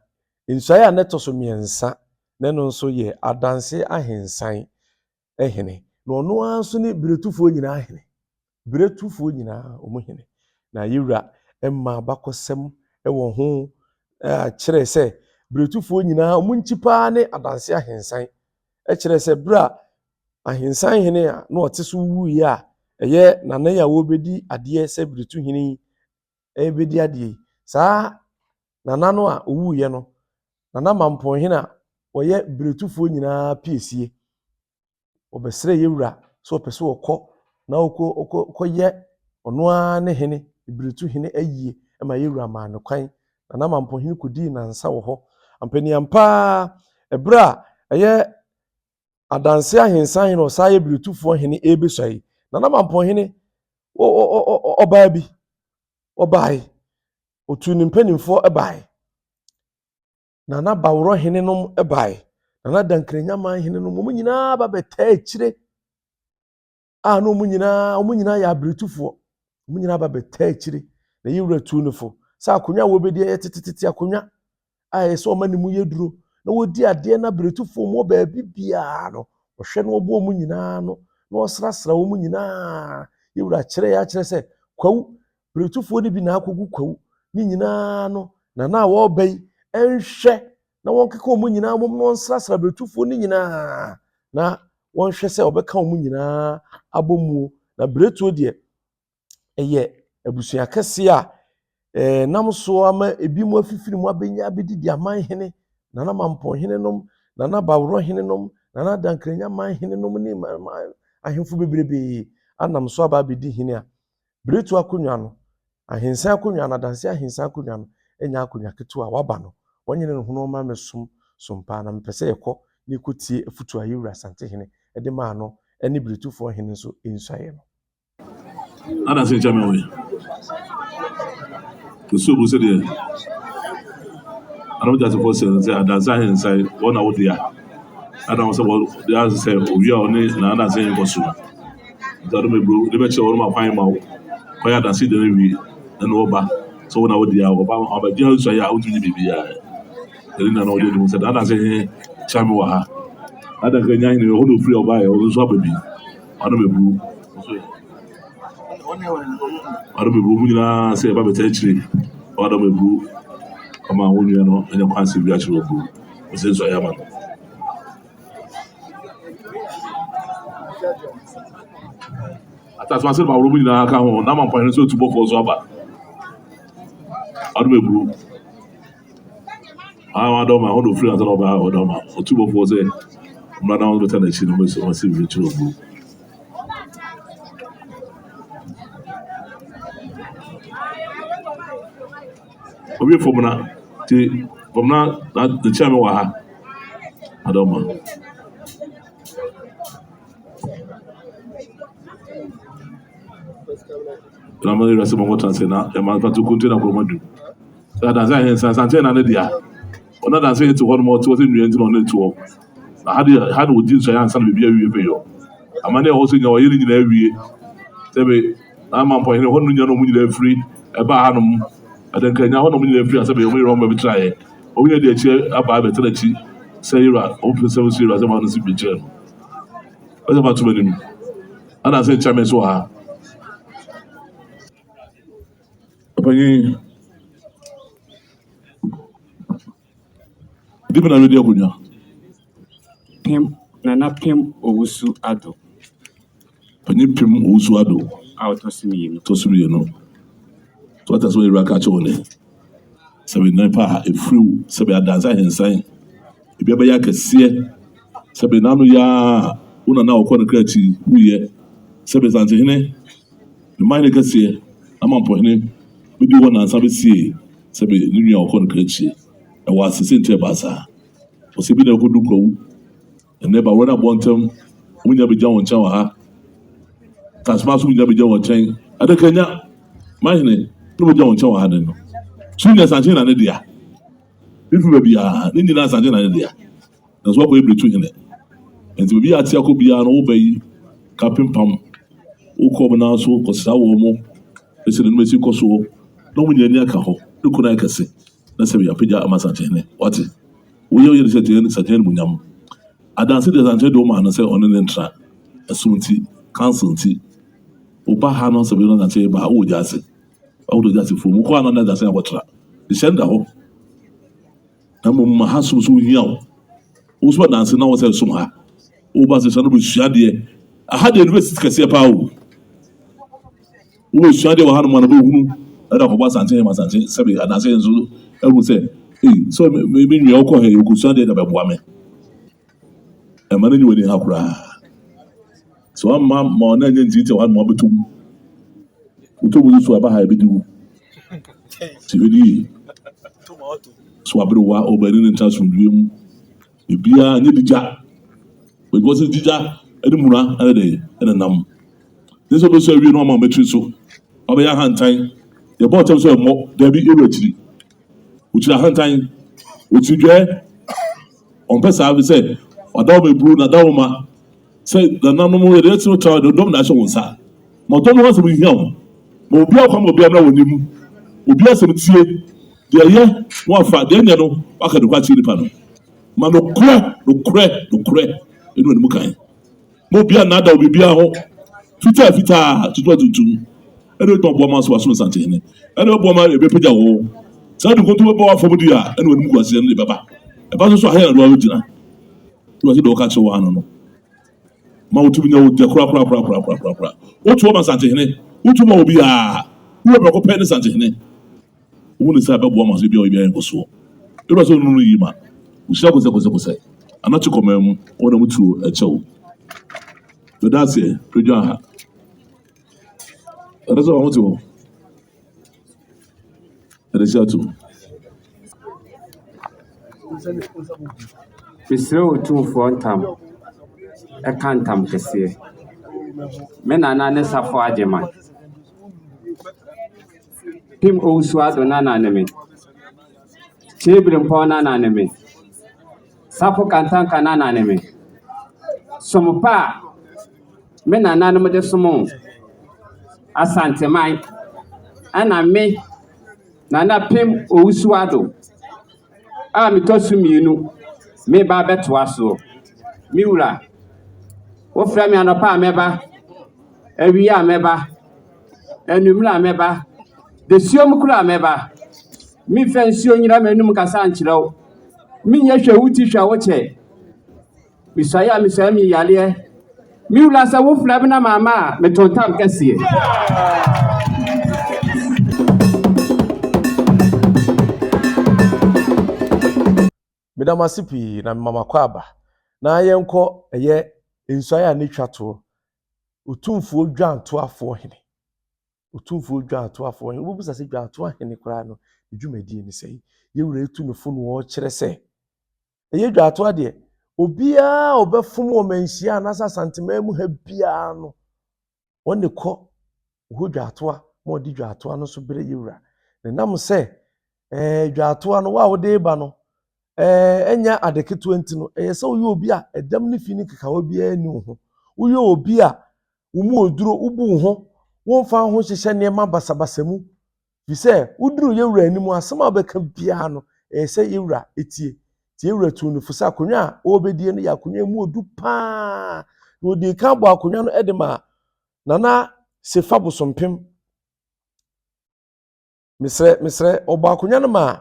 nsuae a neto so mmiɛnsa na no nso yɛ Adansi Ahinsan hene na ɔno ara nso ne biretufoɔ nyinaa hene biretufoɔ nyinaa ɔmo hene na yewura mma bakɔsɛm wɔ ho kyerɛ sɛ biretufoɔ nyinaa ɔmo nkyi paa ne Adansi Ahinsan kyerɛ sɛ bra Ahinsan hene a na ɔte so wuiɛ a ɛyɛ nana ya wobɛdi adeɛ sɛ biretu hene bɛdi adeɛ saa nana no a owuiɛ no nana Amakomhene a ɔyɛ biretufoɔ nyinaa piesie ɔbɛsrɛ yewura sɛ ɔpɛ sɛ ɔkɔ na ɔkɔyɛ ɔno ara ne hene biretu hene ayie ma yewura maa no kwan nana Amakomhene kɔdii nansa wɔ hɔ ampaniam paa ɛberɛ a ɛyɛ Adansi Ahinsan hene ɔsaa yɛ biretufoɔ hene ɛbɛsɔe nana Amakomhene ɔbaa bi ɔbae otu ne mpanimfoɔ ɛbae nana Baworo hene nom ɛbae nana Dankrɛnyaman hene nom ɔmo nyinaa ba bɛtaa akyire a no ɔmo nyinaa yɛ abiretufoɔ ɔmo nyinaa ba bɛtaa akyire na yewura tu no fo sɛ akonnwa a wɔbɛdi yɛ tetetete akonnwa a yɛ sɛ ɔma ne mu yɛ duro na wɔdi adeɛ na abiretufoɔ mu baabi biara no ɔhwɛ no ɔbɔ ɔmo nyinaa no na ɔsrasra ɔmo nyinaa yewura kyerɛ yɛ akyerɛ sɛ kwawu biretufoɔ no bi na akɔgu kwawu ne nyinaa no nana a wɔreba yi ɛnhwɛ na wɔnkeka ɔmo nyinaa mo na ɔnsrasra biretufoɔ no nyinaa na wɔnhwɛ sɛ ɔbɛka ɔmo nyinaa abɔ mu na biretuo deɛ ɛyɛ abusua kɛseɛ a nam so ama ebi mu afifiri mu abɛnya abɛdidi aman hene nana Amakomhene nom nana Baworo hene nom nana Dankrɛnyaman hene nom ne ahemfo bebrebe anam so aba abɛdi hene a biretu akonnwa no Ahinsan akonnwa no Adansi Ahinsan akonnwa no enya akonnwa ketewa a waba no wɔnyene ne ho no ma mesom paa na mepɛ sɛ yɛkɔ ne kɔtie afutu a yewura Asante hene de maa no ne biretufoɔ hene nso nsuaeɛ no Adansi nkyɛn wɔ so bu sɛ deɛ anam jase fo sɛ Adansi Ahinsan wɔn na wɔde a Adam sɛ wɔde a sɛ owi a ɔne na Adansi nkɔ so Adum ebro de bɛkyɛ wɔn ma kwan ma wo kɔyɛ Adansi de no wi ɛna wɔba sɛ wɔn na wɔde a wɔba ɔbɛgye nsuaeɛ a wotumi bibi a ɛne na wɔde no sɛ Adansi kyɛn wɔ ha Dankrɛnyaman hene hɔ na ofiri ɔbaa yɛ ɔno nso aba bi Adum ebro Adum ebro mu nyinaa sɛ ɛba bɛtɛ akyire Adum ebro ama wɔn nua no ɛnyɛ kwan sɛ bi akyerɛ ɔbro ɔsɛ nsuaeɛ ama no atasase Baworo mu nyinaa ka ho na Amakomhene nso tubɔfoɔ so aba Adum ebro Adum hɔ na ofiri asa na ɔbaa Adum otubɔfoɔ sɛ mmara na wɔn bɛtɛ n'akyi no wɔn si bi akyerɛ ɔbro obi fom na te from now the chairman wa Adoma. Ramani Rasimo Kontanase na Patu Kuntina Komadu. That as I have Santana Nadia. Or not saying to one more to the new engine on the tour. I had with this giant son be a pay. A man also in your hearing in every Sebe. I'm on point 1 million free a Bahanum. I don't care now 1 million free as a way wrong by try. Only the chair about the Sarah, open service as a man to be chair. What's about to be? And I said, Chairman Soha. Given a radio Gunya. Pim Nana Pim Owusu Ado. Penny Pim Owusu Ado. Out of me. Tosumi, no. So that's why you catch on it. So we know pa a few Sabi Adansi Ahinsan. If you ever yak a seer, Sabi Nano ya una now Quanti, who ye Sabi Santahene. The mind can see Amakomhene. We do one and Sabi see Sabi New York Quanti. I was the same Baah. Was he been a good go? And never run up one term. We never John Chawa. Tasmas we never John Chain. I don't care. Mine, no John Chawa hadn't. Soon as I an idea. If we be a Indian as an idea. That's what we're between it. And to be at Tiako be an obey Captain Pam, who come now so, because our woman is in the Mexico so. No one near Caho. Look what I can say. Let's say we are Pija Amasantene. What is we are set to end certain Munyam. Adansi the Sanche Doma and say on an entra. Assunti, Council tea. Baah no Sabina and say Baah Yaase. Out of Yaase for Mukwana and that's what the sender hope. Mahasu so young. Uswa dancing now was a sumha. Oba the son of Shadi. I had the university Kassia who was Shadi or Hanuman and I was Sante Sabi and I say Zulu. I would say, so maybe we all call her, you could send it about woman. A man anyway in Hakra. So I'm more than Zita one more between. Who told you to about how I do? Swabrowa over in touch from dream. If you are near the jar, but was it Dija, Edmura, and a day, and a num. This will be so you know my metriso. Over your hand time, the bottom so more, there be irregularity. Which is a hand time, which you get on Pesa, I say, or Dawby Bruna Dawma. Say the number that's no child, the domination was sad. Moton was with him. Mobile come will be able with him. Will be as a tea. The year, one for the end, I can watch the panel. Mano crack, in the Mukai. Mobile nada will be a home. Fita to 22. I don't know what was Santini. I don't know what my baby. So I go to a bar for Mudia and when Mugas and Baba. About so I had a original. It was a dog catch one. Mountubino, the crap. What woman Santini? What will be a whoever compared Santini? Who is a woman to be a so. It was only Yima. We shall go say. I'm not to come on to a show. But that's it, Prejaha. That's all I want to. That is too. Mesrɛ Otumfuo ntam ɛka ntam kɛseɛ. Me nana ne safo agyema. Pim Owusu Ado nana ne me. Kyekyebiase nana ne me. Safo Kantanka nana ne me. Sompa me nana no de somo asanteman ana me nana Pim Owusu Ado a mitosu mienu me ba betoa so. Miwura wo fra me anopa ameba awiya ameba anumla ameba de siom kura ameba mi fensio nyira manum kasa nkyerɛw mi nya hwɛ wuti hwɛ wo kyɛ misaya mi yale miwura sa wo fra me na mama metontam kɛseɛ. Medamasipi na mama kwaba na yenko eye nsɔe a ne twato Otumfuo Dwantoahene Otumfuo Dwantoahene obubusa se Dwantoahene kora no dwumadi ni sei yɛwura etu ne fo no wɔkyerɛ sɛ ɛyɛ dwaatoa deɛ obiara ɔbɛfom wɔ Manhyia anasa santemaa mu ha biara no wɔne kɔ wo dwaatoa ma ɔde dwaatoa no so bere yɛwura ne nam sɛ dwaatoa no wa wode ba no ɛnya adeketewa nti no ɛyɛ sɛ woyɛ obi a ɛdam ne fi ne kekawa biara ni wo ho woyɛ obi a wo mu oduro wobu wo ho womfa ho hyehyɛ nneɛma basabasa mu fi sɛ woduru yɛwura anim asɛm a bɛka biara no ɛyɛ sɛ yɛwura etie tie yɛwura tu no fo sɛ akonnwa a ɔbɛdie no yɛ akonnwa mu odu paa na ɔde ka bɔ akonnwa no ɛde ma Nana Sefa Bosompem mesrɛ ɔbɔ akonnwa no ma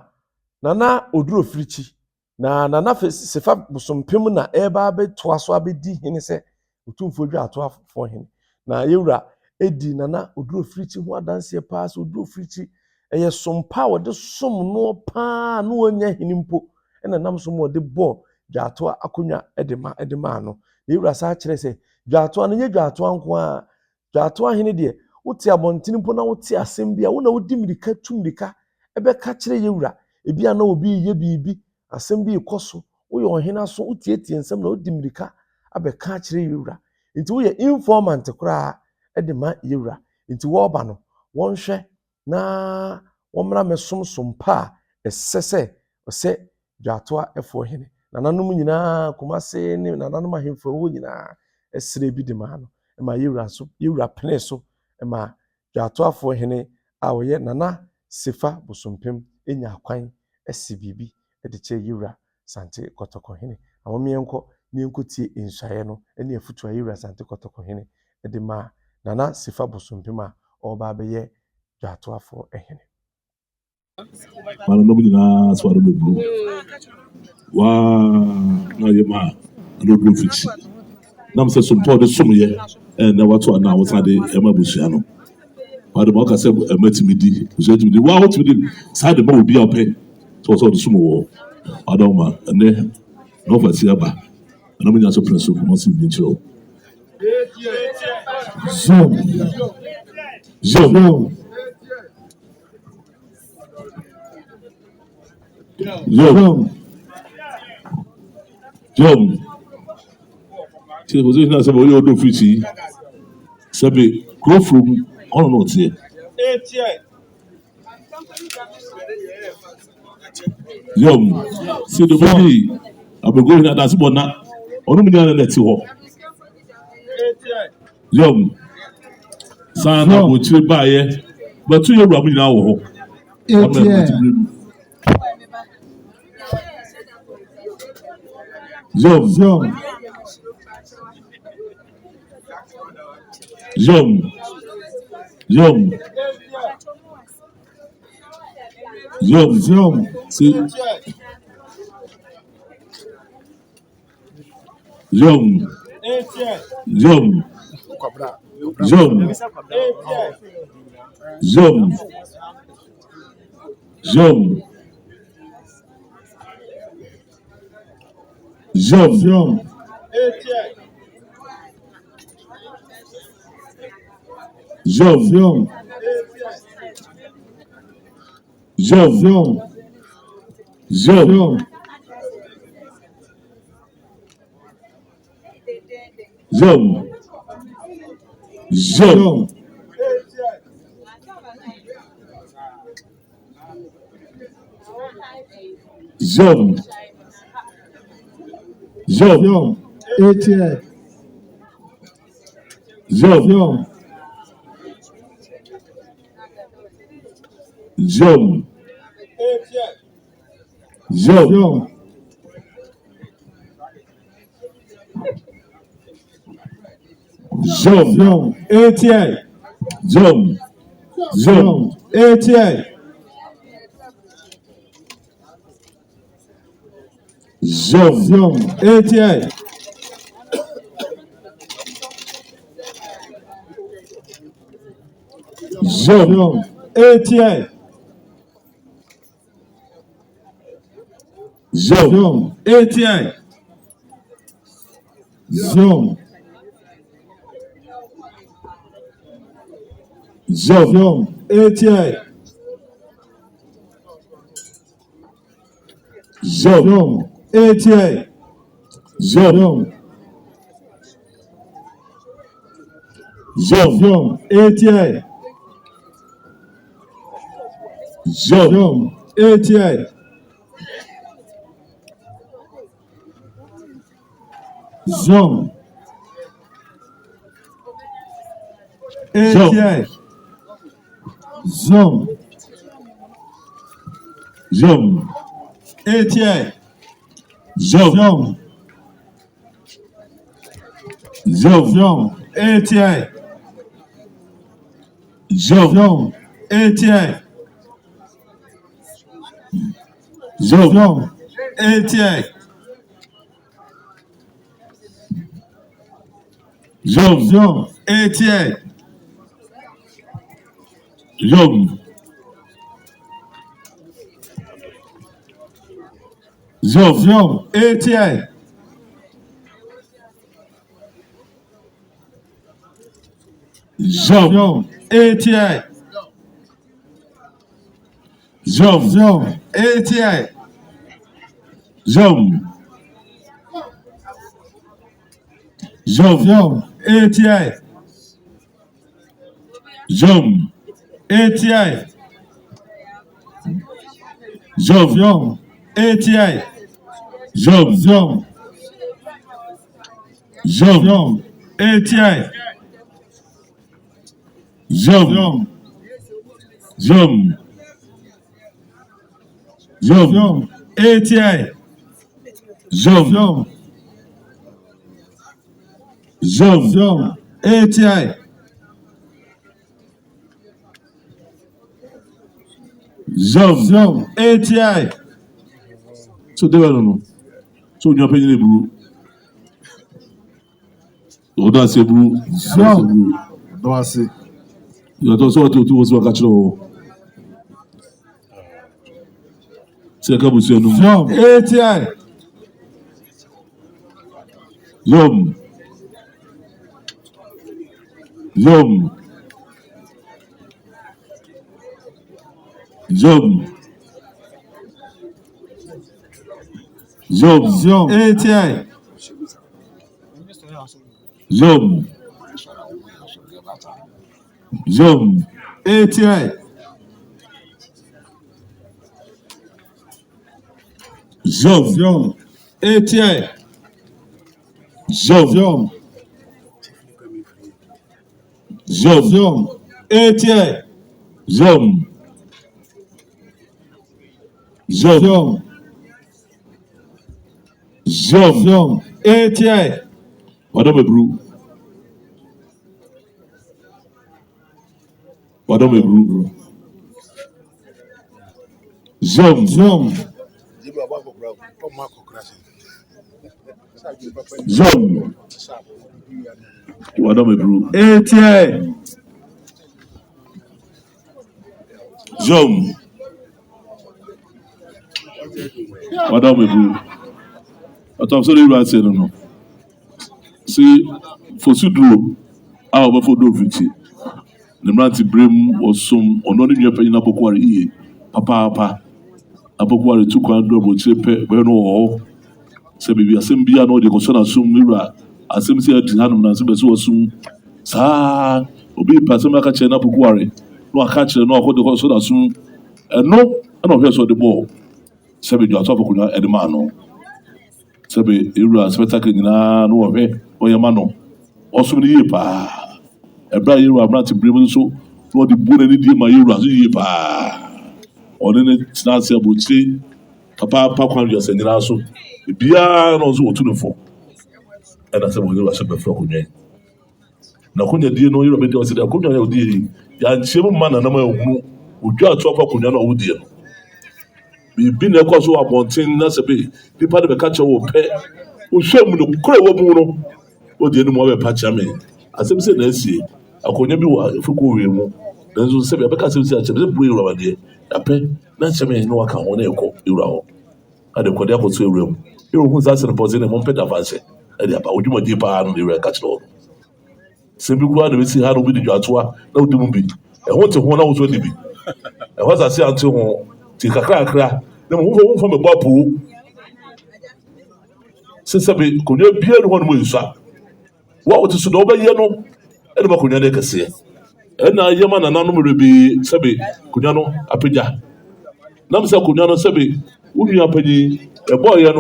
Nana Oduro Firikyi na Nana Sefa Bosompem na ɛba abɛtoa so abɛdi hene sɛ Otumfuo Dwaatoafoɔ hene na yɛwura edi Nana Oduro Firikyi ho adanseɛ paa sɛ Oduro Firikyi ɛyɛ sompa a wɔde som no paa na wɔnya hene mpo ɛna nam so ma wɔde bɔ Dwaatoa akonnwa ɛde ma no yɛwura saa kyerɛ sɛ Dwaatoa no nyɛ Dwaatoa nko a Dwaatoahene deɛ wote abɔntene mpo na wote asɛm bi a wo na wodi mirika tu mirika ɛbɛka kyerɛ yɛwura ebi a na obi yɛ biribi asɛm bi kɔ so woyɛ ɔhene so wotietie nsɛm na wodi mirika abɛka kyerɛ yɛwura nti woyɛ informant koraa ɛde ma yɛwura nti wɔba no wɔnhwɛ na wɔmmra mɛsom sompa a ɛsɛ sɛ ɔsɛ Dwaatoa ɛfoɔ hene nananom nyinaa Kumase ne nananom ahemfo wɔ nyinaa ɛsrɛ bi de ma no ɛma yɛwura pene so ɛma Dwaatoafoɔ hene a wɔyɛ Nana Sefa Bosompem enya akwan ɛsi biribi ɛde kyerɛ yɛwura Sante Kɔtɔkɔ hene ahomeɛnkɔ ne nkotie nsuaeɛ no ɛne afutu a yɛwura Sante Kɔtɔkɔ hene ɛde ma Nana Sefa Bosompem a ɔba abɛyɛ Dwaatoafoɔ hene Mana no nyinaa so ado bebru na yɛ ma no do fiti nam sɛ sompa de somyɛ na wato ana wosa de ɛma busua no wade ma ɔka sɛ ɛmatimi di busua timi di wa wotimi di saa de ma obi a ɔpɛ sɛ ɔsɛ ɔde som wɔ ɔdɔ ma ɛnɛ na ɔfa si aba ɛna mo nya so pɛn so mo si bi nkyerɛ Zoom. Zoom. Tí o ṣe ní àṣẹ bọ̀ yóò dún fìtì sẹ́bi kúrò fún ọ̀nà náà tiẹ̀. Sí ìdòwò yìí àbẹ̀gọ́ yìí àdásí bọ̀ ná ọ̀nà mi ní àná ti wọ̀. Sáà náà kò tí ì báyẹ bẹ̀tú yóò rà mí nyina wọ̀ hɔ. See. Zom. ATA. Zom. Zom. ATA. Zom. ATA. Zom. ATA. Zom. Zom. ATA. Zom. Zom. ATA. Zom. ATA. Zom. ATA. Zom. ATA. Zom. Zom. ATA. Zom. ATA. Zom. ATA. Zom. Zom. ATA. Zom. ATA. Zom. ATA. Zom. Zom. ATA. Zom. Zom. Zom. ATA. Zom. Zom. ATA. Zom. ATA. So they were no. So you are paying the blue. Odase blue. Zom. Odase. You are also to was a catcher. Sekabusiano. Zom. ATA. Zom. Zom. Zom. Zom. ATA. Zom. Zom. ATA. Zom. ATA. Zom. Zom. ATA. Zom. Zom. Zom. ATA. Madame Brou. Madame Brou. Zom. Zom. Madame Brou. ATA. Zom. Madame Brou. Attends, ça lui va dire non. Si faut sudro, ah on va faut do viti. Le mranti brem osum ononi nwe panyin apokuare iye. Papa. Apokuare tu kwa ndo bo chepe we no ho. Se bibi asem bia no de koso na sum mira. Asem se adi hanum na se be so sum. Sa obi pasem aka che na apokuare. No aka che no akode koso na sum. No, ana hwe so de bo. Se be do atofo kuna edema no. Sebe Ira spectacle nyinaa no wɔ hwɛ ɔyɛ ma no ɔsom no yie paa ɛbra Ira abrante brem nso na ɔde bu n'ani die ma Ira so yie paa ɔne ne tena ase abotire papaapa kwan wiase nyinaa so biara na ɔnso wɔtu no fo ɛna sɛ wɔn Ira hyɛ bɛfrɛ akonnwa na akonnwa die no Ira bɛdi ɔsɛ dɛ akonnwa yɛ ɔdi yi yɛankyɛ mu ma nanam a ɛhunu odwa ato afa akonnwa no a ɔwɔ die no bibi na ɛkɔ so wɔ abɔnten na sɛ be nipa de bɛka kyerɛ wɔ pɛ wohwɛ mu no kora wɔ mu no wode anim wɔbɛpa kyerɛ me asɛm sɛ na asie akonnwa bi wɔ afiko wie mu nanso sɛ bɛka asɛm sɛ akyerɛ sɛ bu Ewura wadeɛ apɛ na kyerɛ me na waka ho na ɛkɔ Ewura hɔ ade kɔde akɔ so Ewura mu Ewura hu saa sɛ no pɔse na mɔmpɛ da fanhyɛ ɛde aba odwumadie paa no na Ewura ka kyerɛ hɔ sɛ bi koraa na bɛsi ha no bi de dwatoa na wode mu bi ɛho te ho na wo so adi bi ɛhɔ asase ante ho ti kakrakra na mo wo fa me bɔ po Sesame, could you be one way, sir? What was to over yeno? And about Kunyanese. And now Yaman and Anum be Sabi, Kunyano, Apija. Namsa Kunyano Sabi, Unia Penny, a boy,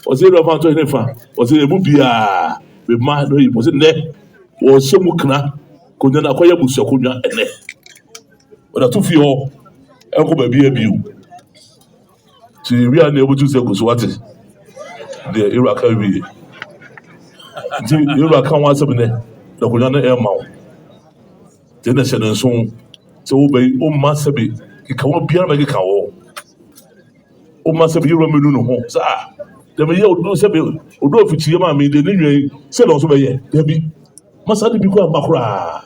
was it about to never, was it a bubia? With my no, was it there? Was some Mukna, Kunyana Koyabusa Kunya, and there. But a 2 few, Uncle Baby Abu. We are able to say, what is the Iraq? Iraq can't want something there. The Kunyana Air Mount. The nation song. So obey, oh, Massabi, he can't be a magic cow. Oh, Massabi, you remember no home. Sir, the mayor would do something, would do for Chiama, me, the Nini, said also by ye, there be Masadi become Macra.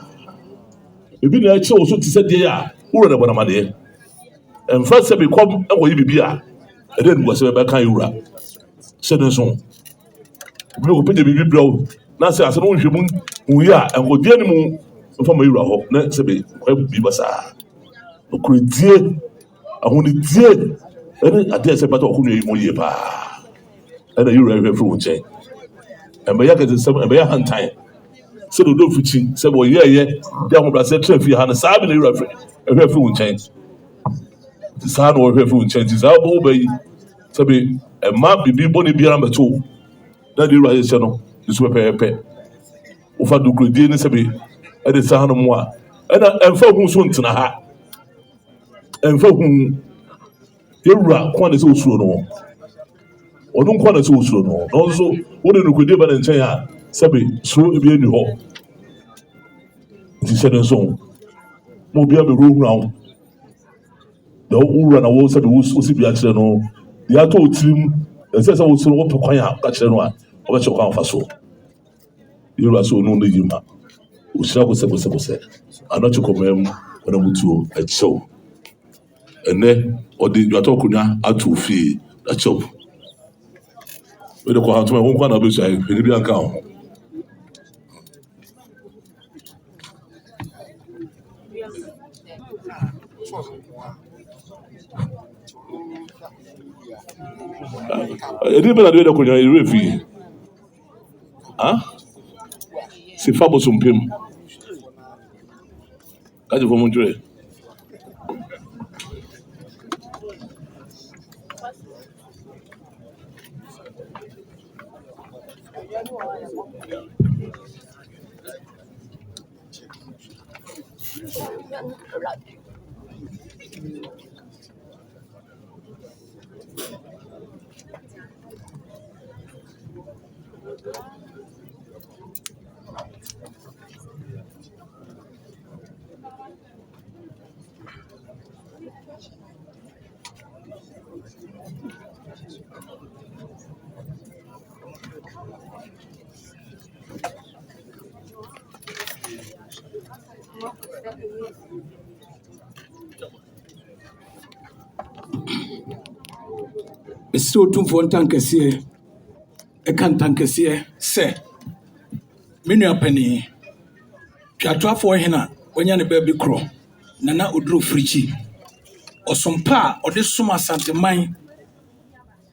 If you like, so to say, dear, who are the one money? And first, I become a way be and then was a back Ira. Said the song. We will put the baby blow. Now, say, as an old human, we are, and go dear moon from Ira, next to be Bibasa. Could dear. I want to dear. And I dare say, but who you ye pa. And you rev through chain. And by Yakas and some and by a hand time. So the do fitching, said, well, yeah, down with I said, you had a sabin rev through chain. The son or rev through change is our obey. So be a map be bonny beyond the two. That you write a channel, this way pay. Ufa do good dinner, sabi, and the son of moi. And for whom soon to ha. And for whom you rock one is also no. Or don't quite so no. Also, what you could do but in China, Sabi, so be in the hall. It is said so. Mobile the room round. The whole run away said the who's be actually no. The other team, and says I was so open quiet, catch the one, or what you count for so. You are so no need ma. Ushako say. I'm not to come when I'm to a show. And then, or the you are talking out to fee a chop. When the call out to my own one of those, I will be account. Edibela de kunya irefi. Si fabo sumpim. Kaje fo munjure. Mr. Otumfuo ntankɛseɛ ɛka ntankɛseɛ sɛ me nua panin Twafour a wanya ne baabi korɔ Nana Oduro Firikyi ɔsompa a ɔde som asanteman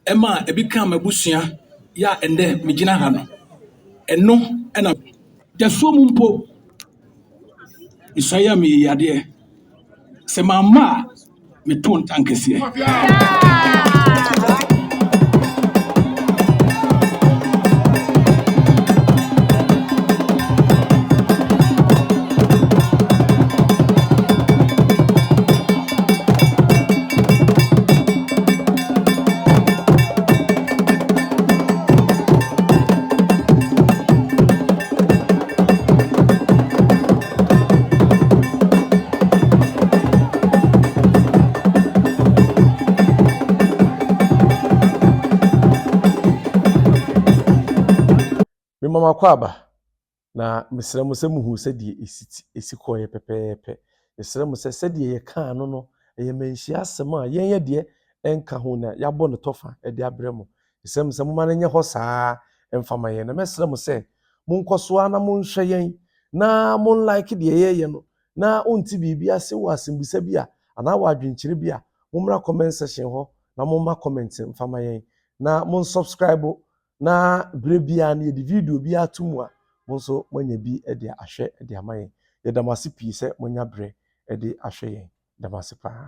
ɛma ebi ka mabusua ya ɛndɛ megyina ha no ɛno ɛna dasuo mu mpo Isaiah me yadeɛ sɛ mamma a meto ntankɛseɛ Mama kwaba na mesrɛ mo sɛ muhu sɛ die esi kɔɛ pɛpɛɛpɛ mesrɛ mo sɛ die yɛ kaa no ɛyɛ manhyia asɛm a yɛn yɛ deɛ ɛnka ho na yɛabɔ no tɔfa ɛde abrɛ mo mesrɛ mo sɛ mo ma no nyɛ hɔ saa ɛmfama yɛn na mesrɛ mo sɛ monkɔ so na monhwɛ yɛn na mon like deɛ yɛyɛ no na onti biribi ase wɔ asɛmbisa bi a anaa wɔ adwenkyerɛ bi a mommra comment section hɔ na momma comment mfama yɛn na mon subscribe na bere bia na yɛde video bi ato mu a mo nso moanya bi de ahwɛ de ama yɛn yɛda mo ase pii sɛ monya brɛ de ahwɛ yɛn da mo ase paa